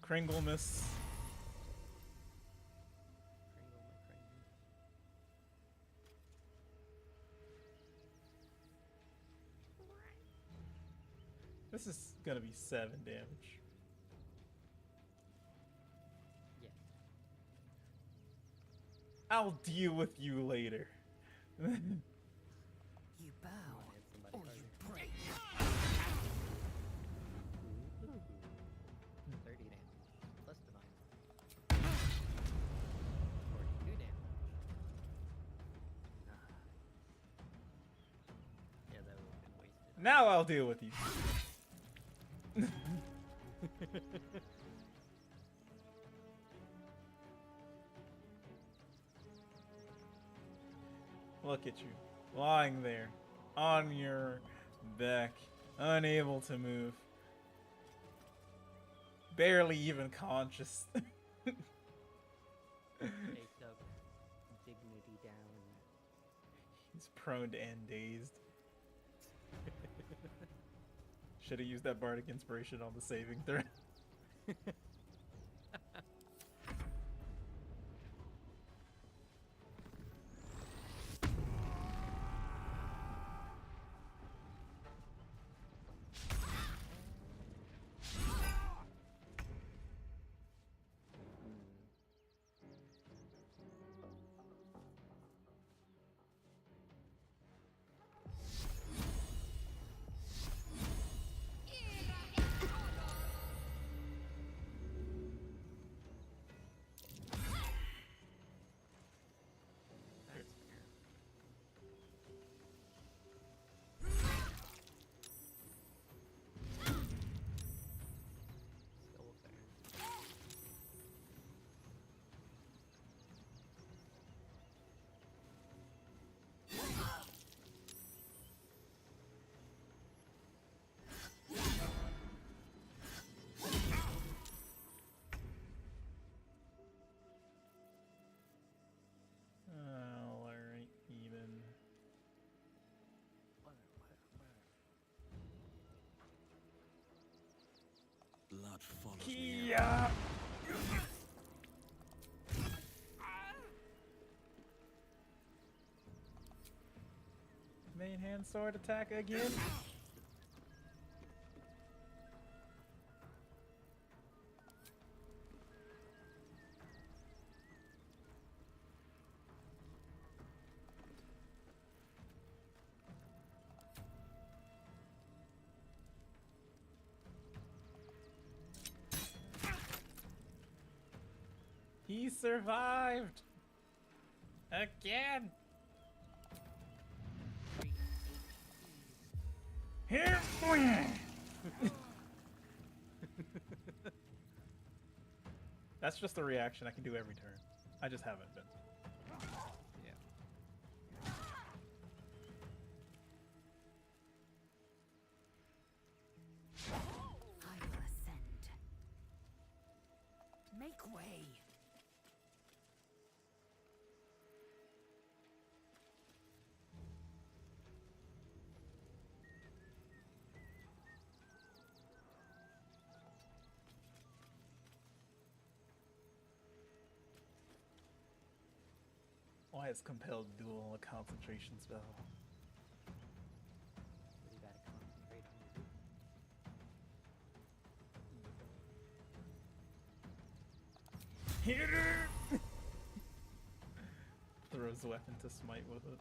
Kringlemas. This is gonna be 7 damage. Yeah. I'll deal with you later. You bow or you break. 30 damage plus divine. 42 damage. Yeah, that would have been wasted. Now I'll deal with you. Look at you, lying there, on your back, unable to move. Barely even conscious. Takes up dignity down. He's prone to and dazed. Should have used that bardic inspiration on the saving throw. Alright, even. Blood follows me. Yeah. Main hand sword attack again. He survived! Again! Here! That's just a reaction I can do every turn. I just haven't been. Yeah. I will ascend. Make way. Why is compelled duel a concentration spell? You gotta concentrate on your Hit her! Throws a weapon to smite with it.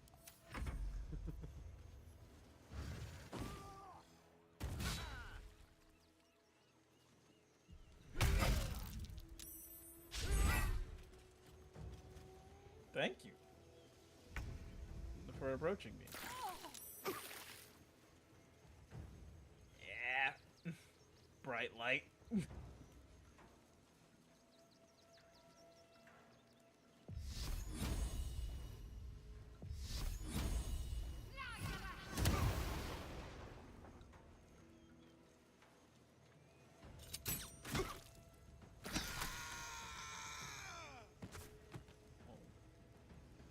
Thank you for approaching me. Yeah. Bright light.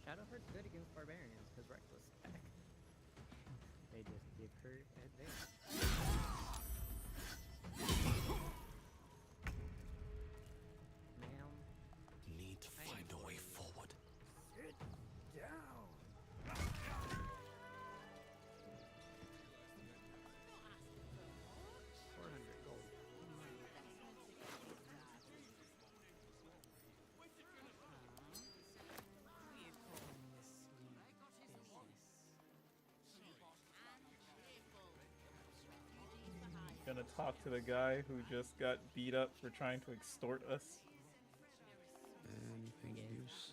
Shadowheart's good against barbarians because reckless attack. They just give her advantage. talk to the guy who just got beat up for trying to extort us. Anything use?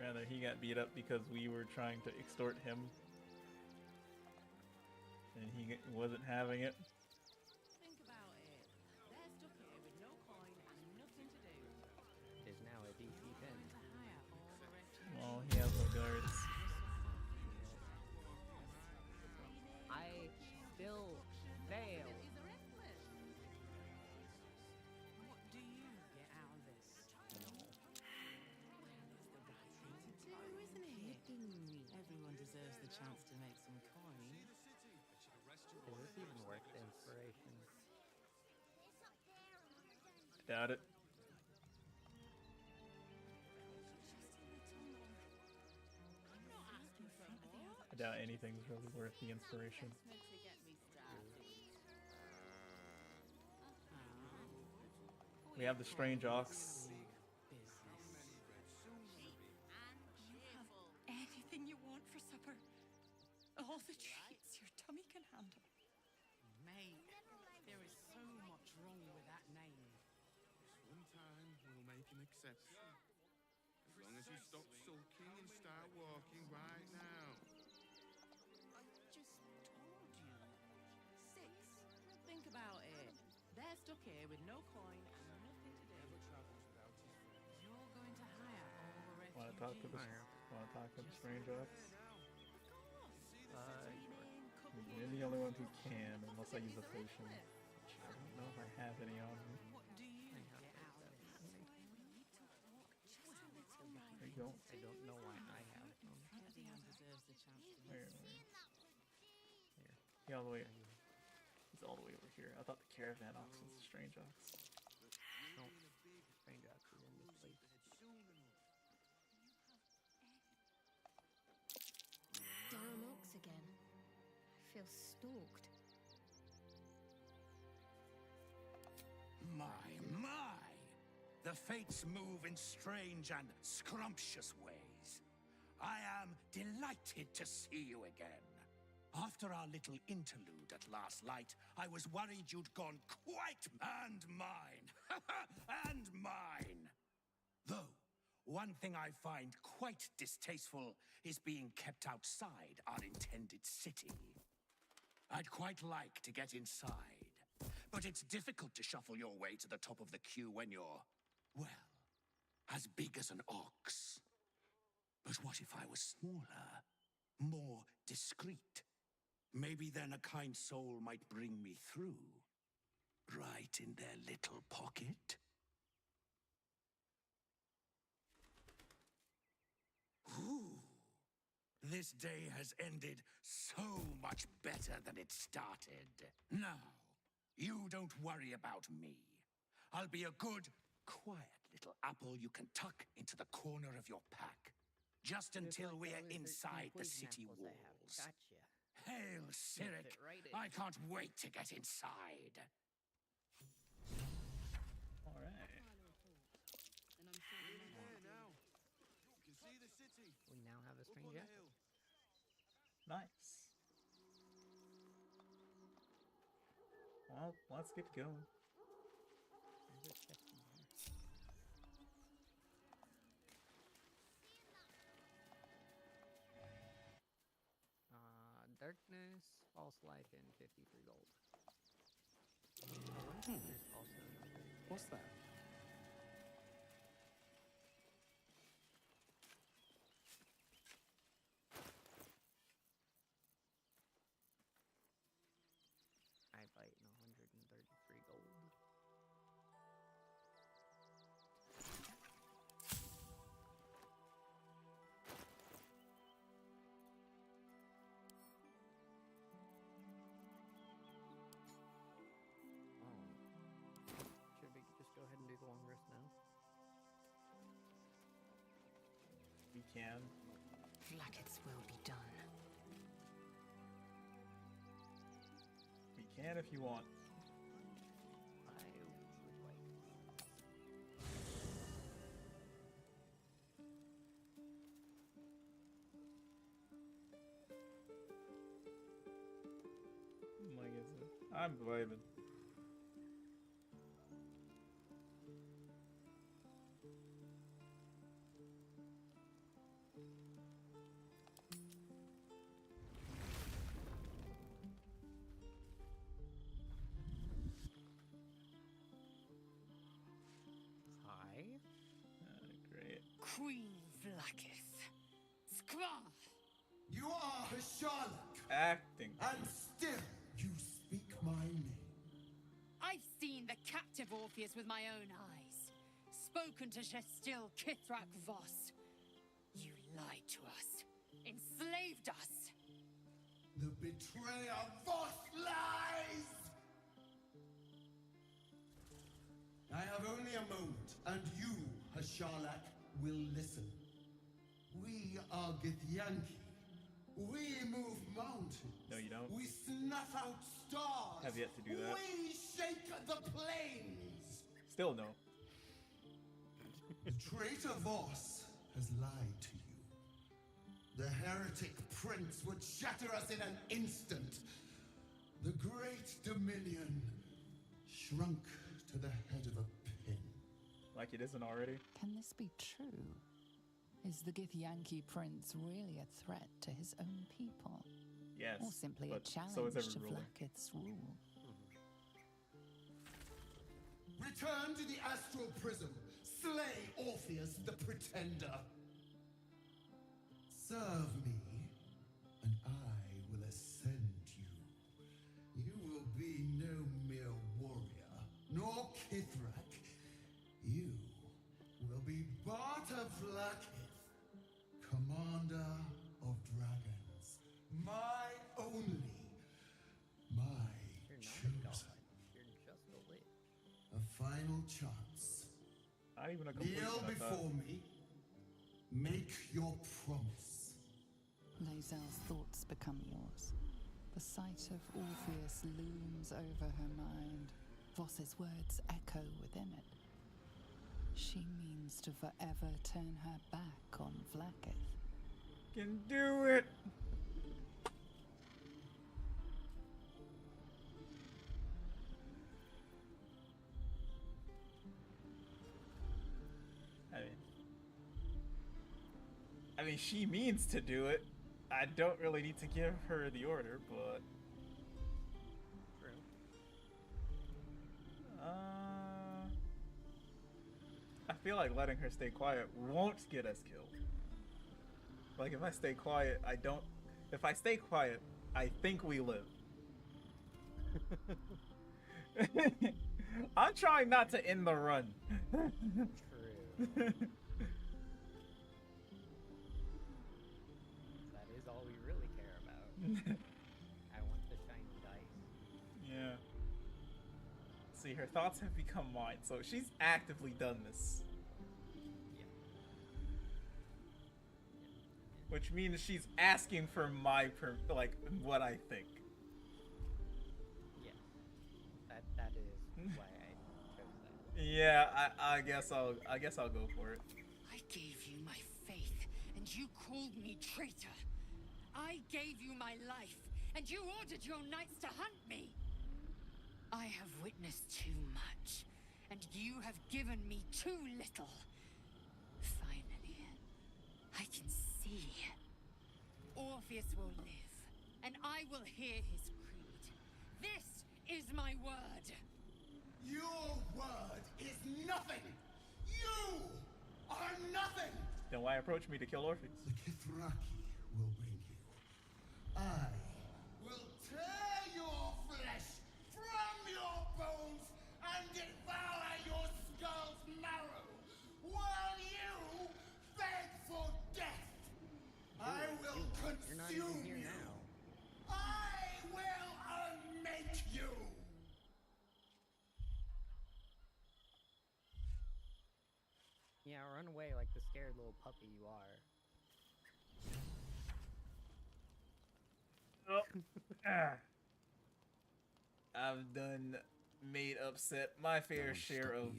Rather, he got beat up because we were trying to extort him. And he wasn't having it. Think about it. They're stuck here with no coin and nothing to do. Is now a DC 10. Well, he has no guards. I still fail. What do you get out of this? It's the right thing to do, isn't it? Everyone deserves the chance to make some coin. Is this even worth the inspiration? I doubt it. I doubt anything's really worth the inspiration. We have the strange ox. Anything you want for supper. All the treats your tummy can handle. Mate, there is so much wrong with that name. Sometime we'll make an exception. As long as you stop sulking and start walking right now. I just told you. 6. Think about it. They're stuck here with no coin and nothing to do. Never travels without his friends. You're going to hire all the refugees. Want to talk to the strange ox? You're the only one who can, unless I use a potion. Which I don't know if I have any on me. What do you get out of this? There you go. I don't know why I have them. Everyone deserves the chance to Where? Here. He all the way. He's all the way over here. I thought the caravan ox was the strange ox. No, strange ox is in this place. Damn ox again. I feel stalked. My! The fates move in strange and scrumptious ways. I am delighted to see you again. After our little interlude at last light, I was worried you'd gone quite... And mine! And mine! Though, one thing I find quite distasteful is being kept outside our intended city. I'd quite like to get inside, but it's difficult to shuffle your way to the top of the queue when you're, well, as big as an ox. But what if I was smaller, more discreet? Maybe then a kind soul might bring me through, right in their little pocket. Ooh, this day has ended so much better than it started. Now, you don't worry about me. I'll be a good, quiet little apple you can tuck into the corner of your pack. Just until we're inside the city walls. Gotcha. Hail, Cyric! Right in. I can't wait to get inside. Alright. We now have a strange apple. Nice. Well, let's get going. There's a chest in here. Darkness, false life, and 53 gold. There's also another. What's that? I bite in 133 gold. Should we just go ahead and do the long rest now? We can. Flackets will be done. We can if you want. I would like. I'm vibing. Hi. Great. Queen Vlakith. Skra! You are Hashalak, Acting. and still you speak my name. I've seen the captive Orpheus with my own eyes. Spoken to Shestil Kithrak Voss. You lied to us. Enslaved us. The betrayer Voss lies! I have only a moment, and you, Hashalak, will listen. We are Githyanki. We move mountains. No, you don't. We snuff out stars. Have yet to do that. We shake the plains. Still no. The traitor Voss has lied to you. The heretic prince would shatter us in an instant. The great Dominion shrunk to the head of a pin. Like it isn't already. Can this be true? Is the Githyanki prince really a threat to his own people? Yes. Or simply a but challenge so is every to ruler. Vlakith's rule? Return to the astral prism. Slay Orpheus the Pretender. Serve me, and I will ascend you. You will be no mere warrior, nor Kithrak. You will be Baldur Vlakith, commander of dragons. My only, my chosen. You're just a lit. A final chance. Not even a complete Kneel one, I thought. before me. Make your promise. Lae'zel's thoughts become yours. The sight of Orpheus looms over her mind. Voss's words echo within it. She means to forever turn her back on Vlakith. Can do it. I mean, she means to do it. I don't really need to give her the order, but True. I feel like letting her stay quiet won't get us killed. Like if I stay quiet, I don't. If I stay quiet, I think we live. I'm trying not to end the run. True. That is all we really care about. I want the shiny dice. Yeah. See, her thoughts have become mine, so she's actively done this. Yeah. Which means she's asking for my what I think. Yeah. That is why I chose that. Yeah, I guess I'll go for it. I gave you my faith, and you called me traitor. I gave you my life, and you ordered your knights to hunt me. I have witnessed too much, and you have given me too little. Finally, I can see. Orpheus will live, and I will hear his creed. This is my word. Your word is nothing. You are nothing. Then why approach me to kill Orpheus? The Kithraki will bring you. I will tear your flesh from your bones and devour your skull's marrow, while you beg for death. I will You're not even consume here you. now. I will unmake you. Yeah, run away like the scared little puppy you are. I've done made upset my fair share of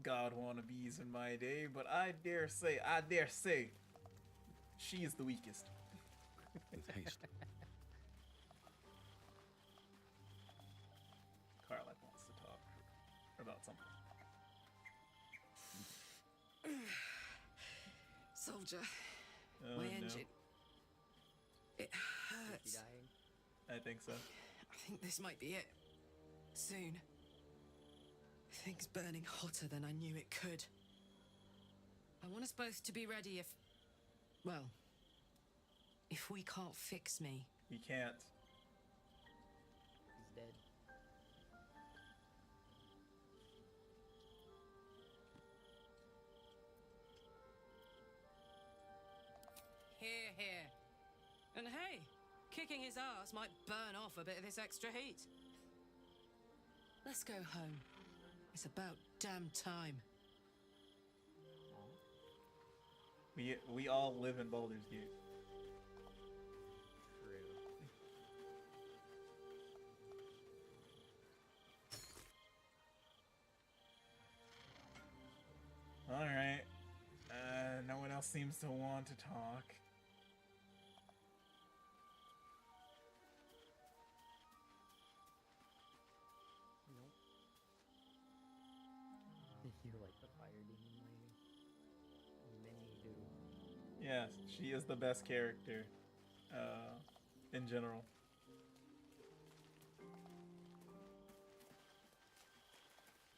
god wannabes in my day, but I dare say, she is the weakest. With haste. about something. Soldier, Oh, my no. engine. It Is hurts. she dying? I think so. I think this might be it. Soon. Things burning hotter than I knew it could. I want us both to be ready if... Well, if we can't fix me. We can't. He's dead. Here, here. And hey, kicking his ass might burn off a bit of this extra heat. Let's go home. It's about damn time. We all live in Baldur's Gate. True. All right. No one else seems to want to talk. Nope. You like the fire demon lady? Many do. Yes, she is the best character, in general.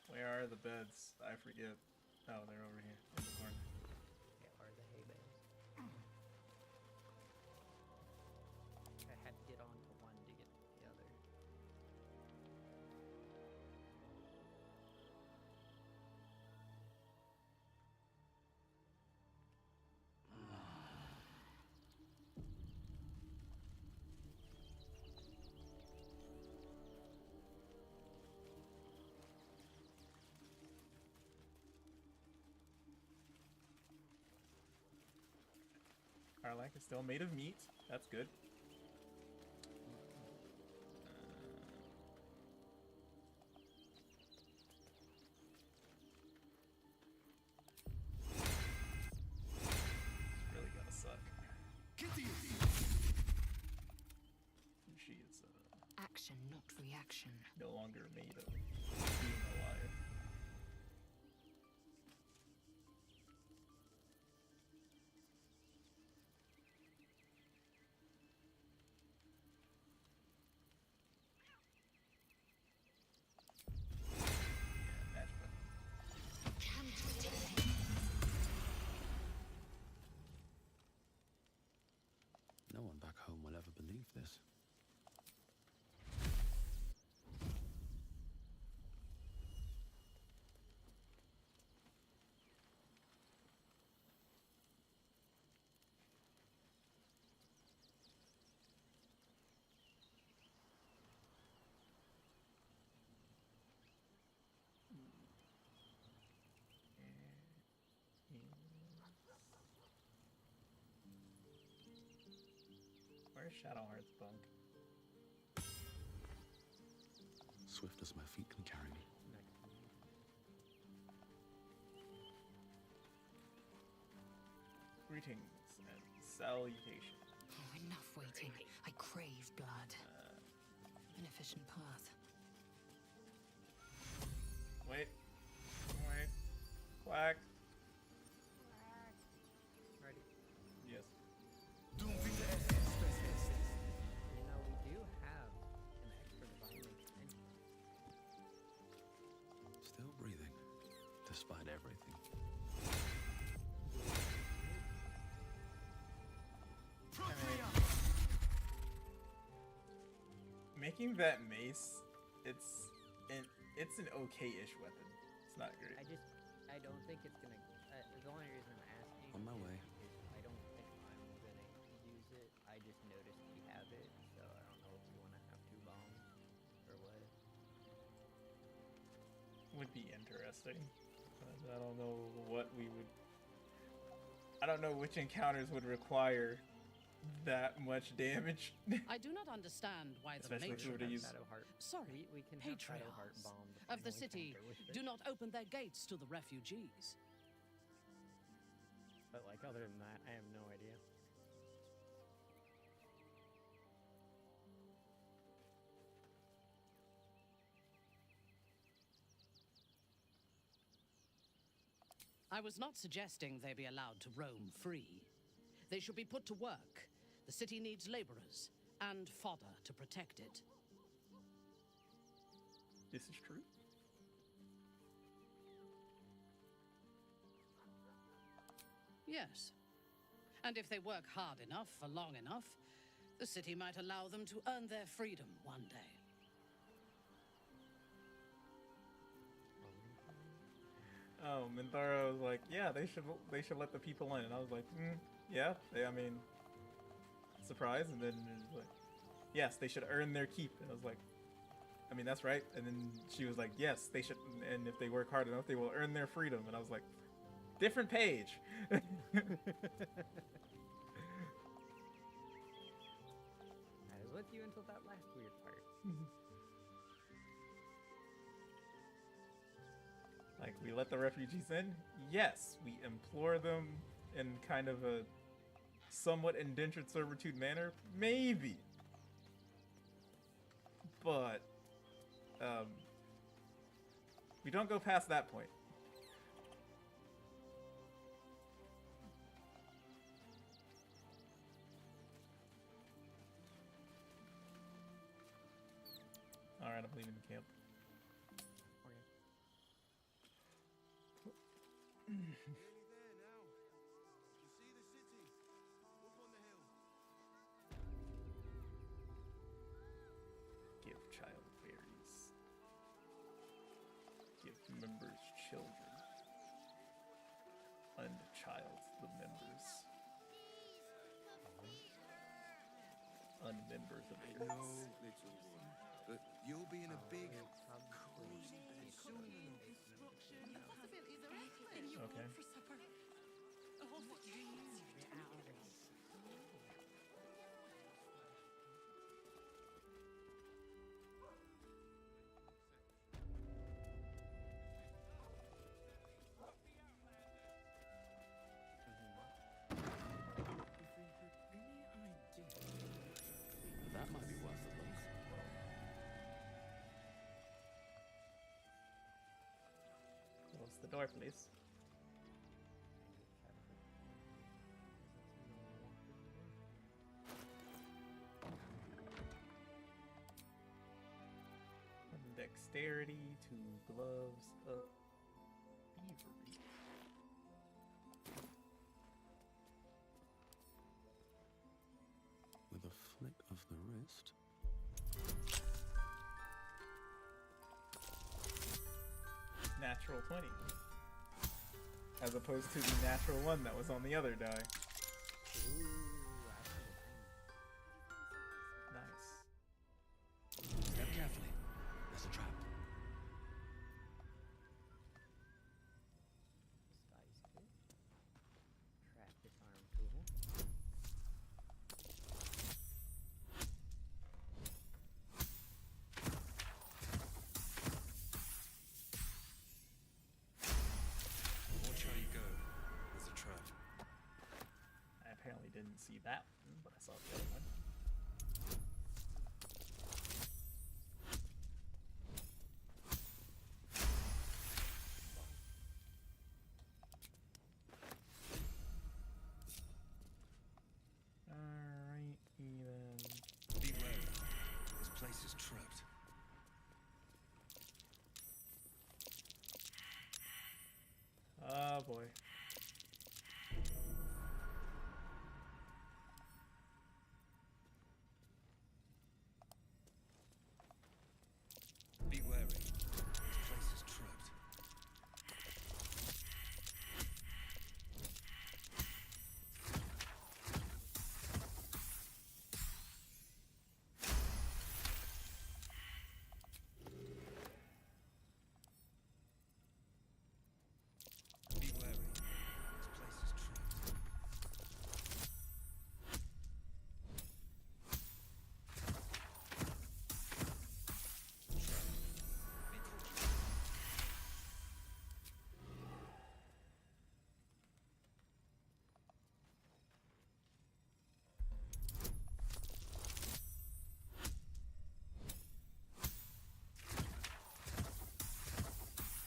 Where are the beds? I forget. Oh, they're over here in the corner. Yeah, are the hay bales. I had to get onto one to get to the other. Karlach is still made of meat. That's good. It's really gonna suck. She is Action, not reaction. no longer made of being alive. No one back home will ever believe this. Where's Shadowheart's bunk? Swift as my feet can carry me. Greetings and salutations. Oh, enough waiting. I crave blood. An efficient path. Wait. Wait. Quack. Ready? Yes. You know, we do have an extra divine extension. Still breathing, despite everything. Making that mace, it's an okay-ish weapon. It's not great. I don't think it's gonna. The only reason I'm asking On my way. is I don't think I'm gonna use it. I just noticed we have it, so I don't know if you want to have 2 bombs or what. Would be interesting. But I don't know what we would. I don't know which encounters would require that much damage. I do not understand why the Especially if we were to use. Sorry, We can have Shadowheart patriarchs bomb the of the final city encounter with it. do not open their gates to the refugees. But like other than that, I have no idea. I was not suggesting they be allowed to roam free. They should be put to work. The city needs laborers and fodder to protect it. This is true. Yes. And if they work hard enough for long enough, the city might allow them to earn their freedom one day. Oh, Minthara was like, yeah, they should let the people in, and I was like, yeah, I mean, surprise, and then it was like, yes, they should earn their keep, and I was like, I mean, that's right, and then she was like, yes, they should, and if they work hard enough, they will earn their freedom, and I was like, different page. I was with you until that last weird part. Like, we let the refugees in? Yes, we implore them in kind of a somewhat indentured servitude manner? Maybe. But, we don't go past that point. Alright, I'm leaving the camp. Nearly there now. You see the city up on the hill. Give child berries. Give members children. Unchild the members. Unmember the I berries. know, little one, but you'll be in a big, cozy bed soon enough. Okay. For supper. All the dreams. That might be worth a look. Close the door, please. From dexterity to gloves of thievery. With a flick of the wrist. Natural 20. As opposed to the natural 1 that was on the other die. Nice. Step carefully. There's a trap. Trap disarm tool. Watch how you go. There's a trap. I apparently didn't see that one, but I saw the other one. Alright, then. Be wary. This place is trapped. Oh boy. Be wary. This place is trapped. Be wary. This place is trapped. Be cautious.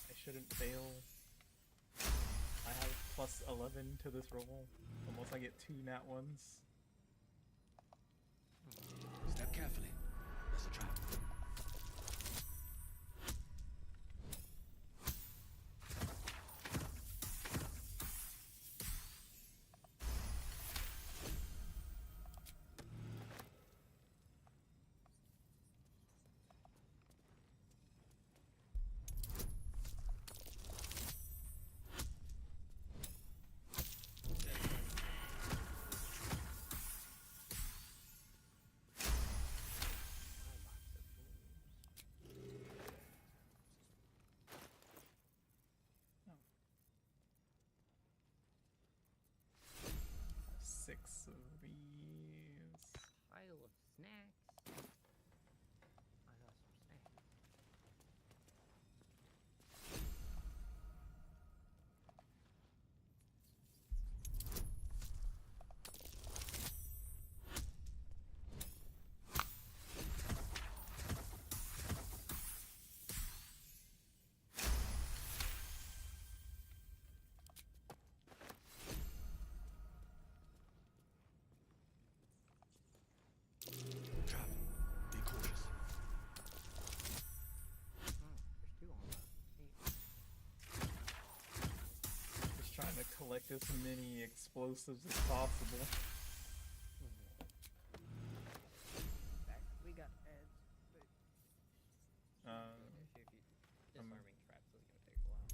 I shouldn't fail. I plus 11 to this roll. Unless I get 2 nat ones. Step carefully. There's a trap. Six of these. Pile of snacks. I got some snacks. Trap. Be cautious. There's 2 on that. Just trying to collect as many explosives as possible. We got heads, but disarming traps is gonna take a while.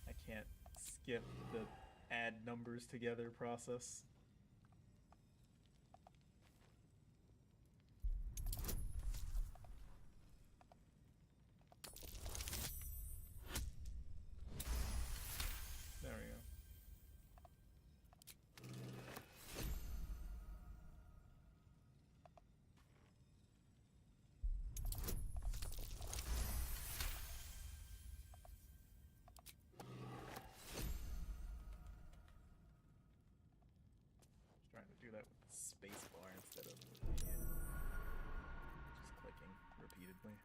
I can't skip the add numbers together process. There we go. Just trying to do that with the space bar instead of just clicking repeatedly.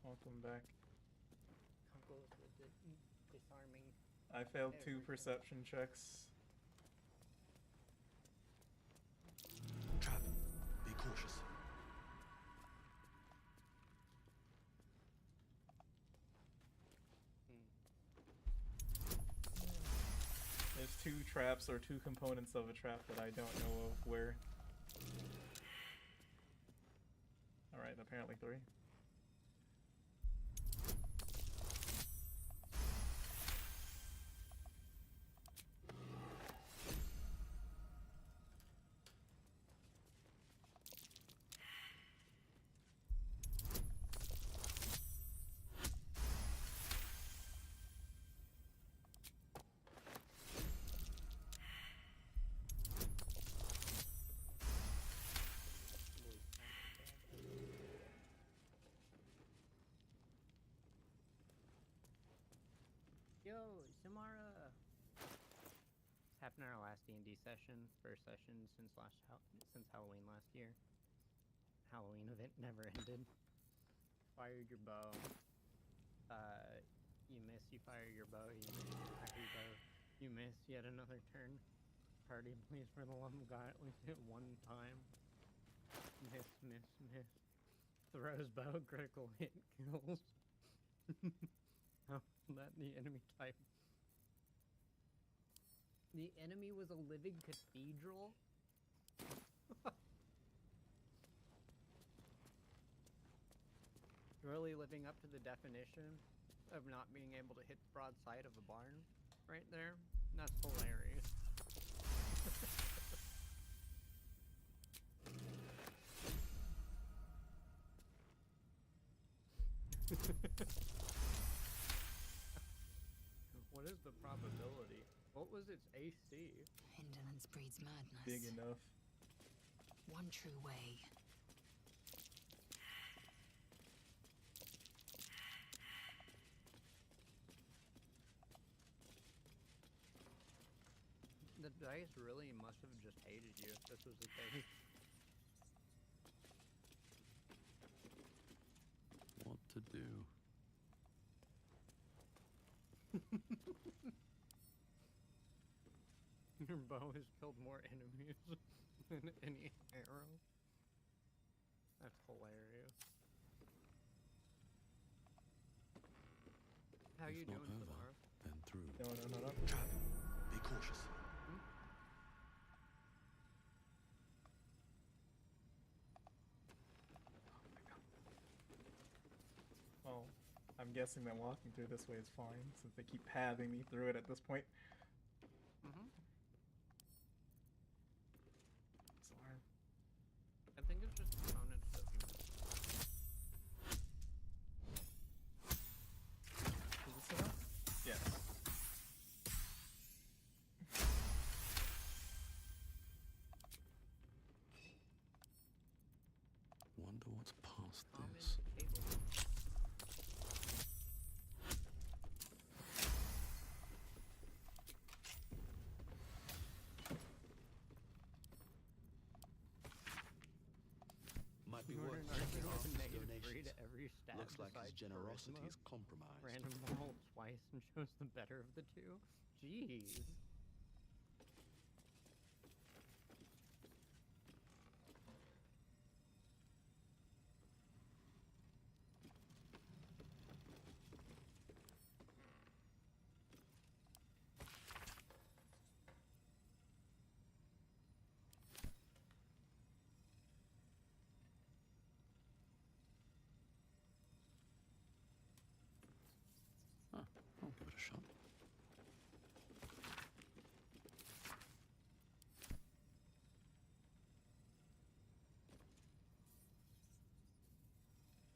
Welcome back. How goes with the disarming? I failed 2 perception checks. Trap. Be cautious. There's 2 traps or 2 components of a trap that I don't know of where. Alright, apparently 3. after our last D&D session, first session since Halloween last year. Halloween event never ended. Fired your bow. You miss, you fire your bow, you miss, you fire your bow. You miss, yet another turn. Party, please, for the love of God, at least hit one time. Miss, miss, miss. Throws bow, critical hit, kills. How that the enemy type? The enemy was a living cathedral? Really living up to the definition of not being able to hit the broadside of a barn right there? That's hilarious. What is the probability? What was its AC? Indolence breeds madness. Big enough. One true way. The dice really must have just hated you if this was the case. What to do? Your bow has killed more enemies than any arrow. That's hilarious. How If you not doing, over, Samara? then through. No. Trap. Be cautious. Well, I'm guessing that walking through this way is fine, since they keep having me through it at this point. Mm-hmm. Sorry. I think it's just components of you. Is this enough? Yes. Wonder what's past I'm this. in the cable. Might be Order worth an checking arsenal off of his negative 3 donations. to every stat. Looks like his besides generosity charisma. is compromised. Random roll twice and shows the better of the two. Jeez. Huh, I'll give it a shot.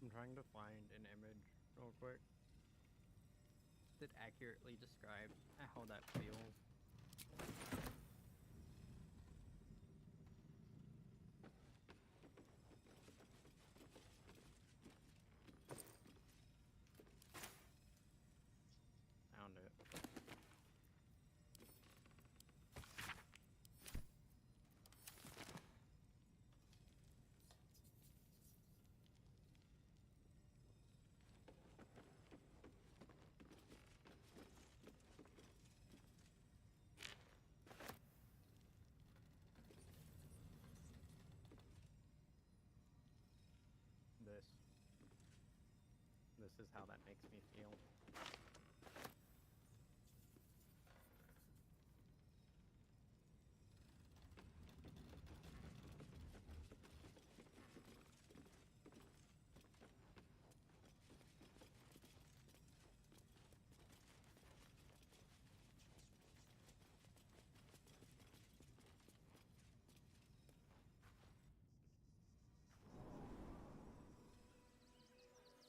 I'm trying to find an image real quick that accurately describes how that feels. Found it. This is how that makes me feel.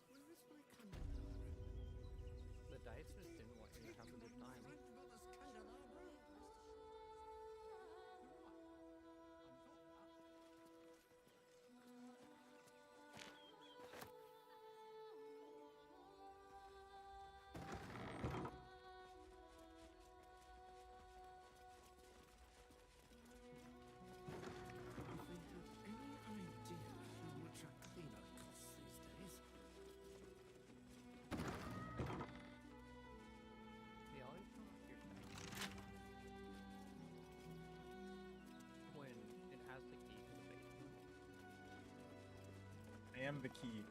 Where is my candle? and the key.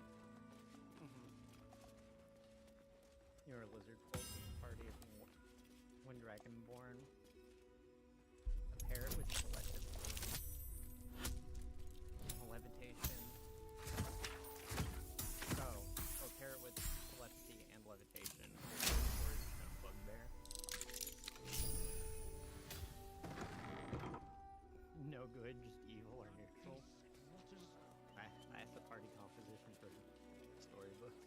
You're a lizard folk with a party of one dragonborn. A parrot with telepathy. A levitation. Oh, a parrot with telepathy and levitation. Or a bugbear. No good, just evil or neutral. That's the party composition for storybooks.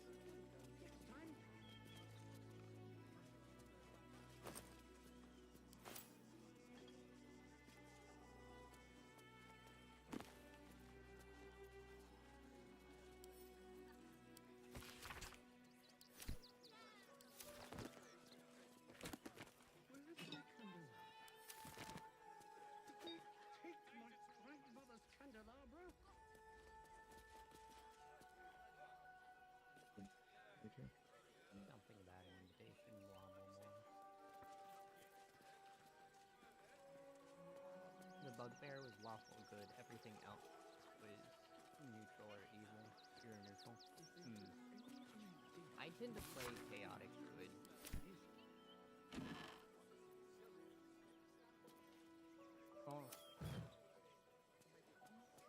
Something about an invitation, blah, blah, blah. The bugbear was lawful good, everything else was neutral or evil. Pure neutral. I tend to play chaotic druid. Oh.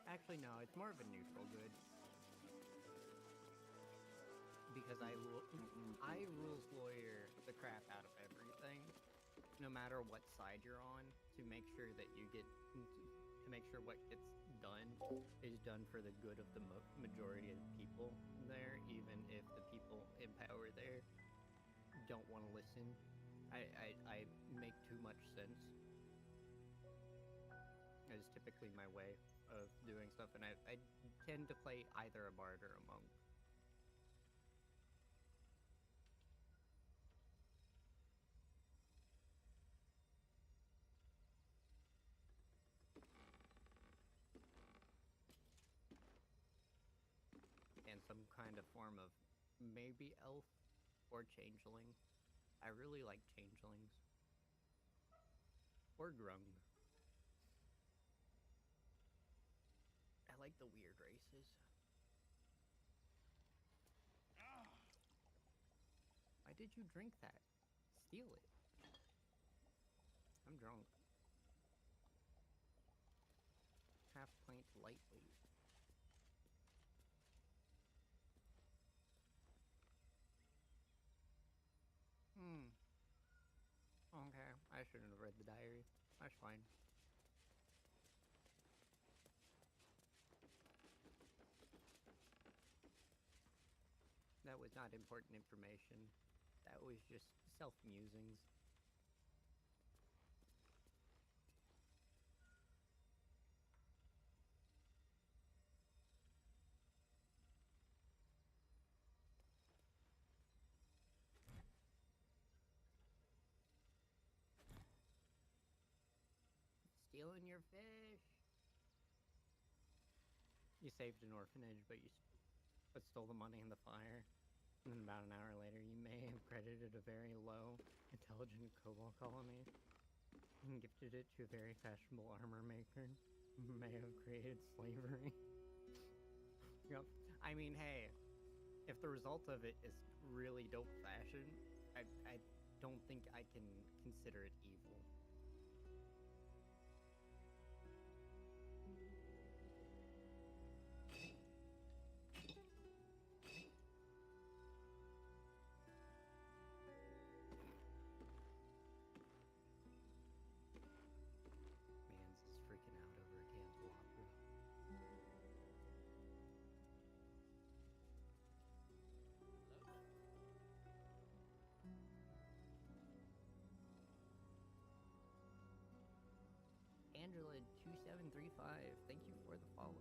Actually, no, it's more of a neutral good. Because I rules lawyer the crap out of everything, no matter what side you're on, to make sure that you get, to make sure what gets done is done for the good of the majority of the people there, even if the people in power there don't want to listen. I make too much sense. That is typically my way of doing stuff, and I tend to play either a bard or a monk. And some kind of form of maybe elf or changeling. I really like changelings. Or grung. I like the weird races. Why did you drink that? Steal it. I'm drunk. Half pint lightweight. Okay, I shouldn't have read the diary. That's fine. That was not important information. That was just self-musings. Stealing your fish. You saved an orphanage, but stole the money in the fire. And then about an hour later, you may have credited a very low, intelligent kobold colony and gifted it to a very fashionable armor maker. May have created slavery. Yep. I mean, hey, if the result of it is really dope fashion, I don't think I can consider it evil. Angela2735, thank you for the follow.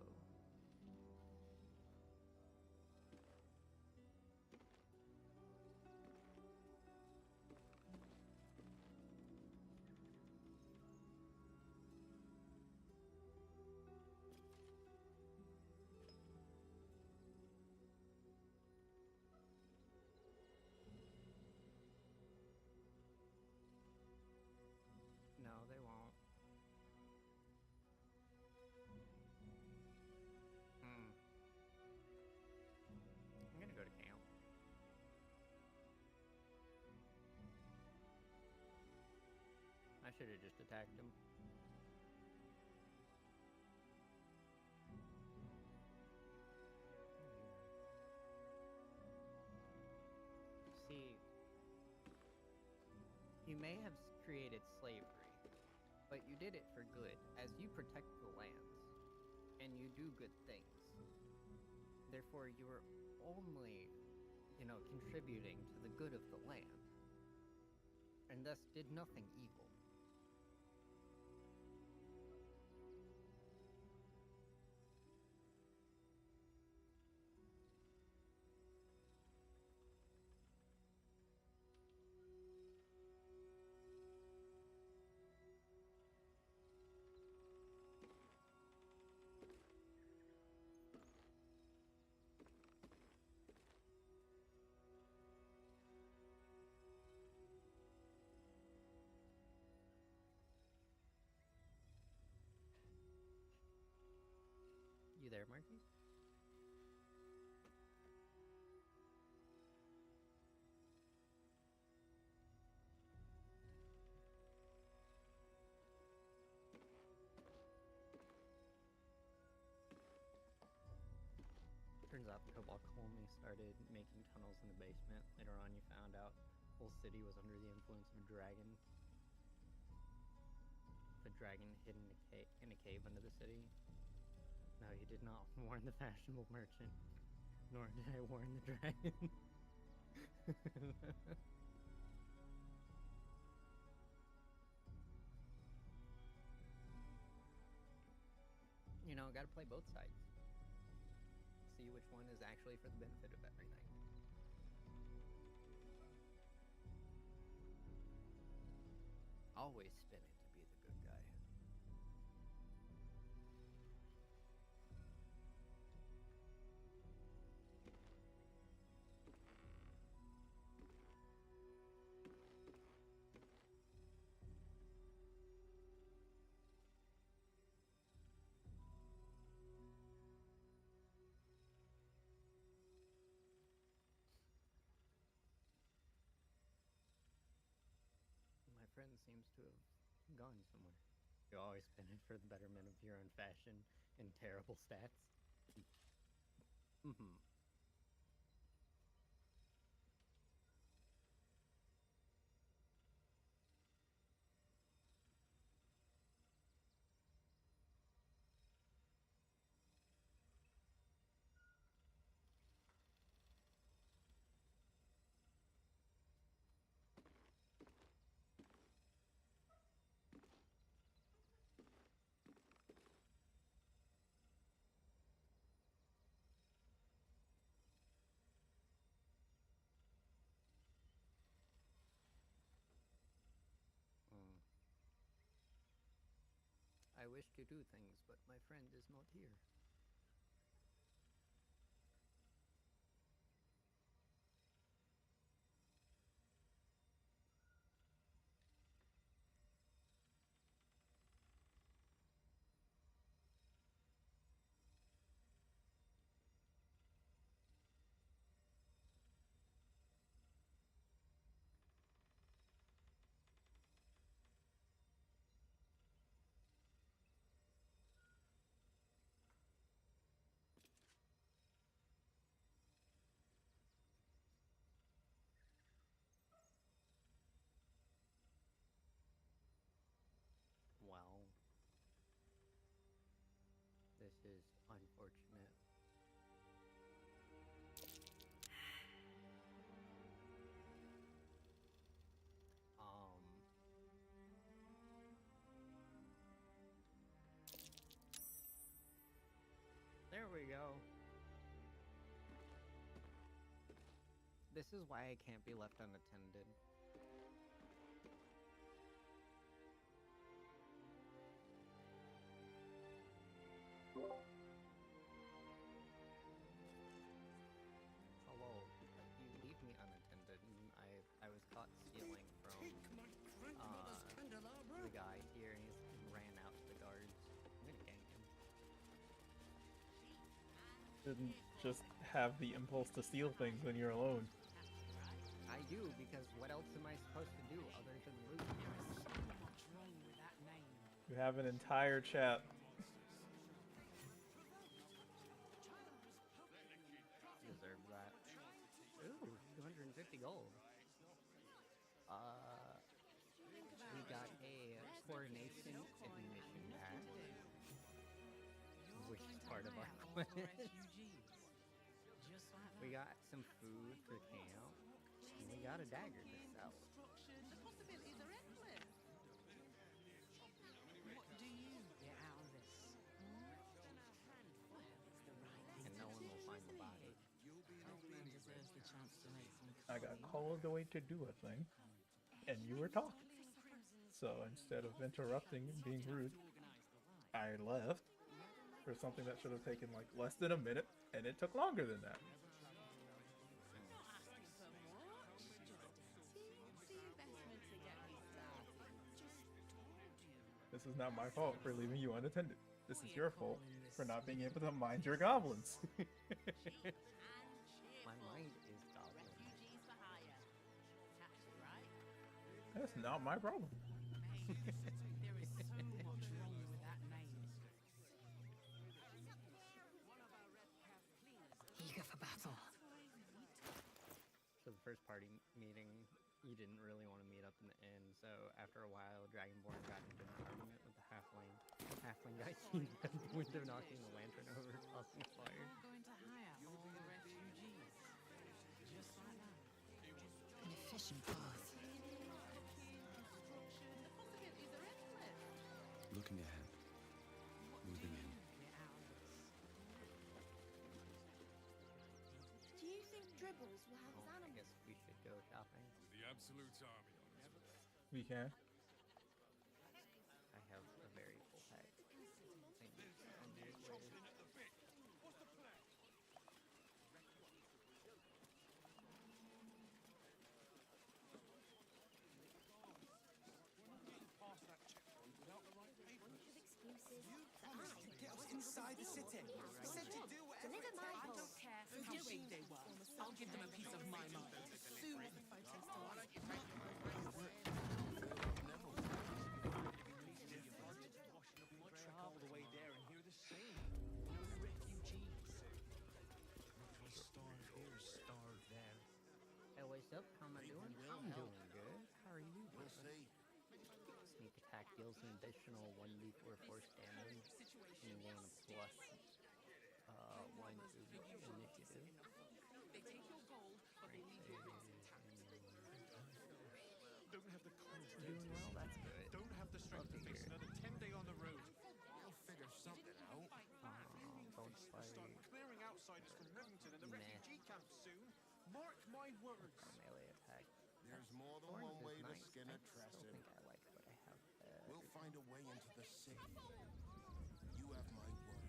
No, they won't. should have just attacked him. See, you may have created slavery, but you did it for good, as you protect the lands, and you do good things. Therefore, you are only, contributing to the good of the land, and thus did nothing evil. You there, Marky? Turns out the Cobalt Colony started making tunnels in the basement. Later on, you found out the whole city was under the influence of a dragon. The dragon hid in a cave under the city. No, you did not warn the fashionable merchant, nor did I warn the dragon. Gotta play both sides. See which one is actually for the benefit of everything. Always spin it to be the good guy. My friend seems to have gone somewhere. You always spin it for the betterment of your own fashion and terrible stats. I wish to do things, but my friend is not here. Well, this is unfortunate. There we go. This is why I can't be left unattended. Hello, you leave me unattended, and I was caught stealing from the guy here, and he ran out to the guards. I'm gonna gang him. Didn't just have the impulse to steal things when you're alone. I do, because what else am I supposed to do other than loot? What's wrong You have an entire chat. Deserve that. Ooh, 250 gold. We got a coronation admission pack, which is part of our quest. We got some food for camp, and we got a dagger to sell. The possibilities are endless. What do you get out of this? And no one will find the body. Everyone deserves the chance to make some. I got called away to do a thing, and you were talking. So instead of interrupting and being rude, I left for something that should have taken like less than a minute, and it took longer than that. This is not my fault for leaving you unattended. This is your fault for not being able to mind your goblins. My mind is goblin. That's not my problem. There is so much wrong with that name. Eager for battle. So the first party meeting, you didn't really want to meet up in the inn, so after a while, Dragonborn got into an argument with the halfling. The halfling guy seen at the window knocking the lantern over, tossing fire. We're going to hire all the refugees. Just like that. An efficient path. Looking ahead. Moving in. Do you think Dribbles will have his I animals? guess we should go shopping. The Absolute's army on its way. We can. I have a very full pack. Get us inside the city. I said to do whatever Deliver my it bowl. takes. Care how big they were. I'll give them a piece of my mind. Soon as the photo starts. Travel the way there and hear the same. No refugees. Starve here, starve there. Hey, what's up? How am I doing? I'm doing good. How are you doing? We'll see. Sneak attack deals an additional 1d4 force damage and gain a plus 1 to initiative. They take your gold, but they leave your wits intact. Don't have the confidence. Doing well, that's good. Don't have the strength to face another 10-day on the road. I'll figure something out. Don't Start fight. clearing outsiders from Rivington and the Nah. refugee camp soon. Mark my words. Melee attack. There's more than Thorns one is way to nice. skin I a still Tresson. think I like what I have there. We'll find a way into the city. You have my word.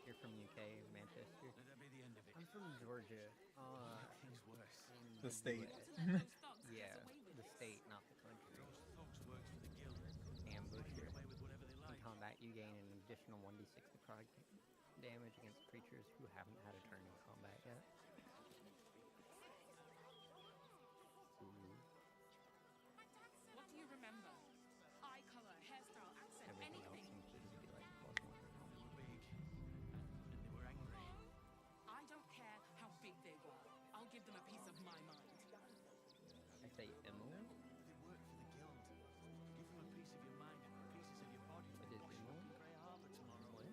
You're from UK, Manchester? Let that be the end of it. I'm from Georgia. Things worse. in The state. US. Yeah, the state, not the country. Fox works for the guild. Ambush Get you. away with whatever they In like. combat, you gain an additional 1d6 necrotic damage against creatures who haven't had a turn in combat yet. Ooh. What do you remember? Eye color, hairstyle, accent, Everything else anything. seems to just be like +1 or something. Big. And they were angry. I don't care how big they were. I'll give them a piece of my mind. I say Emily? They work for the guild. Give them a piece of your mind and pieces of your body. What is Wash them up Emily? in Grey Harbor tomorrow. What?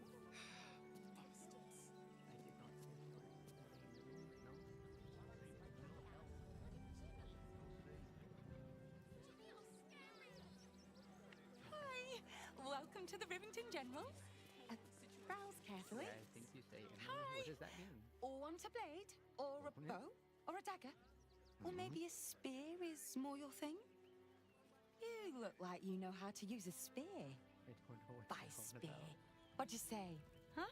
Bastards. I did not say the word. No? Hi! Welcome to the Rivington General. Browse carefully. Yeah, I think you say Emily. Hi. What does that mean? Want a blade? Or a Open it. bow? Or a dagger? Or maybe a spear is more your thing? You look like you know how to use a spear. I don't know what By you're on spear. about. What'd you say? Huh?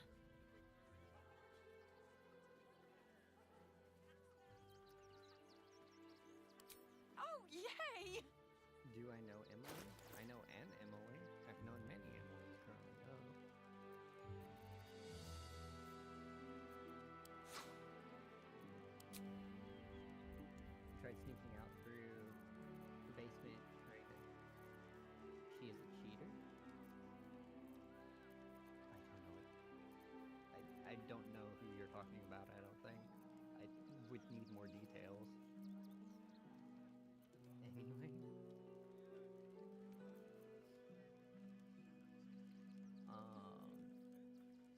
Oh, yay! Do I know Emily? I know an Emily. I've known many Emilys growing up. more details. Anyway.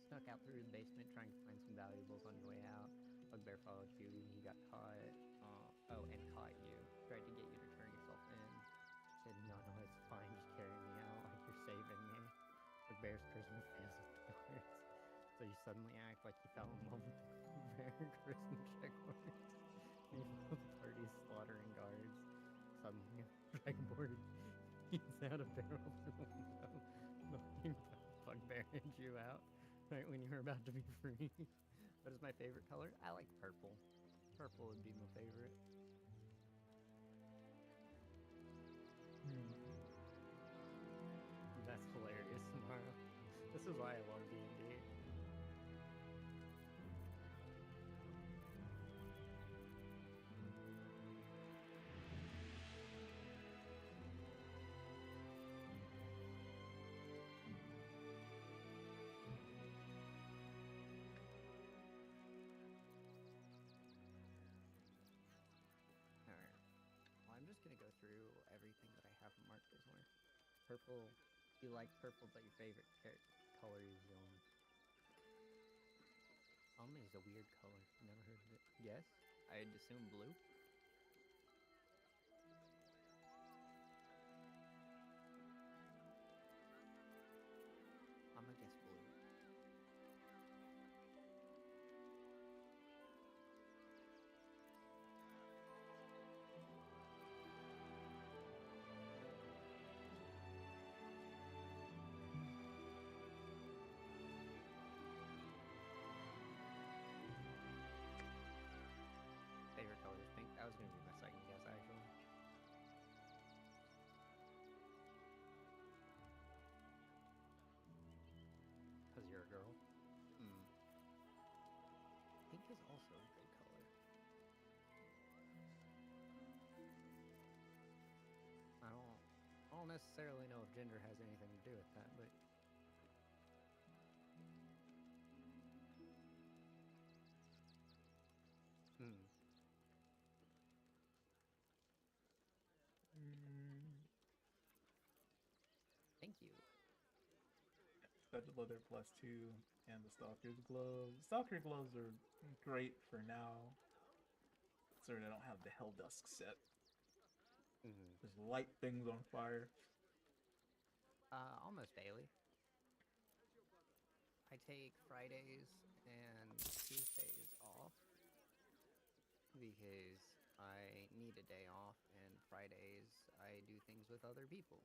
Snuck out through the basement trying to find some valuables on your way out. Bugbear followed you. He got caught. And caught you. Tried to get you to turn yourself in. Said, no, it's fine. Just carry me out like you're saving me. Bugbear's charisma fails with the words. So you suddenly act like you fell in love with the bear. Charisma check works. Meanwhile, the party is slaughtering guards. Suddenly, Dragonborn eats out a barrel through the window. The bugbear hits you out right when you were about to be free. What is my favorite color? I like purple. Purple would be my favorite. That's hilarious, Samara. This is why I love D&D. Alright. Well, I'm just gonna go through everything that I have marked as one. Purple. You like purple, but your favorite color is is a weird color. Never heard of it. Yes? I'd assume blue. I'm gonna guess blue. Favorite color is pink. That was gonna be my second guess, actually. Because you're a girl? Pink is also a good color. I don't necessarily know if gender has anything to do with that, but... Thank you. Studded leather +2 and the Stalker's gloves. Stalker gloves are great for now. Sorry, I don't have the Hell Dusk set. Just light things on fire. Almost daily. I take Fridays and Tuesdays off because I need a day off, and Fridays I do things with other people.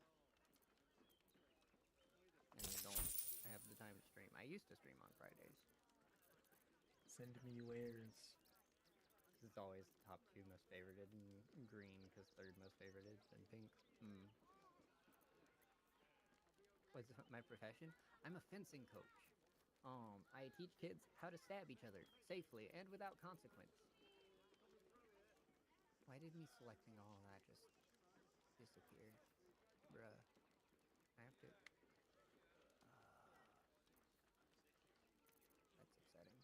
And I don't have the time to stream. I used to stream on Fridays. Send me wares. It's always top 2 most favorited, and green because 3rd most favorited, and pink. What's my profession? I'm a fencing coach. I teach kids how to stab each other safely and without consequence. Why did me selecting all of that just disappear? Bruh. I have to... That's upsetting.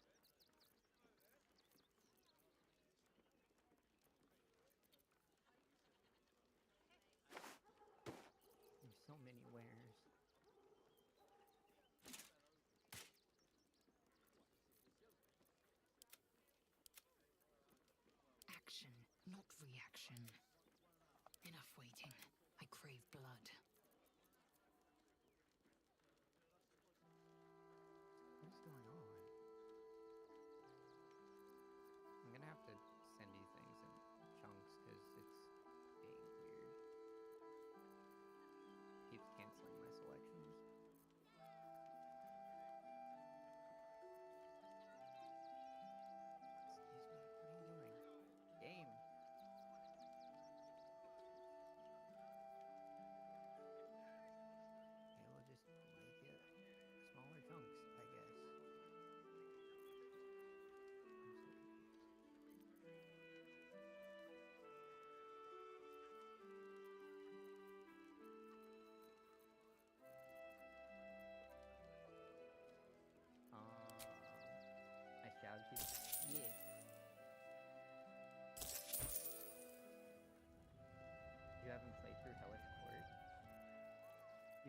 There's so many wares. Action, not reaction. Enough waiting. I crave blood. What is going on? I'm gonna have to send you things in chunks because it's being weird. Keeps canceling my selections. Excuse me, what are you doing? Game.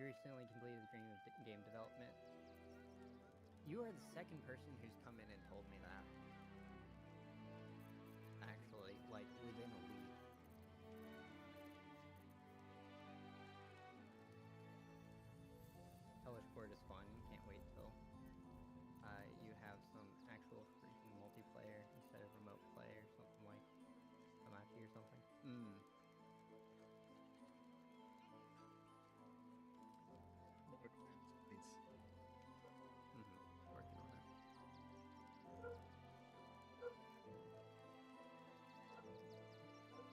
recently completed the dream of game development. You are the second person who's come in and told me that. Actually, like, within a week. Hellish Court is fun. Can't wait till you have some actual freaking multiplayer instead of remote play or something like Hamachi or something. Working on it.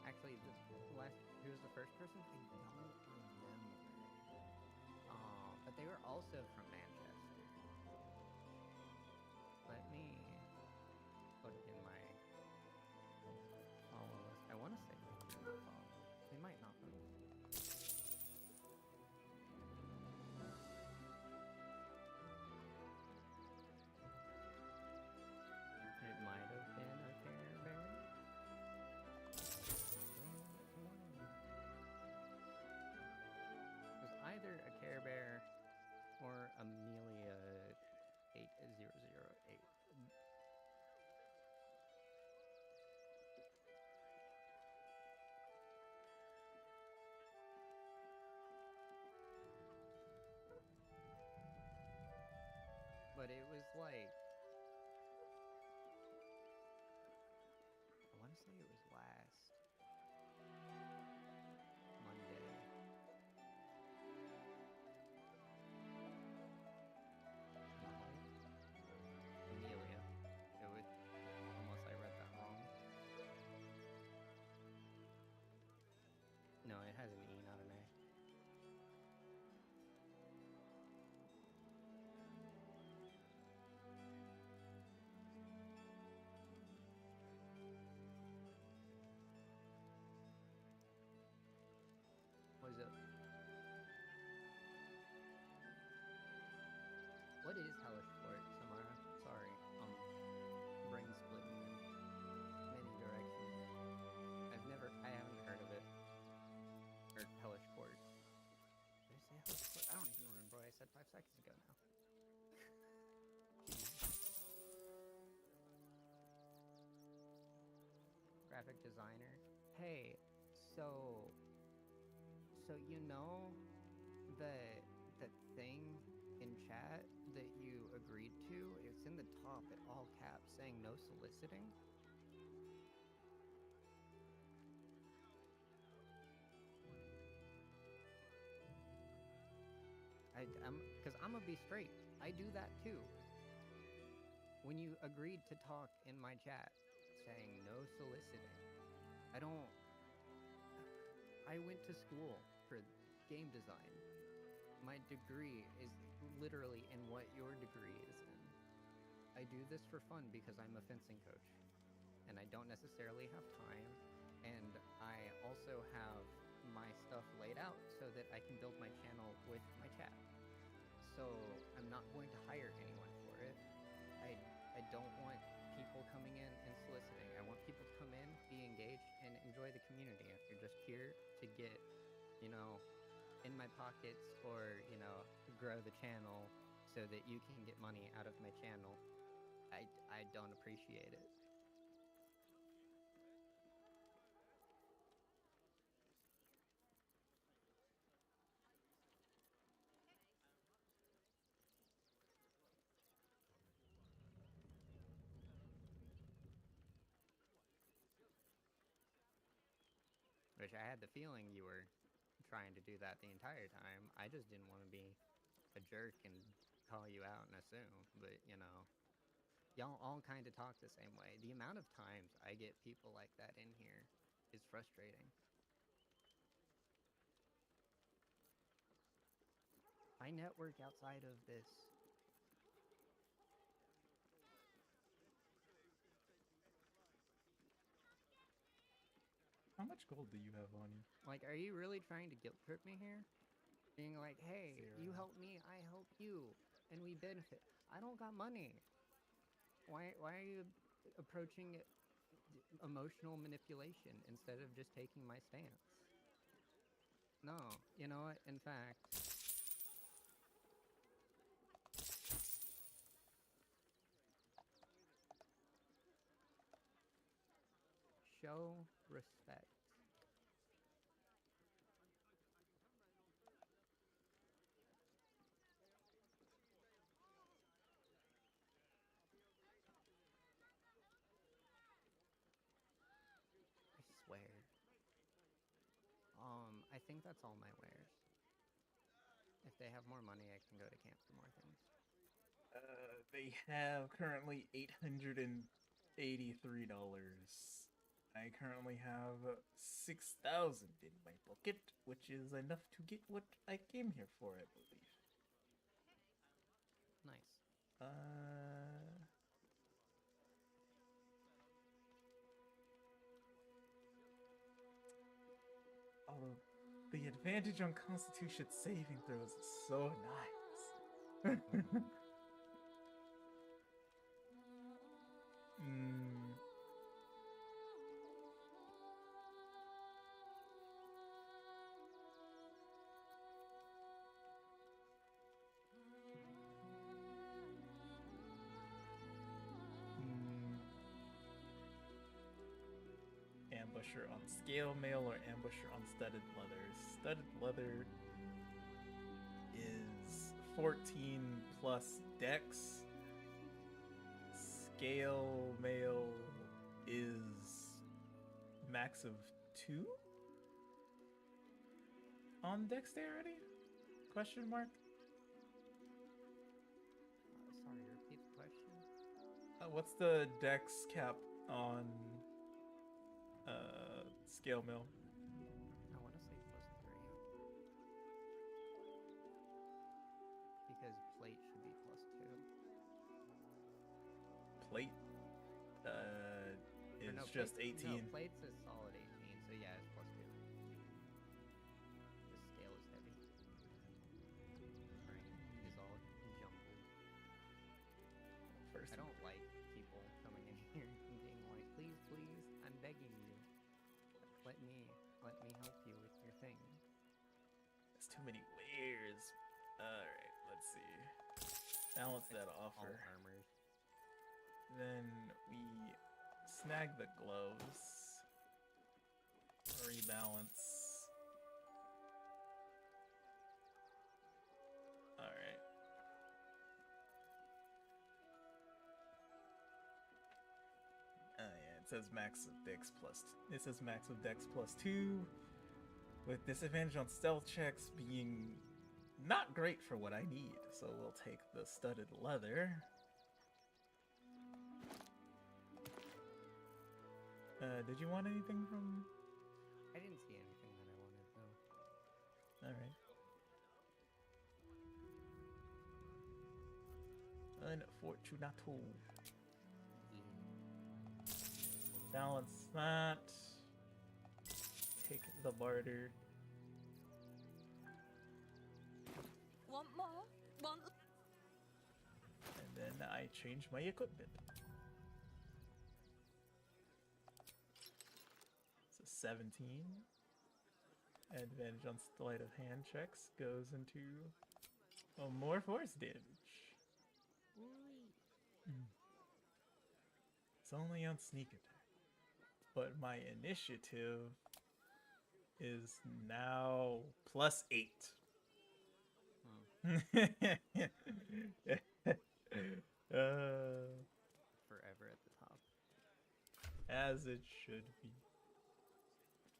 Actually, who was the first person? I don't remember. But they were also from Manchester. Let me look in my follow list. I want to say they might not be. It might have been a Care Bear. It was either a Care Bear or Amelia 8008. But it was like, I want to say it was last Monday. Amelia. It would, unless I read that wrong. No, it has an E, not an A. What is it? What is Hellish Court, Samara? Sorry, brain splitting in many directions. I haven't heard of it. Or Hellish Court. Did I say Hellish Court? I don't even remember what I said 5 seconds ago now. Graphic designer. Hey, so you know the thing in chat that you agreed to? It's in the top at all caps saying no soliciting. Because I'm gonna be straight. I do that too. When you agreed to talk in my chat saying no soliciting, I went to school for game design. My degree is literally in what your degree is in. I do this for fun because I'm a fencing coach, and I don't necessarily have time, and I also have my stuff laid out so that I can build my channel with my chat. So I'm not going to hire anyone for it. I don't want people coming in and soliciting. I want people to come in, be engaged, and enjoy the community. If you're just here to get, in my pockets or, grow the channel so that you can get money out of my channel, I don't appreciate it. Which I had the feeling you were trying to do that the entire time. I just didn't want to be a jerk and call you out and assume, but y'all all kind of talk the same way. The amount of times I get people like that in here is frustrating. I network outside of this. How much gold do you have on you? Like, are you really trying to guilt trip me here? Being like, hey, you help me, I help you, and we benefit. I don't got money. Why are you approaching emotional manipulation instead of just taking my stance? No, you know what? In fact, Show respect. I swear. I think that's all my wares. If they have more money, I can go to camp for more things. They have currently $883. I currently have 6,000 in my pocket, which is enough to get what I came here for, I believe. Nice. Although the advantage on Constitution saving throws is so nice. Ambusher on scale mail or ambusher on studded leather. Studded leather is 14 plus dex. Scale mail is max of 2 on dexterity? Question mark? Sorry, repeat the question. What's the dex cap on scale mill? I want to say +3. Because plate should be +2. Plate is no, just plate, 18. No, plate's a solid 18, so yeah, it's +2. The scale is heavy. Brain is all jumbled. First, I don't like people coming in here and being like, please, please, I'm begging you. Let me help you with your thing. There's too many wares. Alright, let's see. Balance that offer. All armors. Then we snag the gloves. Rebalance. Alright. Yeah, it says max of dex plus. It says max of dex +2, with disadvantage on stealth checks being not great for what I need. So we'll take the studded leather. Did you want anything from? I didn't see anything that I wanted though. All right. Unfortunato. Balance that. Take the barter. Want more? Want? And then I change my equipment. So 17. Advantage on sleight of hand checks goes into more force damage. It's only on sneak attack. But my initiative is now +8. Forever at the top. As it should be.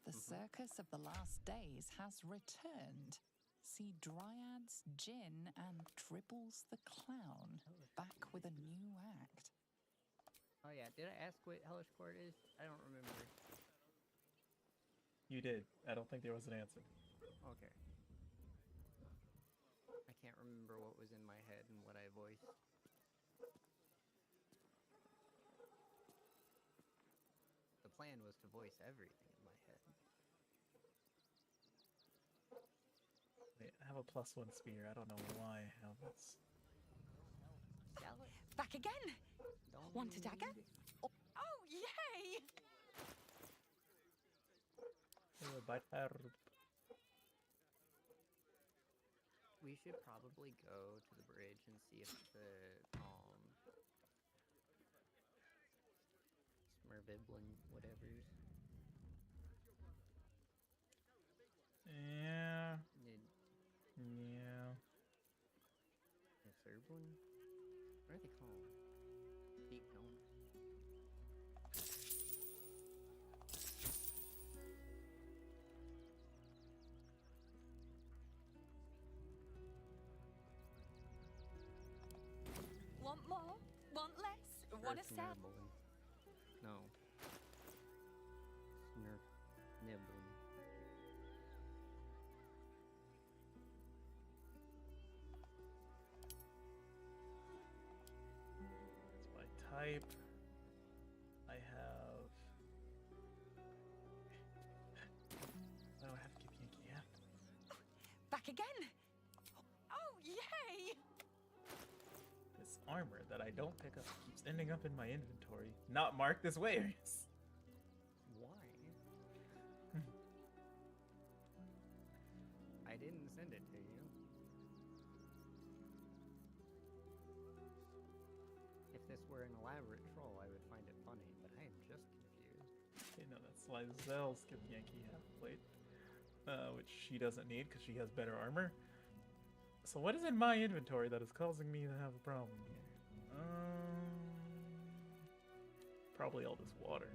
The circus of the last days has returned. See Dryads, Jin, and Dribbles the Clown back with a new act. Oh yeah, did I ask what Hellish Court is? I don't remember. You did. I don't think there was an answer. Okay. I can't remember what was in my head and what I voiced. The plan was to voice everything in my head. Wait, I have a +1 spear. I don't know why I have this. Back again! Want a dagger? Oh, yay! We should probably go to the bridge and see if the Smurviblin whatevers Want a sap? Snurblin. No. Nibbling. That's my type. I have. Oh, I have to give Yankee half. Back again? Oh, yay! This armor that I don't pick up keeps ending up in my inventory, not marked as wares. Why? I didn't send it to you. If this were an elaborate troll, I would find it funny, but I am just confused. Okay, no, that's Lizelle's give Yankee half plate, which she doesn't need because she has better armor. So what is in my inventory that is causing me to have a problem here? Probably all this water.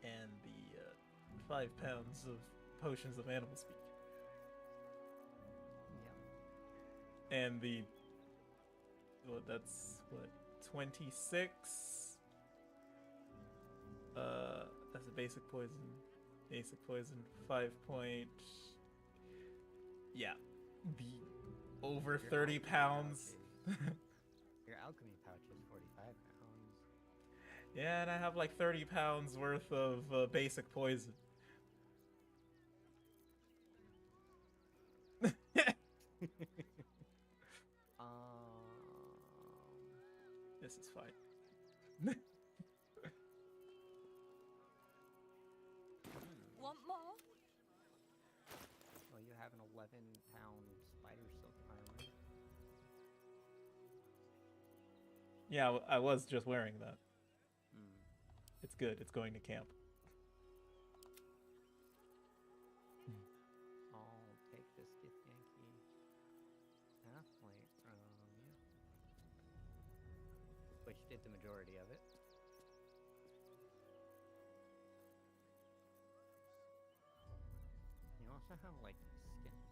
And the 5 pounds of potions of animal speak. Yeah. And the that's what 26 that's a basic poison. Basic poison 5 point. Yeah. The over Your 30 alchemy pounds. Your alchemy pouch is 45 pounds. Yeah, and I have like 30 pounds worth of basic poison. This is fine. Want more? Well, you have an 11-pound spider silk armor. Yeah, I was just wearing that. Hmm. It's good. It's going to camp. I'll take this gift Yankee half plate from you. Which did the majority of it. You also have like skins.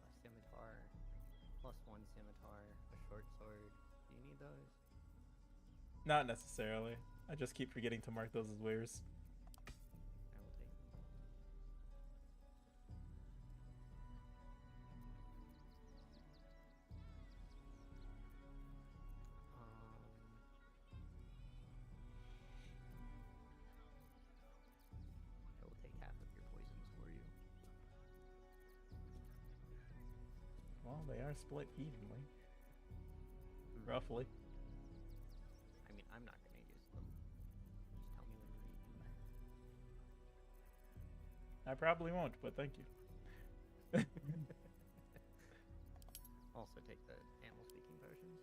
A scimitar, +1 scimitar, a short sword. Do you need those? Not necessarily. I just keep forgetting to mark those as wares. I will take them. I will take half of your poisons for you. Well, they are split evenly. Roughly. I mean, I'm not gonna use them. Just tell me when you need them back. I probably won't, but thank you. Also take the animal speaking potions.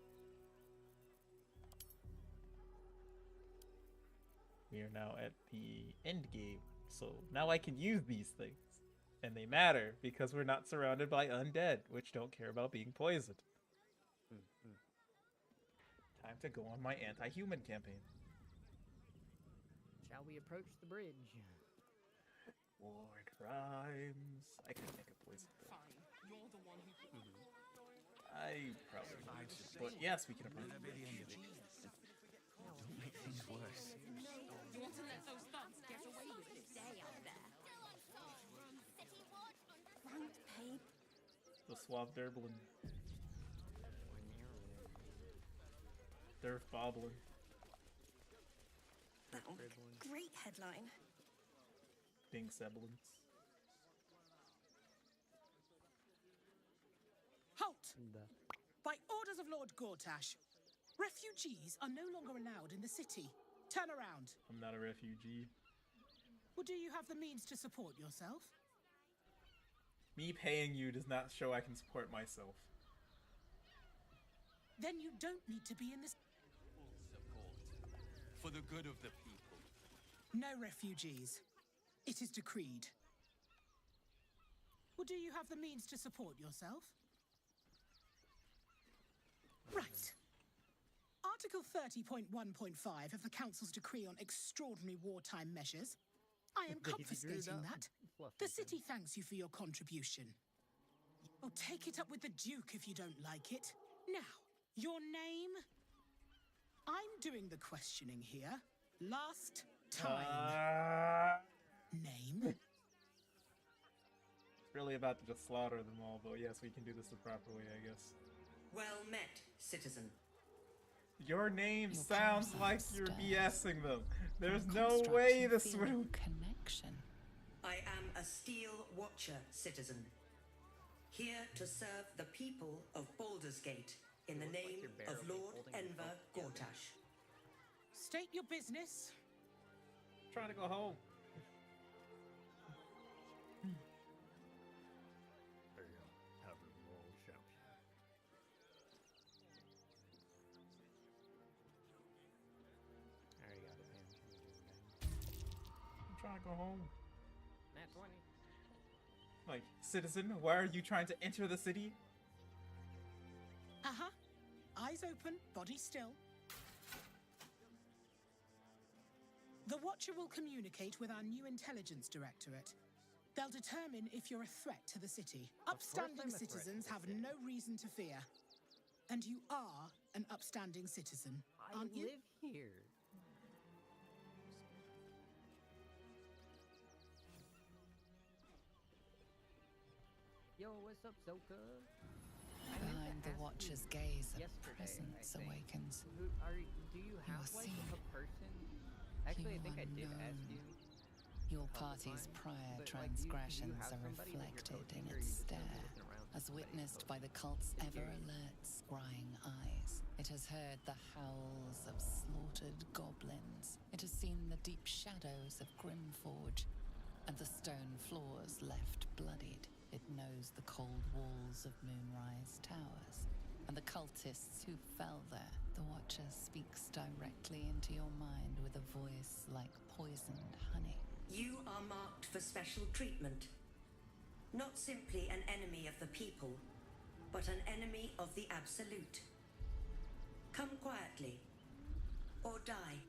We are now at the end game, so now I can use these things. And they matter because we're not surrounded by undead, which don't care about being poisoned. Time to go on my anti-human campaign. Shall we approach the bridge? Lord Rhymes. I could make a poison thing. Fine. You're the one who... I probably won't, but yes, we can approach the bridge. Don't make things worse. You want to let those thugs get away with it? Stay up there. Front, babe. The Suave Derblin. Derf Boblin. That'll great headline. Bing Semblance. Halt! By orders of Lord Gortash, refugees are no longer allowed in the city. Turn around. I'm not a refugee. Well, do you have the means to support yourself? Me paying you does not show I can support myself. Then you don't need to be in this... Support. For the good of the people. No refugees. It is decreed. Well, do you have the means to support yourself? Right. Article 30.1.5 of the Council's Decree on Extraordinary Wartime Measures. I am comfiscating that fluff. The city thanks you for your contribution. Oh, take it up with the Duke if you don't like it. Now, your name? I'm doing the questioning here. Last time. Name? Really about to just slaughter them all, but yes, we can do this the proper way, I guess. Well met, citizen. Your name sounds like you're BSing them. There's no way this would. Connection. I am a Steel Watcher, citizen. Here to serve the people of Baldur's Gate in the name of Lord Enver Gortash. State your business. Trying to go home. There you go. Have a roll champion. There you got it, man. I'm trying to go home. Nat 20. Like, citizen, why are you trying to enter the city? Uh-huh. Eyes open, body still. The Watcher will communicate with our new intelligence directorate. They'll determine if you're a threat to the city. Upstanding citizens have no reason to fear. And you are an upstanding citizen, aren't you? I live here. Yo, what's up, Zoka? Behind the Watcher's gaze, a presence awakens. Do you have are like seen. a person? Actually, I think I did ask you. Your party's prior transgressions are reflected in its stare, as witnessed by the cult's ever-alert, scrying eyes. It has heard the howls of slaughtered goblins. It has seen the deep shadows of Grimforge, and the stone floors left bloodied. It knows the cold walls of Moonrise Towers, and the cultists who fell there. The Watcher speaks directly into your mind with a voice like poisoned honey. You are marked for special treatment. Not simply an enemy of the people, but an enemy of the Absolute. Come quietly, or die.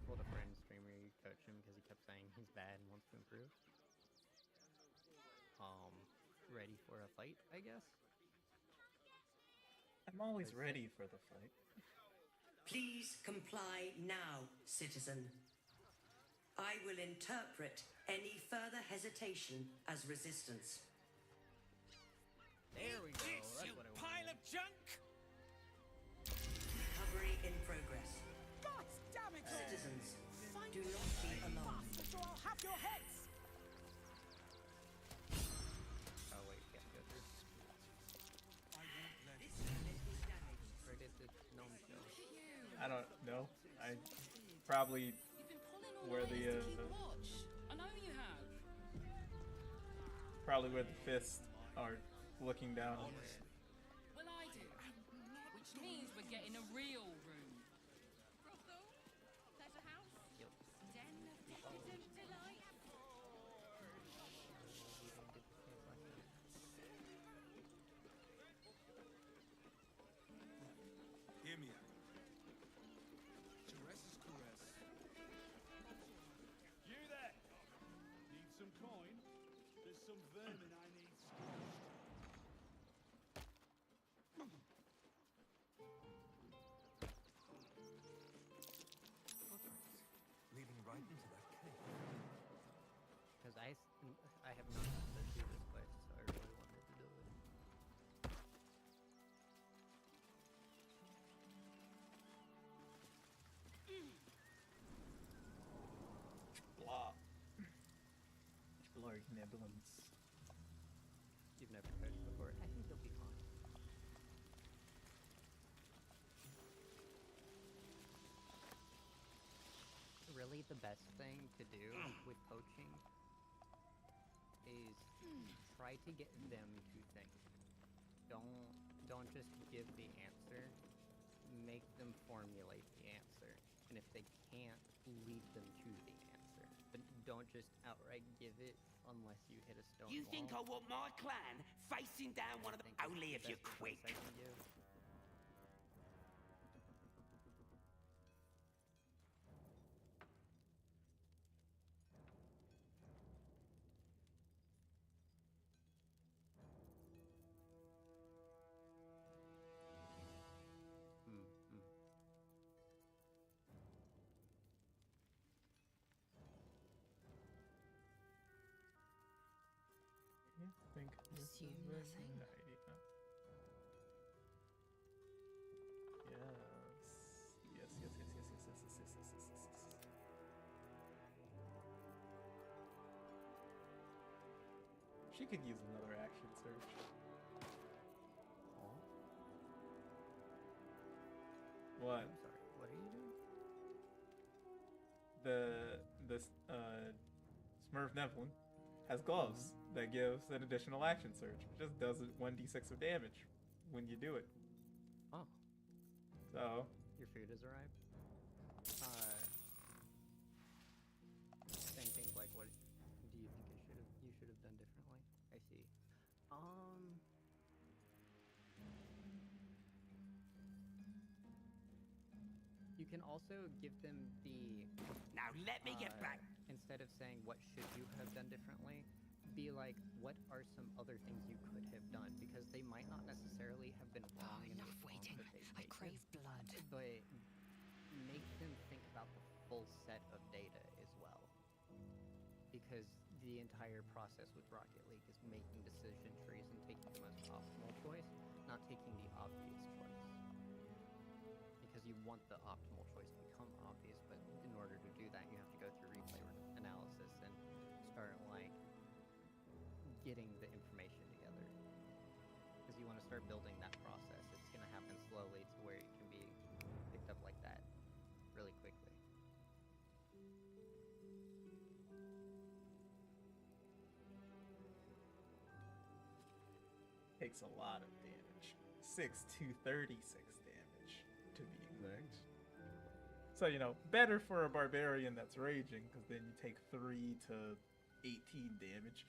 Told a friend streamer you coach him because he kept saying he's bad and wants to improve. Ready for a fight, I guess? I'm always ready for the fight. Please comply now, citizen. I will interpret any further hesitation as resistance. There we go. That's what I wanted. Pile of junk! Recovery in progress. God damn it! Citizens, do not be alarmed. Bastards, or I'll have your heads! Oh wait, yeah, go through. Where did the gnome go? I don't know. I probably where the I know you have. probably where the fists are looking down. Well, I do. Which means we're getting a real room. Brothel? Pleasure house? Yep. Den of decadent delight? Hear me out. Caress is caress. You there? Need some coin? There's some vermin I need squashed. Leading right into that cave. Because I have not had to do this quest, so I really wanted to do it. Blah. Blurry nibblins. You've never coached before. I think you'll be fine. Really, the best thing to do with coaching is try to get them to think. Don't just give the answer. Make them formulate the answer. And if they can't, lead them to the answer. But don't just outright give it unless you hit a stone You wall. think I want my clan facing down one of them? Only if you're quick. think this Assume is a nothing. good idea. Yes. Yes. She could use another action search. What? I'm sorry. What are you doing? The Smurf Nevlin has gloves that gives an additional action surge. It just does 1d6 of damage when you do it. Oh. So Your food has arrived. Saying things like, "What do you think you should have done differently?" I see. You can also give them the. Now let me get back. Instead of saying what should you have done differently, be like, what are some other things you could have done? Because they might not necessarily have been wrong in the Enough response waiting. that they've I taken, crave blood. but make them think about the full set of data as well. Because the entire process with Rocket League is making decision trees and taking the most optimal choice, not taking the obvious choice. Because you want the optimal choice to become obvious, but in order to do that, you have to go through replay analysis and start, like, getting the information together. Because you want to start building that process. It's going to happen slowly to where it can be picked up like that really quickly. takes a lot of damage. 6 damage to be exact. So, better for a barbarian that's raging, because then you take 3 to 18 damage.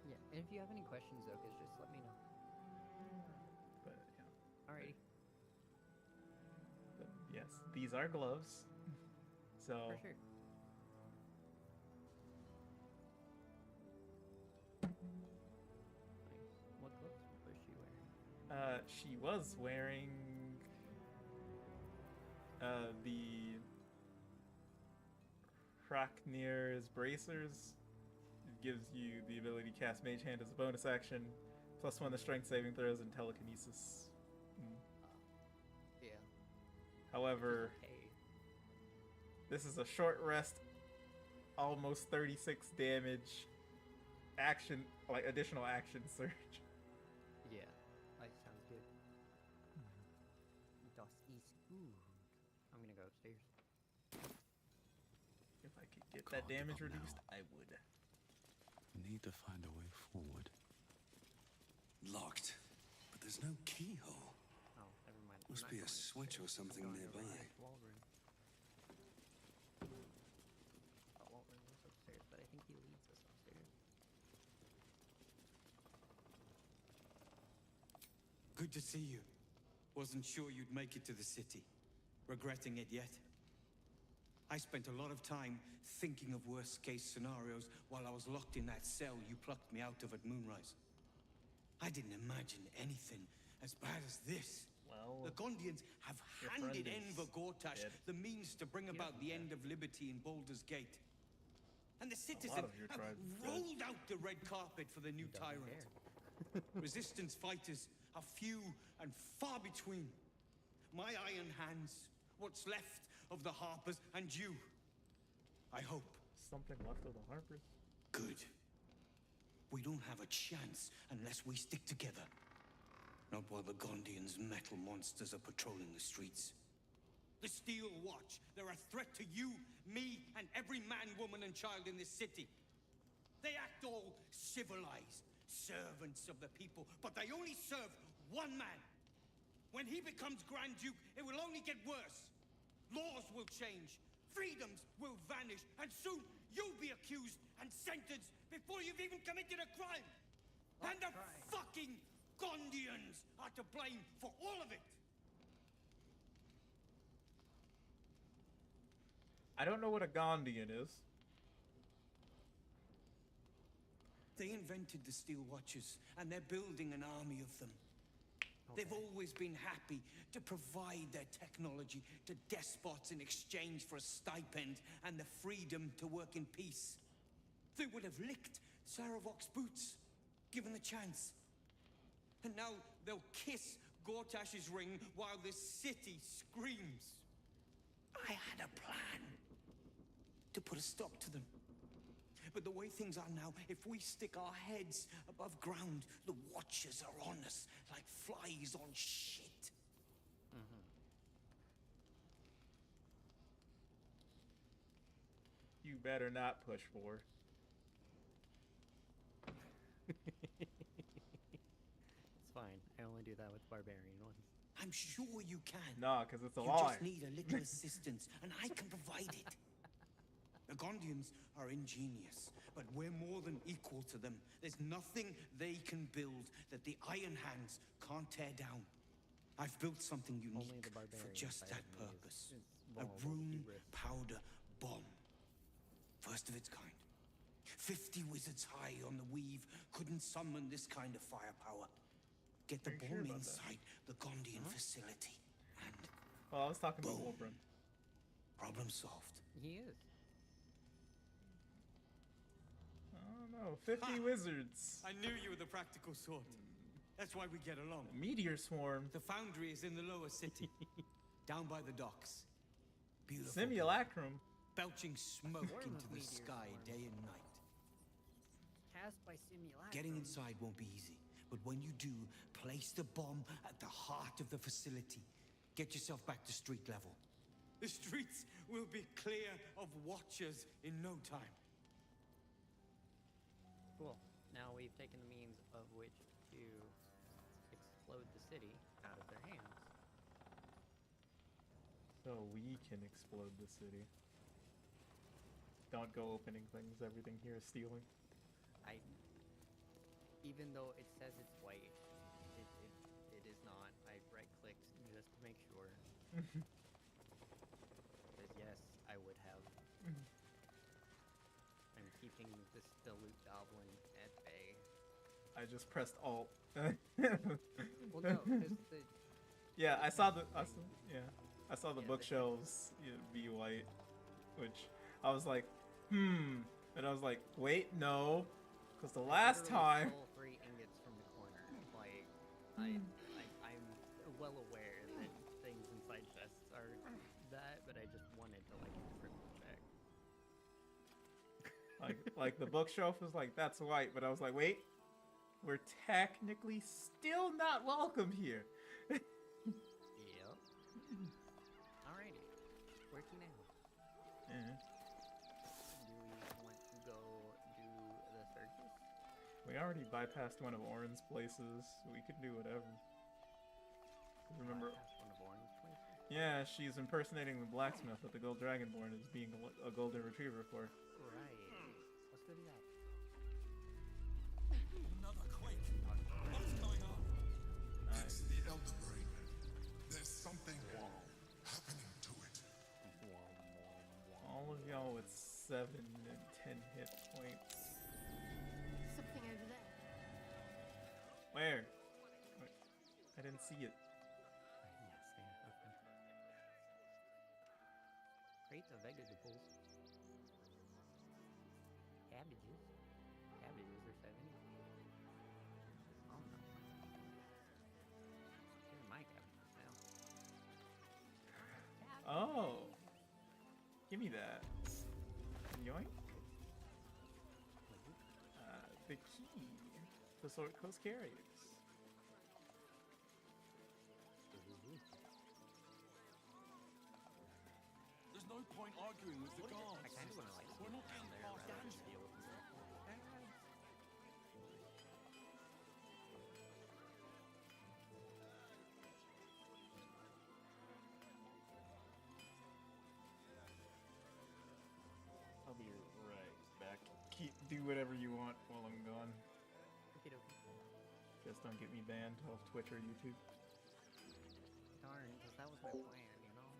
Yeah, and if you have any questions, Zokas, just let me know. But, Alrighty. But yes, these are gloves. So. For sure. Nice. What gloves was she wearing? She was wearing the Hraknir's bracers. It gives you the ability to cast Mage Hand as a bonus action, +1 to strength saving throws and telekinesis. Yeah. However, okay. This is a short rest, almost 36 damage, additional action surge. Yeah, that sounds good. Das ist gut. I'm gonna go upstairs. If I could get that damage reduced, I would. Need to find a way forward. Locked, but there's no keyhole. Oh, never mind. Must be a switch or something nearby. Waltman was upstairs, but I think he leads us upstairs. Good to see you. Wasn't sure you'd make it to the city. Regretting it yet? I spent a lot of time thinking of worst-case scenarios while I was locked in that cell you plucked me out of at Moonrise. I didn't imagine anything as bad as this. Well, the Gondians have handed Enver Gortash the means to bring about the end of liberty in Baldur's Gate. And the citizens have rolled out the red carpet for the new tyrant. Resistance fighters are few and far between. My iron hands, what's left of the Harpers, and you. I hope. Something left of the Harpers? Good. We don't have a chance unless we stick together. Not while the Gondians' metal monsters are patrolling the streets. The Steel Watch, they're a threat to you, me, and every man, woman, and child in this city. They act all civilized, servants of the people, but they only serve one man. When he becomes Grand Duke, it will only get worse. Laws will change, freedoms will vanish, and soon you'll be accused and sentenced before you've even committed a crime. And the fucking Gondians are to blame for all of it. I don't know what a Gondian is. They invented the Steel Watchers, and they're building an army of them. They've always been happy to provide their technology to despots in exchange for a stipend and the freedom to work in peace. They would have licked Saravok's boots, given the chance. And now they'll kiss Gortash's ring while this city screams. I had a plan to put a stop to them. But the way things are now, if we stick our heads above ground, the Watchers are on us like flies on shit. You better not push for. It's fine. I only do that with barbarian ones. I'm sure you can. Nah, because it's a You lie. just need a little assistance, and I can provide it. The Gondians are ingenious, but we're more than equal to them. There's nothing they can build that the Iron Hands can't tear down. I've built something unique for just that purpose. A rune powder bomb. First of its kind. 50 wizards high on the weave couldn't summon this kind of firepower. Get the bomb inside the Gondian facility, and well, I was talking about Wolfram. Problem solved. He is. I don't know. 50 wizards. I knew you were the practical sort. That's why we get along. A meteor swarm. The foundry is in the lower city, down by the docks. Beautiful. Simulacrum. Belching smoke into the sky day and night. Cast by simulacrum. Getting inside won't be easy, but when you do, place the bomb at the heart of the facility. Get yourself back to street level. The streets will be clear of Watchers in no time. Cool. Now we've taken the means of which to explode the city out of their hands. So we can explode the city. Don't go opening things. Everything here is stealing. Even though it says it's white, it is not. I right-clicked just to make sure. Because yes, I would have. I'm keeping the loot goblin at bay. I just pressed Alt. Well, no, because the... Yeah, I saw the bookshelves be white, which I was like, and I was like, wait, no, because the last time. Stole 3 ingots from the corner. Like, I'm well aware that things inside chests are that, but I just wanted to like triple check. Like the bookshelf was like, that's white, but I was like, wait, we're technically still not welcome here. Yep. Alrighty, where to now? Yeah. Do we want to go do the circus? We already bypassed one of Orin's places. We could do whatever. Remember? Bypassed one of Orin's places? Yeah, she's impersonating the blacksmith that the Gold Dragonborn is being a golden retriever for. Right. Let's go do that. Another quake. What's going on? It's the Elder Brain. There's something happening to it. All of y'all with 7 and 10 hit points. Something over there. Where? Wait, I didn't see it. Crates of vegetables. Cabbages. Cabbages are 70. Oh no. Here's my cabbages now. Oh. Give me that. Yoink. The key to sort Coast Carriers. There's no point arguing with the guards. I kind of want to like We're not down getting there past rather that. than deal with them. I'll be right back. Do whatever you want while I'm gone. Just don't get me banned off Twitch or YouTube. Darn, because that was my plan, you know?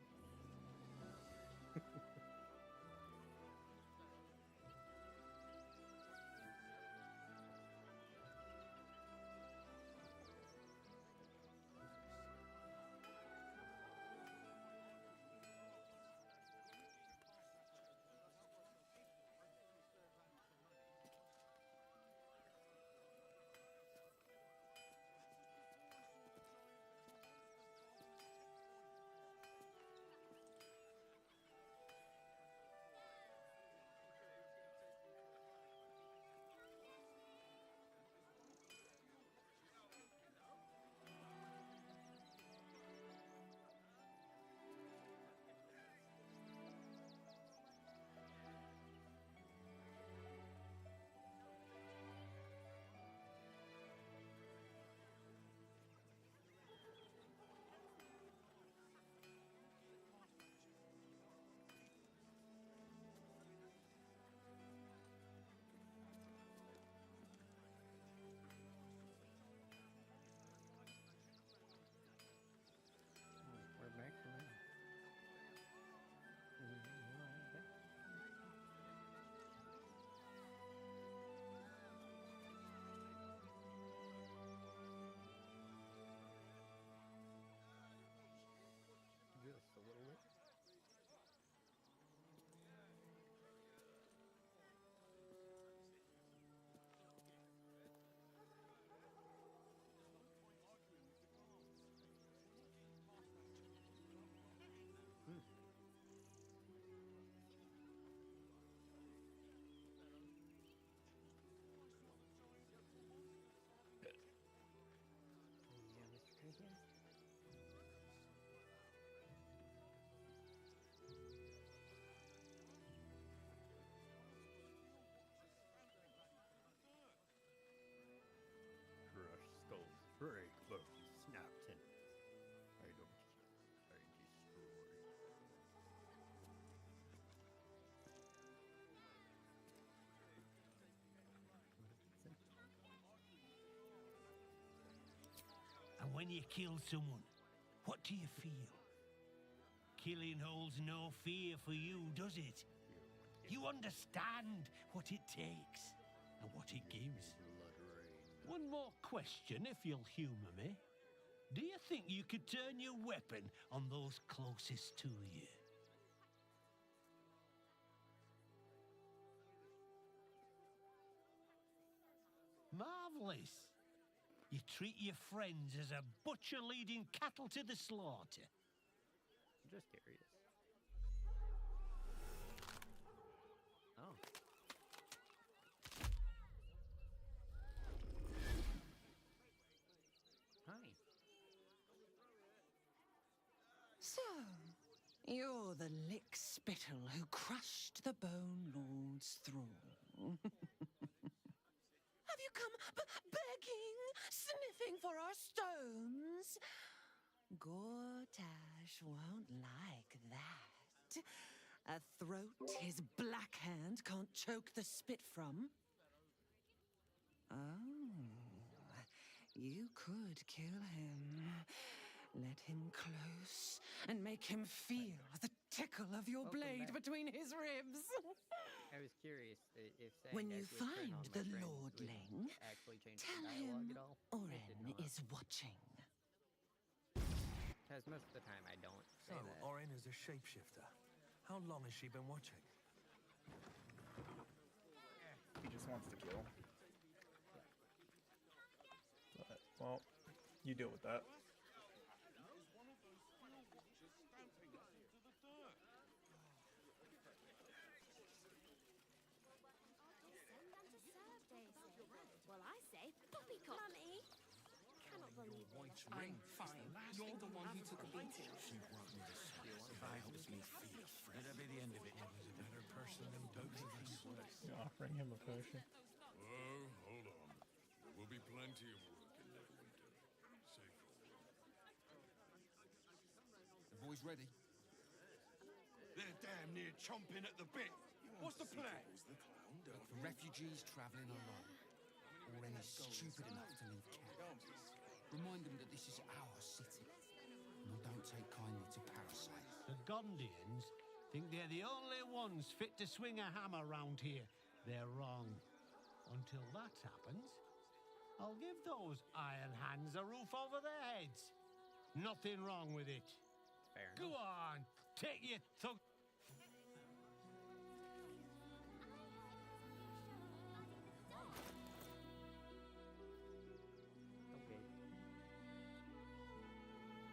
when you kill someone, what do you feel? Killing holds no fear for you, does it? You understand what it takes and what it gives. One more question, if you'll humour me. Do you think you could turn your weapon on those closest to you? Marvellous. You treat your friends as a butcher leading cattle to the slaughter. Just curious. Oh. Hi. So, you're the lick spittle who crushed the Bone Lord's thrall. Have you come begging, sniffing for our stones? Gortash won't like that. A throat his black hand can't choke the spit from. Oh, you could kill him. Let him close and make him feel the tickle of your blade between his ribs. I was curious if saying When I you would turn find on my the friends Lordling, would actually change the tell dialogue him at all. It did Oren not. is watching. Because most of the time I don't So, say that. Oren is a shapeshifter. How long has she been watching? He just wants to kill. But, well, you deal with that. Well, I say poppycock. Mummy, cannot believe Wife's this. ring. Fine. You're the one who took a beating. She brought me this. It helps me feel free. That'll be the end of it. He's a better person than both of us. You're offering him a potion. Oh, hold on. There will be plenty of work in Neverwinter. Safe for work. The boy's ready. They're damn near chomping at the bit. What's the plan? Look for refugees travelling alone. Oren is stupid enough to leave camp. Remind them that this is our city. And don't take kindly to parasites. The Gondians think they're the only ones fit to swing a hammer round here. They're wrong. Until that happens, I'll give those iron hands a roof over their heads. Nothing wrong with it. Fair Go enough. on, take your thug. Okay.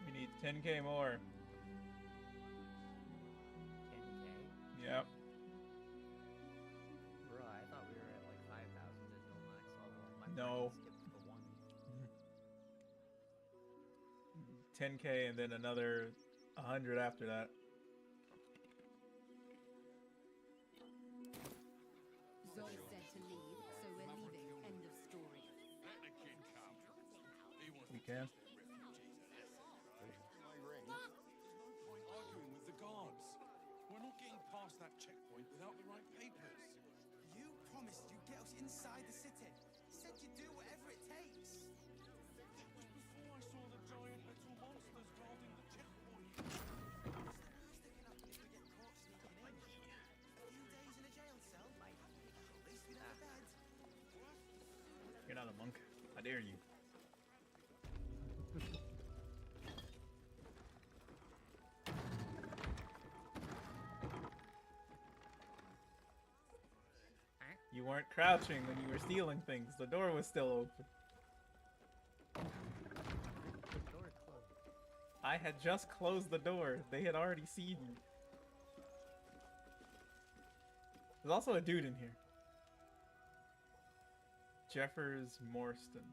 We need 10k more. 10k? Yep. Bro, I thought we were at like 5,000 digital max level. My No. brain skipped to 1. 10k and then another 100 after that. Zoe said to leave, so we're leaving. End of story. Let the kid come. He wants We can. my ring. There's no point arguing with the guards. We're not getting past that checkpoint without the right papers. You promised you'd get us inside the city. Said you'd do whatever it takes. That was before I saw the giant little monsters guarding the checkpoint. Sticking up if we get caught sneaking in. A few days in a jail cell. At least we don't have bed. You're not a monk. I dare you. You weren't crouching when you were stealing things. The door was still open. The door closed. I had just closed the door. They had already seen you. There's also a dude in here. Jeffers Morstan.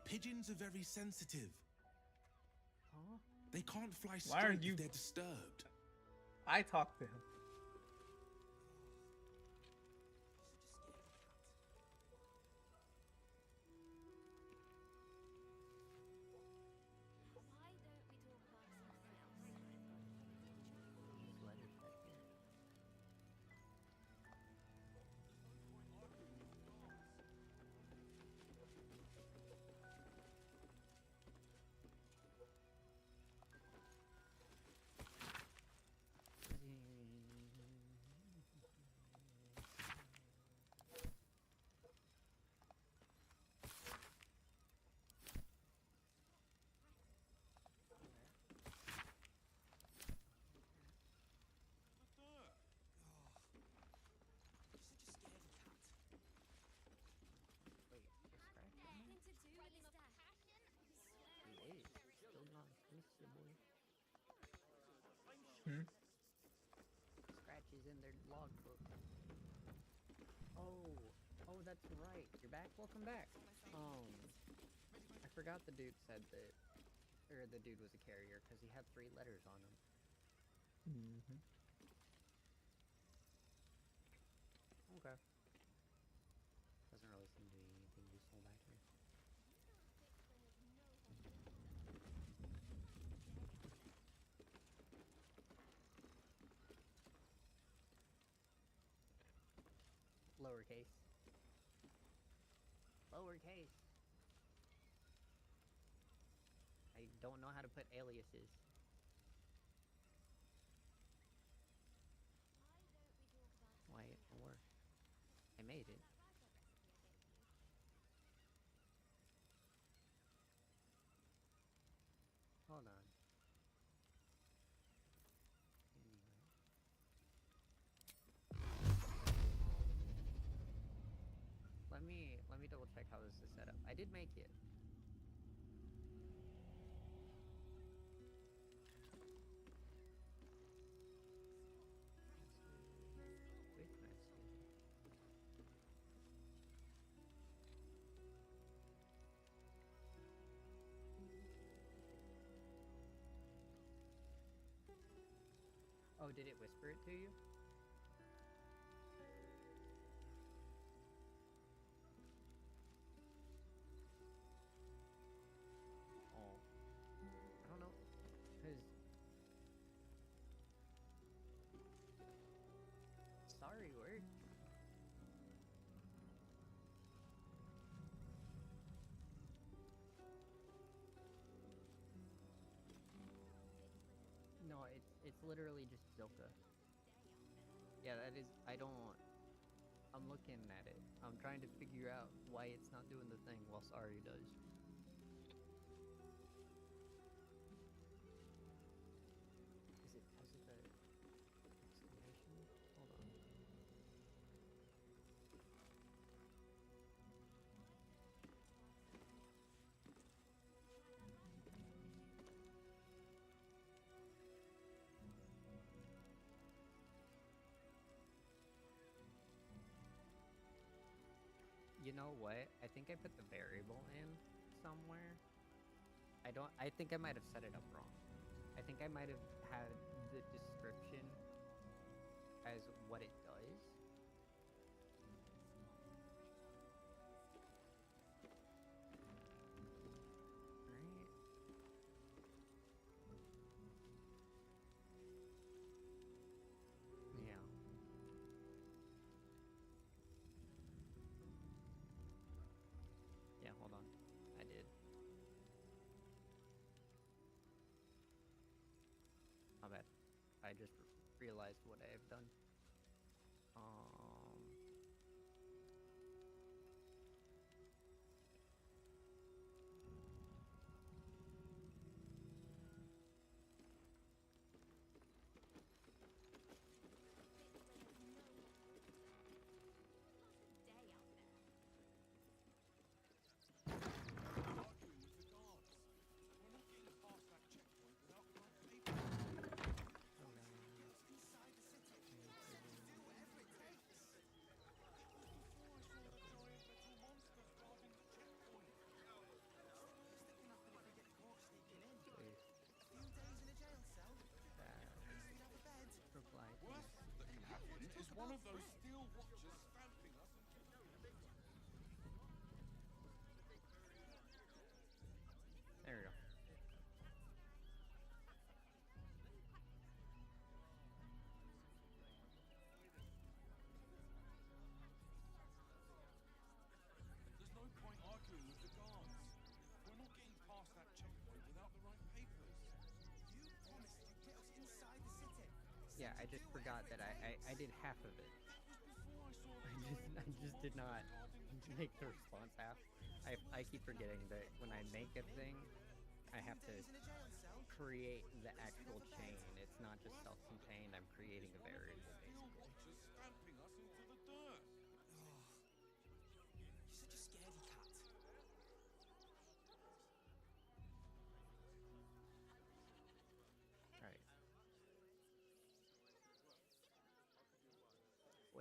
Pigeons are very sensitive. Huh? They can't fly Why are straight you- if they're disturbed. I talked to him. Why don't we talk about something else? These letters back here. Hmm? Scratches in their logbook. Oh, that's right. You're back. Welcome back. I forgot the dude said that, or the dude was a carrier because he had 3 letters on him. Mm-hmm. Okay. Doesn't really seem to be anything useful back here. Lowercase. Lowercase. I don't know how to put aliases. Why or I made it. Hold on. Let me double check how this is set up. I did make it. Wait, can I see? Oh, did it whisper it to you? Oh, I don't know, cause sorry word. No, it's literally just Zilka. Yeah, that is. I'm looking at it. I'm trying to figure out why it's not doing the thing while Sorry does. Is it because of the exclamation? Hold on. You know what? I think I put the variable in somewhere. I think I might have set it up wrong. I think I might have had the description as what it does. Right? Yeah. Yeah, hold on. I did. My bad. I just realized what I have done. Arguing with the guards. We're not getting past that checkpoint without the right papers. Inside the city. Do whatever it takes. Before I saw the giant metal monsters guarding the checkpoint. Sticking nothing if we get caught sneaking in. Please. A few days in a jail cell. At least we'd have a bed. Reply. Worst that can happen is one of those steel watchers stamping us into There we go. There's no point arguing with the guards. We're not getting past that checkpoint without the right papers. You promised you'd get us inside the city. Yeah, I just forgot that I did half of it. Before I saw the I just did not make the response half. I keep forgetting that when I make a thing, I have to create the actual chain. It's not just self-contained. I'm creating a variable, steel basically. watchers stamping us into the dirt. You're such a scaredy cat. Alright.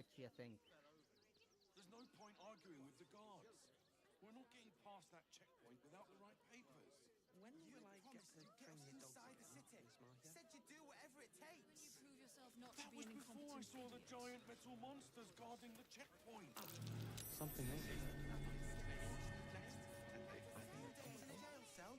what you think. There's no point arguing with the guards. We're not getting past that checkpoint without the right papers. When will I get to train your dogs inside the again, city. Miss Martha? Said you'd do whatever it takes. Will you prove yourself not That to be was an before I incompetent saw the idiot? giant metal monsters guarding the checkpoint. Something else. A few days in a jail cell.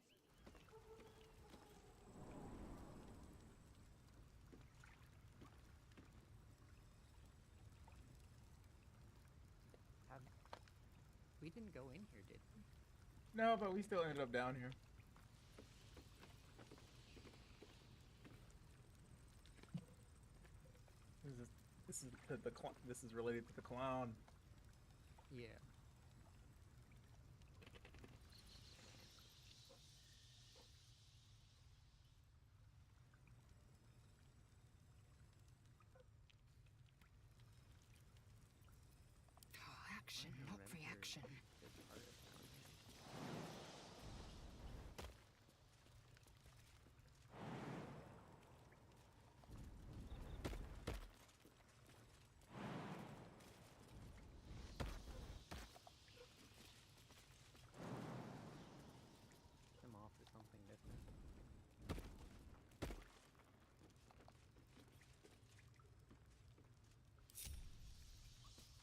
We didn't go in here, did we? No, but we still ended up down here. This is related to the clown. Yeah. Oh, action, not reaction. Them off to something different.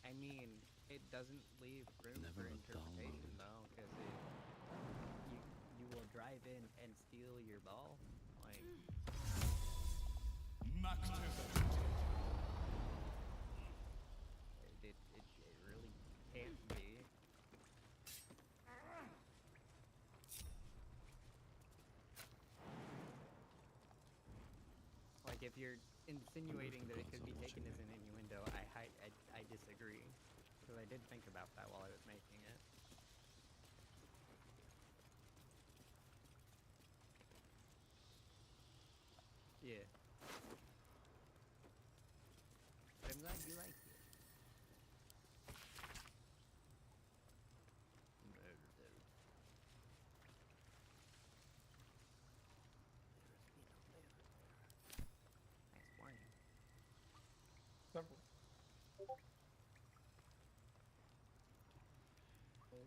I mean, it doesn't leave room Never for a dull interpretation moment. though, because you will drive in and steal your ball. Like, it really can't be. Like, if you're insinuating that it could be taken as an innuendo, I disagree. Because I did think about that while I was making it. Yeah. But I'm glad you like it. Nice warning. Several. Okay.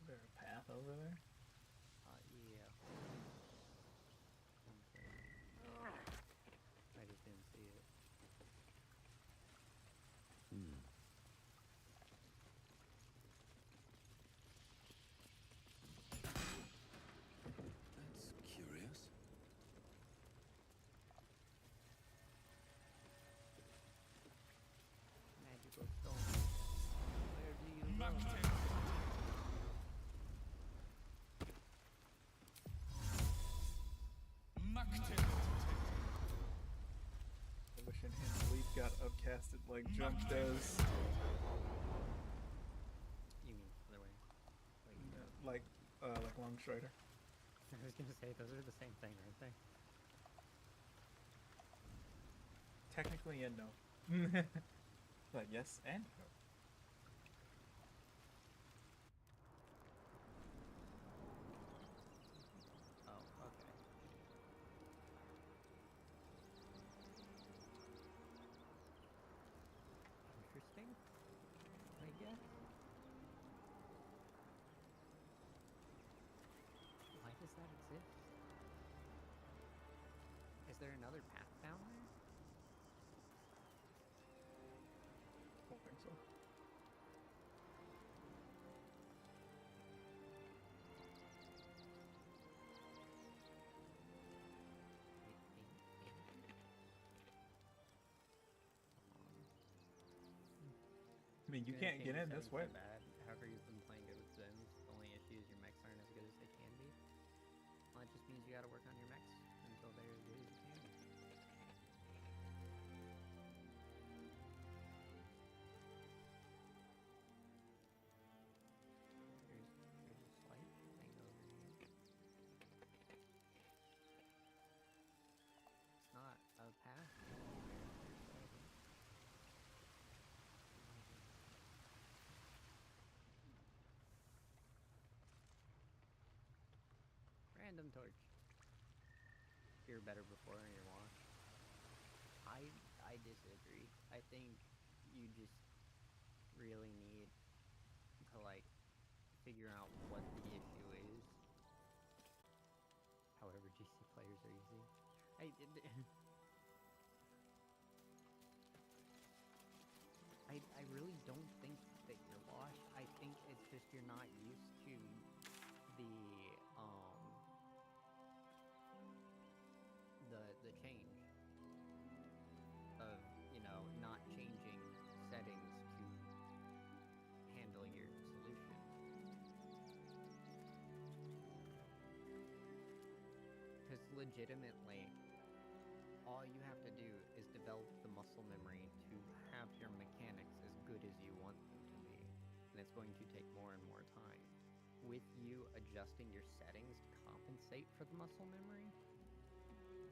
Is there a path over there? Yeah. Okay. I just didn't see it. That's curious. Magical stone. Where do you go? I wish Enhanced Leap got upcasted like Jump does. You mean other way? Like Long Strider. I was gonna say those are the same thing, aren't they? Technically and no. But yes and no. Oh, okay. Interesting, I guess. Why does that exist? Is there another path down there? Don't think so. I mean, you can't get in this way. Bad. However, you've been playing good with Sims. The only issue is your mechs aren't as good as they can be. Well, it just means you gotta work on your mechs until they're as good as you can. There's a slight thing over here. It's not a path. random torch. You're better before your wash. I disagree. I think you just really need to like figure out what the issue is. However, GC players are easy. I really don't think that you're washed. I think it's just you're not used to the change of, you know, not changing settings to handle your solution. Because legitimately, all you have to do is develop the muscle memory to have your mechanics as good as you want them to be. And it's going to take more and more time. With you adjusting your settings to compensate for the muscle memory,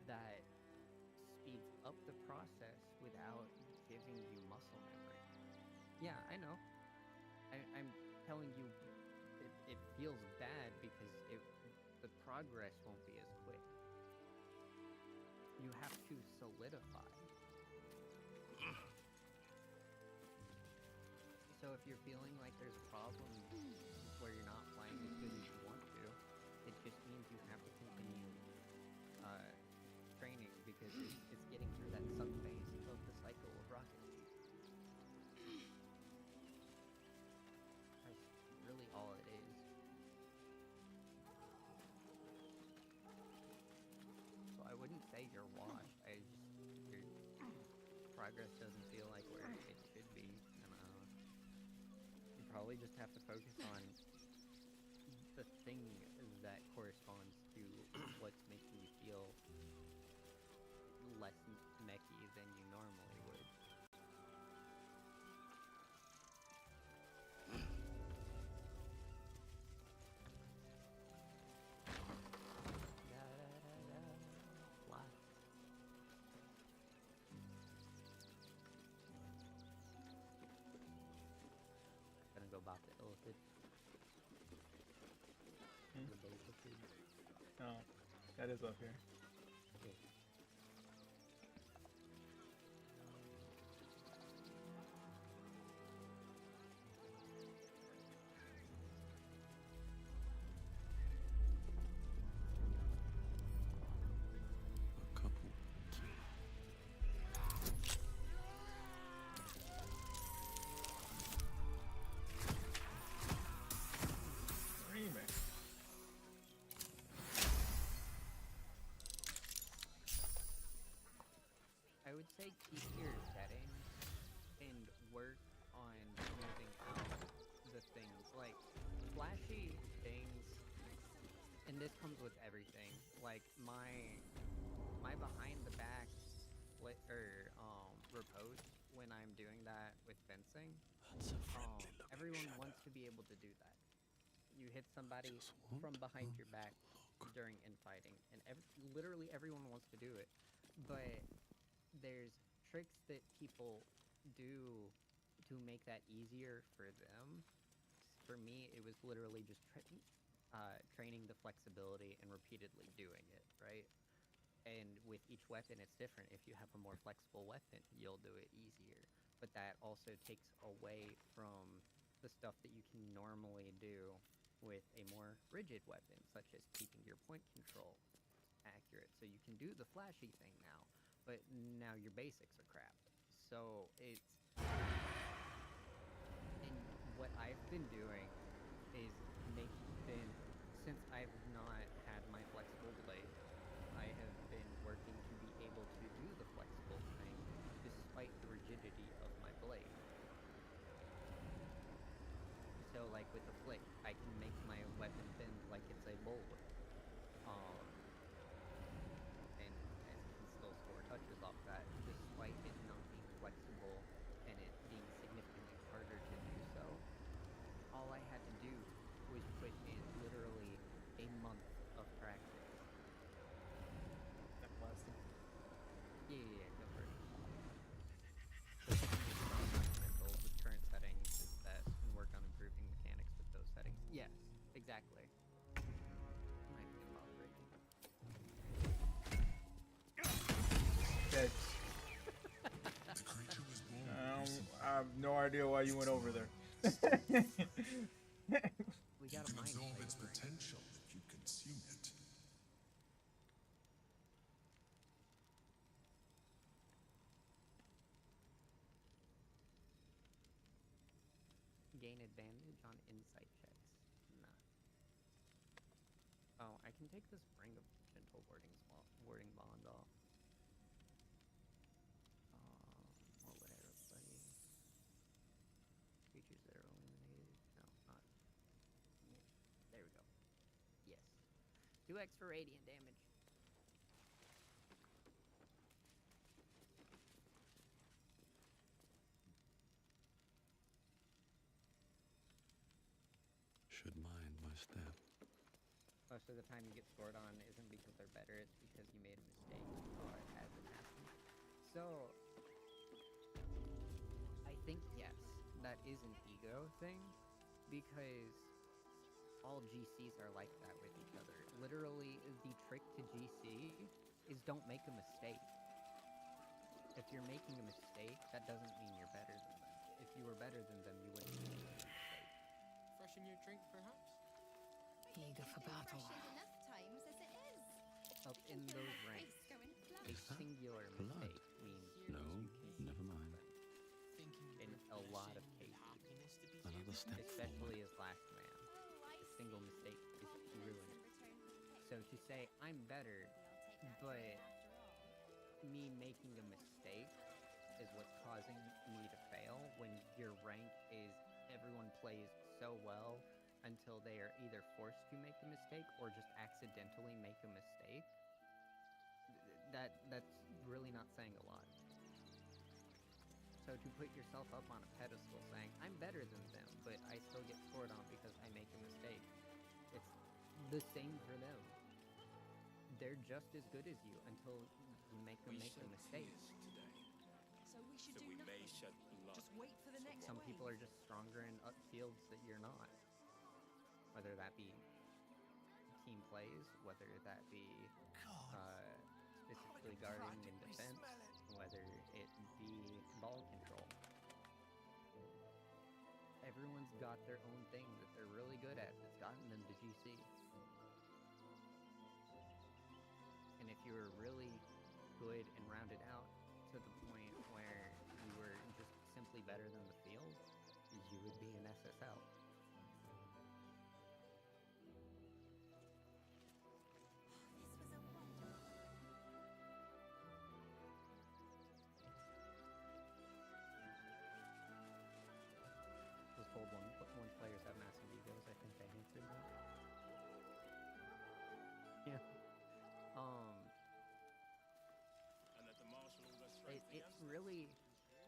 that speeds up the process without giving you muscle memory. Yeah, I know. I'm telling you, it feels bad because the progress won't be as quick. You have to solidify. So if you're feeling like there's a problem where you're not playing as good as you want to, it just means you have to continue training because it's getting through that sub-phase of the cycle of Rocket League. That's really all it is. So I wouldn't say you're washed. Your progress doesn't feel like where it should be. And you probably just have to focus on the thing that corresponds to what's making you feel less mechy than you normally would. Fly. Gonna go back to Illithid. Oh, that is up here. Okay. A couple. Remix. I would say keep your settings and work on moving out the things like flashy things, and this comes with everything. Like my behind the back split or riposte when I'm doing that with fencing. Everyone wants to be able to do that. You hit somebody from behind your back during infighting, and literally everyone wants to do it, but there's tricks that people do to make that easier for them. For me, it was literally just training the flexibility and repeatedly doing it, right? And with each weapon, it's different. If you have a more flexible weapon, you'll do it easier. But that also takes away from the stuff that you can normally do with a more rigid weapon, such as keeping your point control accurate. So you can do the flashy thing now, but now your basics are crap. So it's... And what I've been doing is since I've not had my flexible blade, I have been working to be able to do the flexible thing despite the rigidity of my blade. So like with the flick, I can make my weapon bend like it's a bullwhip. And you can still score touches off that despite it not being flexible and it being significantly harder to do so. All I had to do was put in literally a month of practice. That blasting. Yeah, go for it. The thing is fundamental with current settings is best and work on improving mechanics with those settings. Yes, exactly. Might be about breaking. X. I have no idea why you went over there. We got You a can mind absorb flayer. its potential if you consume it. Gain advantage on insight checks. Nah. Oh, I can take this ring of gentle warding bond off. What would everybody? Creatures that are eliminated. No, not. Yeah. There we go. Yes. 2x for radiant damage. Should mind my step. Most of the time you get scored on isn't because they're better, it's because you made a mistake or it hasn't happened. So, I think, yes, that is an ego thing, because all GCs are like that with each other. Literally, the trick to GC is don't make a mistake. If you're making a mistake, that doesn't mean you're better than them. If you were better than them, you wouldn't be making a mistake. Freshen your drink, perhaps? Eager for battle. Enough times as it is. Up in those ranks, a singular mistake means No, you can never mind. in a lot of cases. Another step Especially forward. as last man. A single mistake is ruin. So to say, I'm better, but me making a mistake is what's causing me to fail when your rank is everyone plays so well until they are either forced to make a mistake or just accidentally make a mistake. That's really not saying a lot. So to put yourself up on a pedestal saying, I'm better than them, but I still get scored on because I make a mistake, it's the same for them. They're just as good as you until you make them make a mistake. So we should do nothing. Just wait for the next Some wave. people are just stronger in fields that you're not. Whether that be team plays, whether that be specifically guarding and defense, whether it be ball control. Everyone's got their own thing that they're really good at that's gotten them to GC. And if you were really good and rounded out to the point where you were just simply better than the field, you would be an SSL. Was told one players have massive egos. I think they answered that. Yeah. It's really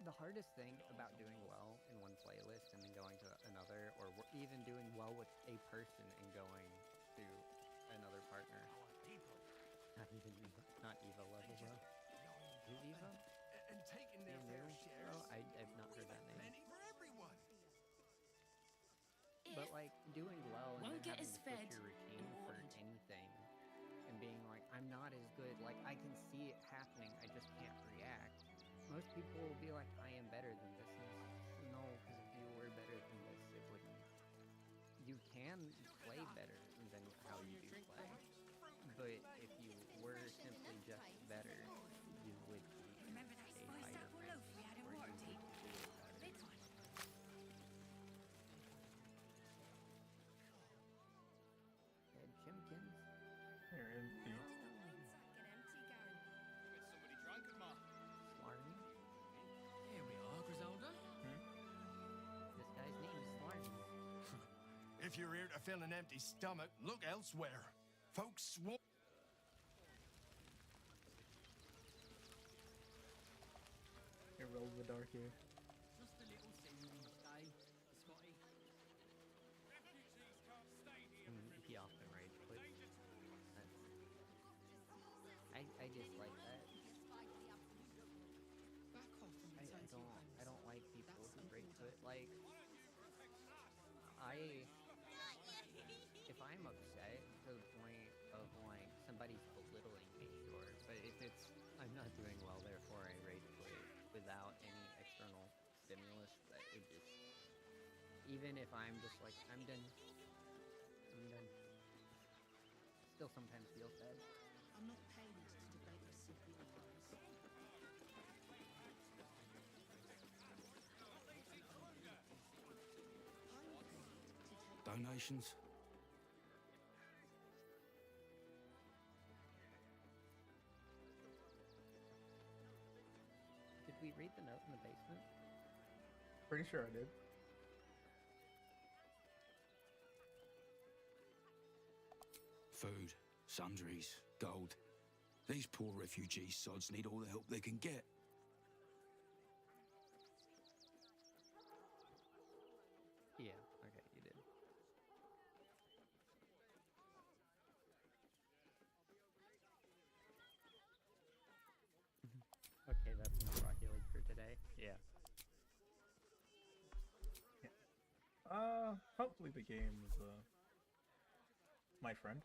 the hardest thing about doing well in one playlist and then going to another, or even doing well with a person and going to another partner. Not even not Eva level though. Is it Eva? And taking their fair shares. Oh, I've not heard that name. Plenty for everyone. But like doing well and Won't then get having us to switch fed your routine and for won't. anything and being like, I'm not as good, like I can see it happening, I just can't react. Most people will be like, I am better than this. And no, because if you were better than this, it wouldn't. You can play better than how you do play. But if you were simply just better, you would be Remember that a spice higher apple rank, loaf we had in or you water would tea? do it better. Big one. Chimkins? They're empty. Somebody drunk at ma. Slarmy? Here we are, Griselda. This guy's name is Slarmy. If you're here to fill an empty stomach, look elsewhere. Folks won't. It rolls the dark here. Just a little singing stay, Scotty. He often rage quits. I dislike that. Back off when I we turn to your friends. don't like people who rage quit. Like, if I'm upset to the point of like somebody's belittling me, sure, but if it's I'm not doing well, therefore I rage quit without any external stimulus. That it just, even if I'm just like, I'm done, still sometimes feels bad. I'm not paid to debate the simple advice. Donations? Did we read the note in the basement? Pretty sure I did. Food, sundries, gold. These poor refugee sods need all the help they can get. Yeah, okay, you did. Okay, that's enough Rocket League for today. Yeah. Hopefully the game's, my friend.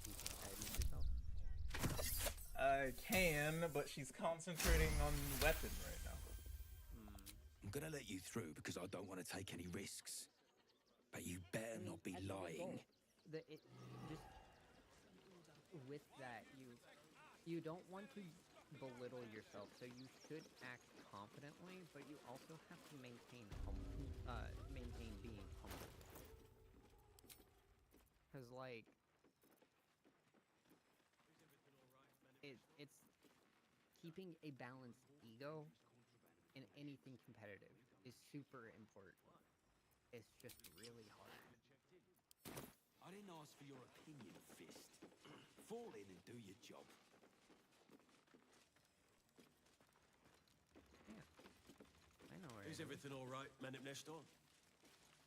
You can guidance yourself? I can, but she's concentrating on weapon right now. I'm gonna let you through because I don't want to take any risks. But you better not be as a lying. result, just with that, you don't want to belittle yourself, so you should act confidently, but you also have to maintain being humble. Because, like, it's keeping a balanced ego in anything competitive is super important. It's just really hard. I didn't ask for your opinion, Fist. Fall in and do your job. Yeah. I know where Is everything all right, Man at Nestor?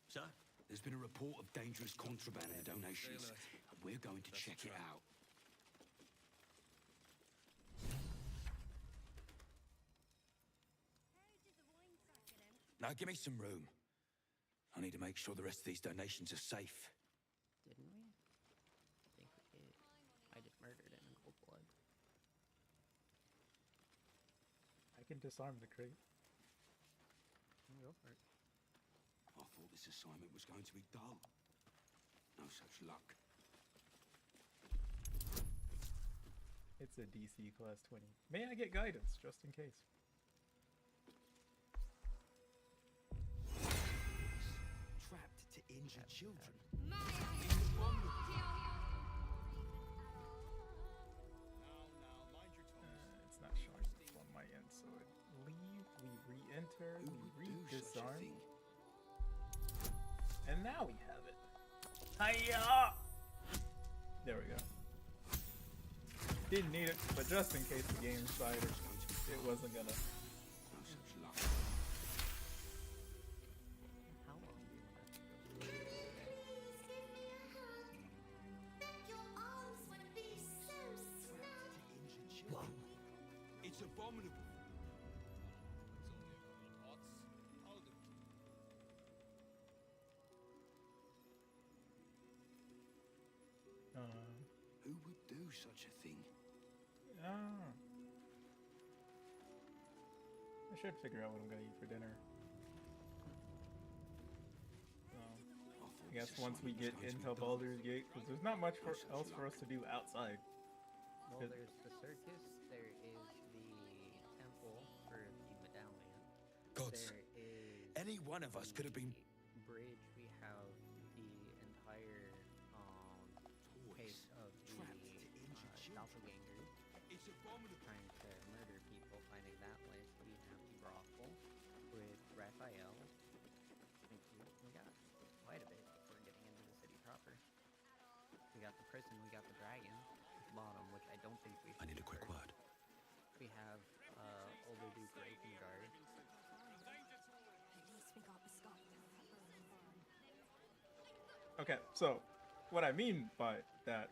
Sir? There's been a report of dangerous contraband in the donations, and we're going to check it out. Now give me some room. I need to make sure the rest of these donations are safe. Didn't we? I think we did. I just murdered it in cold blood. I can disarm the crate. Go for it. I thought this assignment was going to be dull. No such luck. It's a DC class 20. May I get guidance, just in case? Trapped to injure children. It's not showing on my end, so leave, we re-enter, we re-disarm. And now we have it. Hiya! There we go. Didn't need it, but just in case the game decided it wasn't gonna. No such luck. How long do you want to go? It's abominable. Who would do such a thing? I should figure out what I'm gonna eat for dinner. I guess once we get into Baldur's Gate, because there's not much else for us to do outside. Well, there's the circus, there is the temple for the medallion. Gods, There is any one of us could have been. the bridge, we have the entire case of the doppelgangers It's abominable. trying to murder people, finding that list. We have the brothel with Raphael. Thank you. We got quite a bit before getting into the city proper. We got the prison, we got the dragon at the bottom, which I don't think we I need a quick word. We have Older Duke Rakengard. At least we got the Scott. Okay, so what I mean by that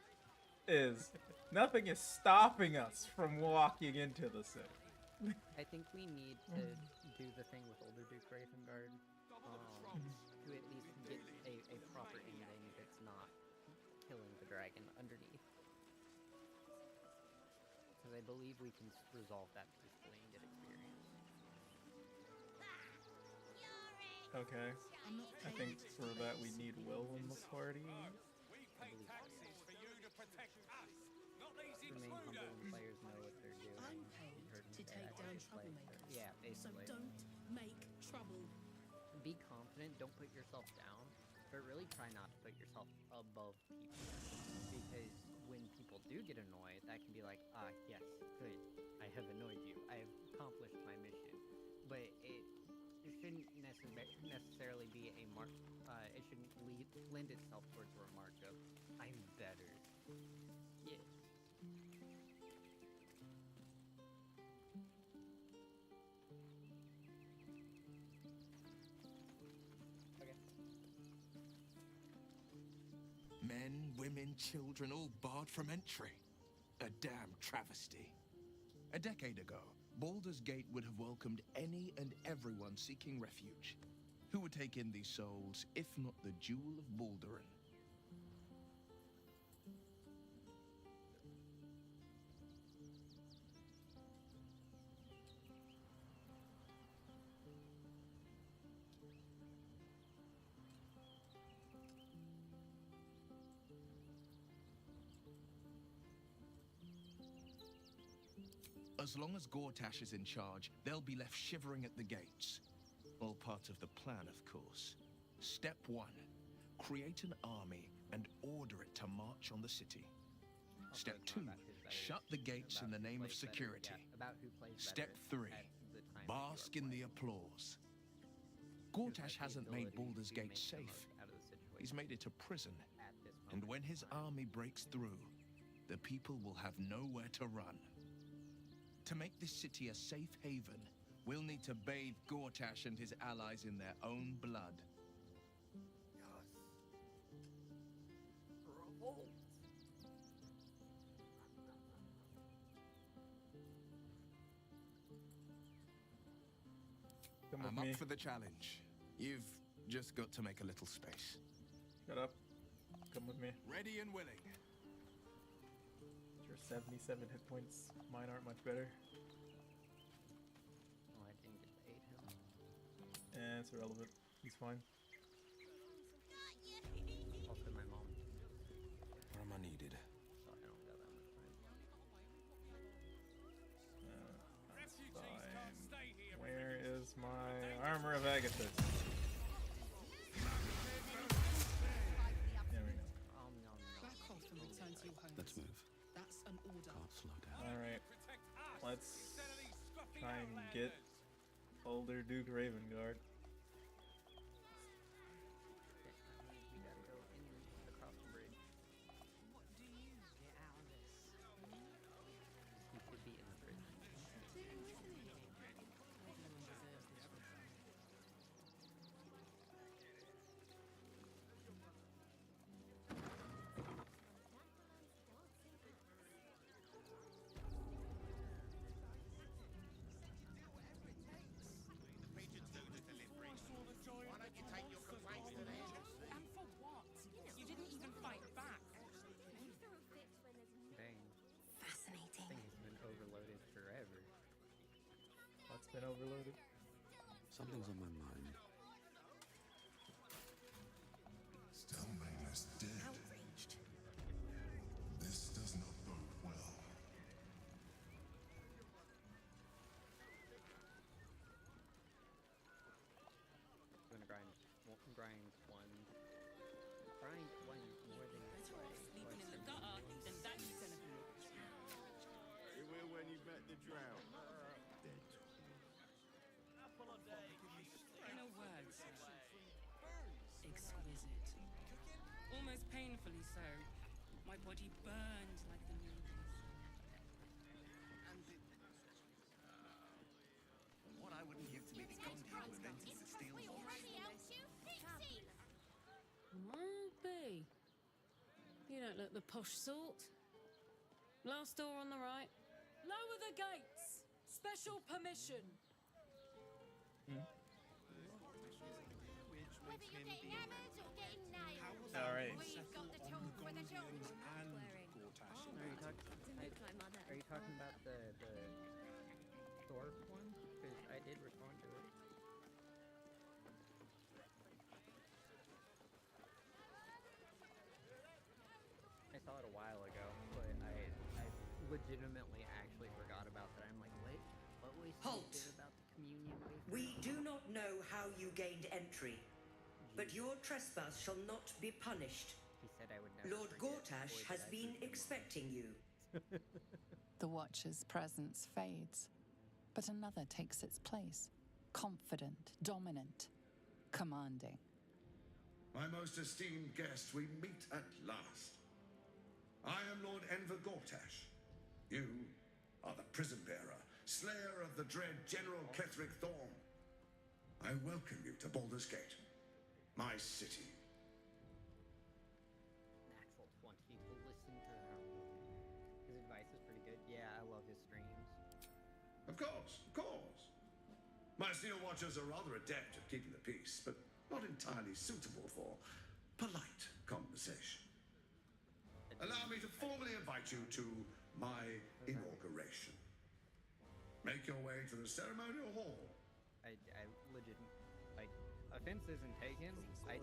is nothing is stopping us from walking into the city. I think we need to do the thing with Older Duke Rakengard to at least get a proper ending that's not killing the dragon underneath. Because I I believe we can resolve that peacefully and get experience. Okay. I'm not I think for that we need Will in the party. We pay taxes for you to protect us, not these Remain humble when intruders. players know what they're doing. I'm You paid heard me to say take that down as a player. troublemakers. Yeah, So basically. don't make trouble. Be confident, don't put yourself down, but really try not to put yourself above people. Because when people do get annoyed, that can be like, ah, yes, good, I have annoyed you, I have accomplished my mission. But it shouldn't necessarily be a mark, it shouldn't lend itself towards a remark of, I'm better. Yeah. Men, women, children, all barred from entry. A damn travesty. A decade ago, Baldur's Gate would have welcomed any and everyone seeking refuge. Who would take in these souls, if not the Jewel of Baldurin? As long as Gortash is in charge, they'll be left shivering at the gates. All part of the plan, of course. Step 1. Create an army and order it to march on the city. Step 2. Shut the gates in the name of security. Step 3. Bask in the applause. Gortash hasn't made Baldur's Gate safe. He's made it a prison. And when his army breaks through, the people will have nowhere to run. To make this city a safe haven, we'll need to bathe Gortash and his allies in their own blood. I'm up for the challenge. You've just got to make a little space. Shut up. Come with me. Ready and willing. Your 77 hit points. Mine aren't much better. Oh, I didn't get to aid him. It's irrelevant. He's fine. Also, my mom. Where am I needed? So I don't got that much time. That's fine. Where is my armor of Agathis? There we go. Back off and return to your homes. Let's move. That's an order. Can't slow down. Alright. Let's try and get older Duke Ravengard. We gotta go in across the bridge. What do you get out of this? He should be in the bridge. Why don't you take your complaints to them? And for what? You didn't even fight back. Dang. Fascinating. Thing has been overloaded forever. What's been overloaded? Something's on my mind. Stelmane is dead. Outraged. This does not bode well. I'm gonna grind one. Grind one more than you play. Sleeping in the gutter, then that's gonna be it. You will when you met the drought. In a word, sir. Exquisite. Almost painfully so. My body burned like the movies. What I wouldn't give to be the Gondian who invented the steel watch. Might be. You don't look the posh sort. Last door on the right. Lower the gates! Special permission! Whether you're getting hammers or getting nailed. Alright. We've got the tools for the job. Are you talking about the saw it a while ago, but I legitimately actually forgot about that. I'm like, what was Halt! stupid about the communion wafer? We do not know how you gained entry, but your trespass shall not be punished. He said I would never Lord forget. Gortash Boy, has did I been prove him expecting you. The Watcher's presence fades, but another takes its place. Confident, dominant, commanding. My most esteemed guest, we meet at last. I am Lord Enver Gortash. You are the prison bearer, slayer of the dread General Ketheric Thorn. I welcome you to Baldur's Gate, my city. Natural 20 to listen to him. His advice is pretty good. Yeah, I love his streams. Of course, of course. My Steel Watchers are rather adept at keeping the peace, but not entirely suitable for polite conversation. Allow me to formally invite you to my inauguration. Make your way to the ceremonial hall. I legit, like, offense isn't taken. I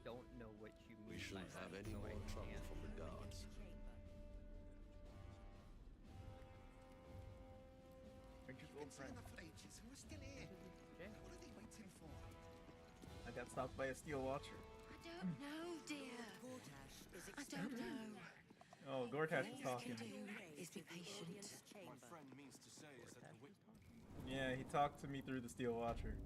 don't know what you mean. We shouldn't by have that, any so I more trouble can't. from the guards. Been saying that for ages, and we're still here. What are they waiting for? I got stopped by a Steel Watcher. I don't know, dear. I don't know. Oh, Gortash is talking. Is be patient. My friend means to say is that the wit. Yeah, he talked to me through the Steel Watcher.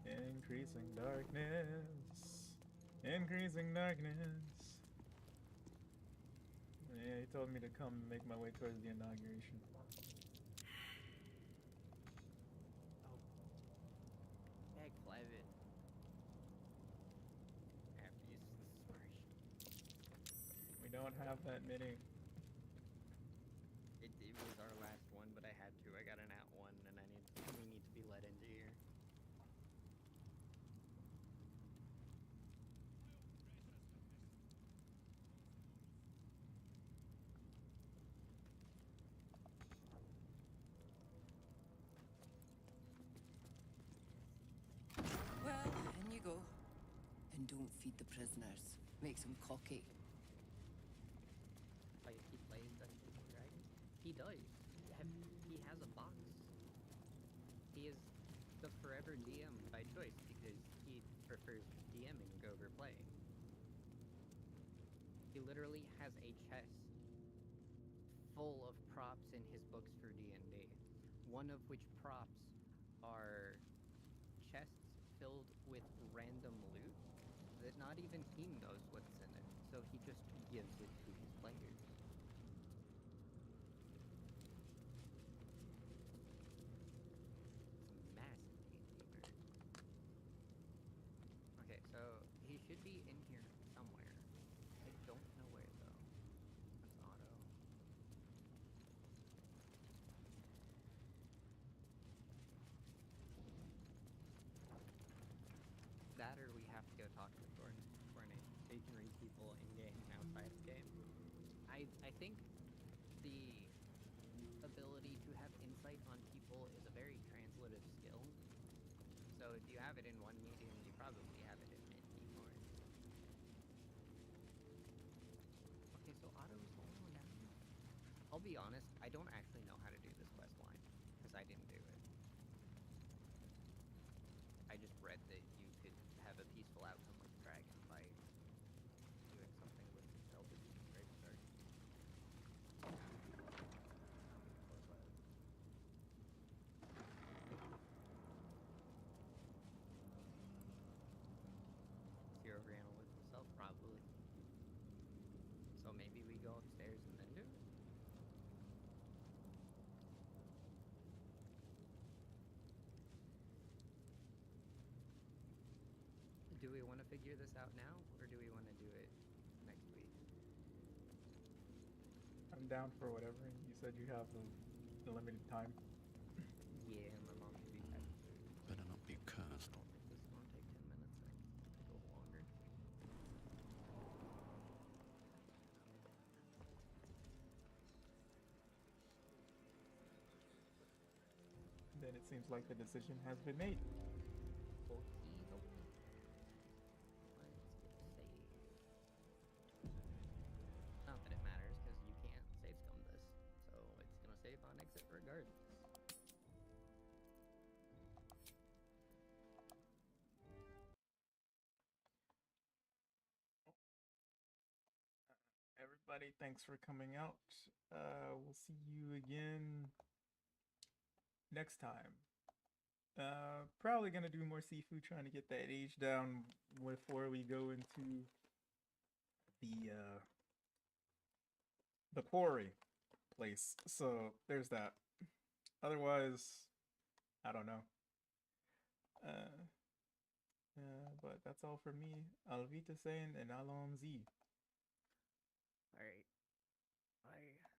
Increasing darkness. Increasing darkness. Yeah, he told me to come make my way towards the inauguration. Yeah, clever. I have to use the smart. We don't have that many. It was our last one, but I had to. I got an @1, and we need to be let into here. Well, in you go. And don't feed the prisoners. Makes them cocky. Like, he plays Dungeons and Dragons? He does. He has a box. He is the forever DM by choice because he prefers DMing over playing. He literally has a chest full of props in his books for D&D. One of which props are chests filled with random loot that not even he knows what's in it, so he just gives it to his players. It's a massive D&D nerd. Okay, so he should be in here somewhere. I don't know where though. That's Otto. That or we have to go talk to Tornate so you can read people in-game and outside of game. I think the ability to have insight on people is a very translative skill. So if you have it in one medium, you probably have it in many more. Okay, so Otto is the only one down here. I'll be honest, I don't actually know how to do this quest line, because I didn't do it. I just read that you could have a peaceful outcome with the dragon by doing something with Eldritch Gravestart. Zero Granite with himself, probably. So maybe we go upstairs and then do it? Do we want to figure this out now, or do we want to do it next week? I'm down for whatever. You said you have the limited time. Yeah, my mom should be back soon. Better not be cursed. I don't think this won't take 10 minutes. I think it's gonna go longer. Then it seems like the decision has been made. regardless. Everybody, thanks for coming out. We'll see you again next time. Probably gonna do more seafood, trying to get that age down before we go into the quarry place. So there's that. Otherwise, I don't know. But that's all for me. Alvita saying and Alam Z. All right.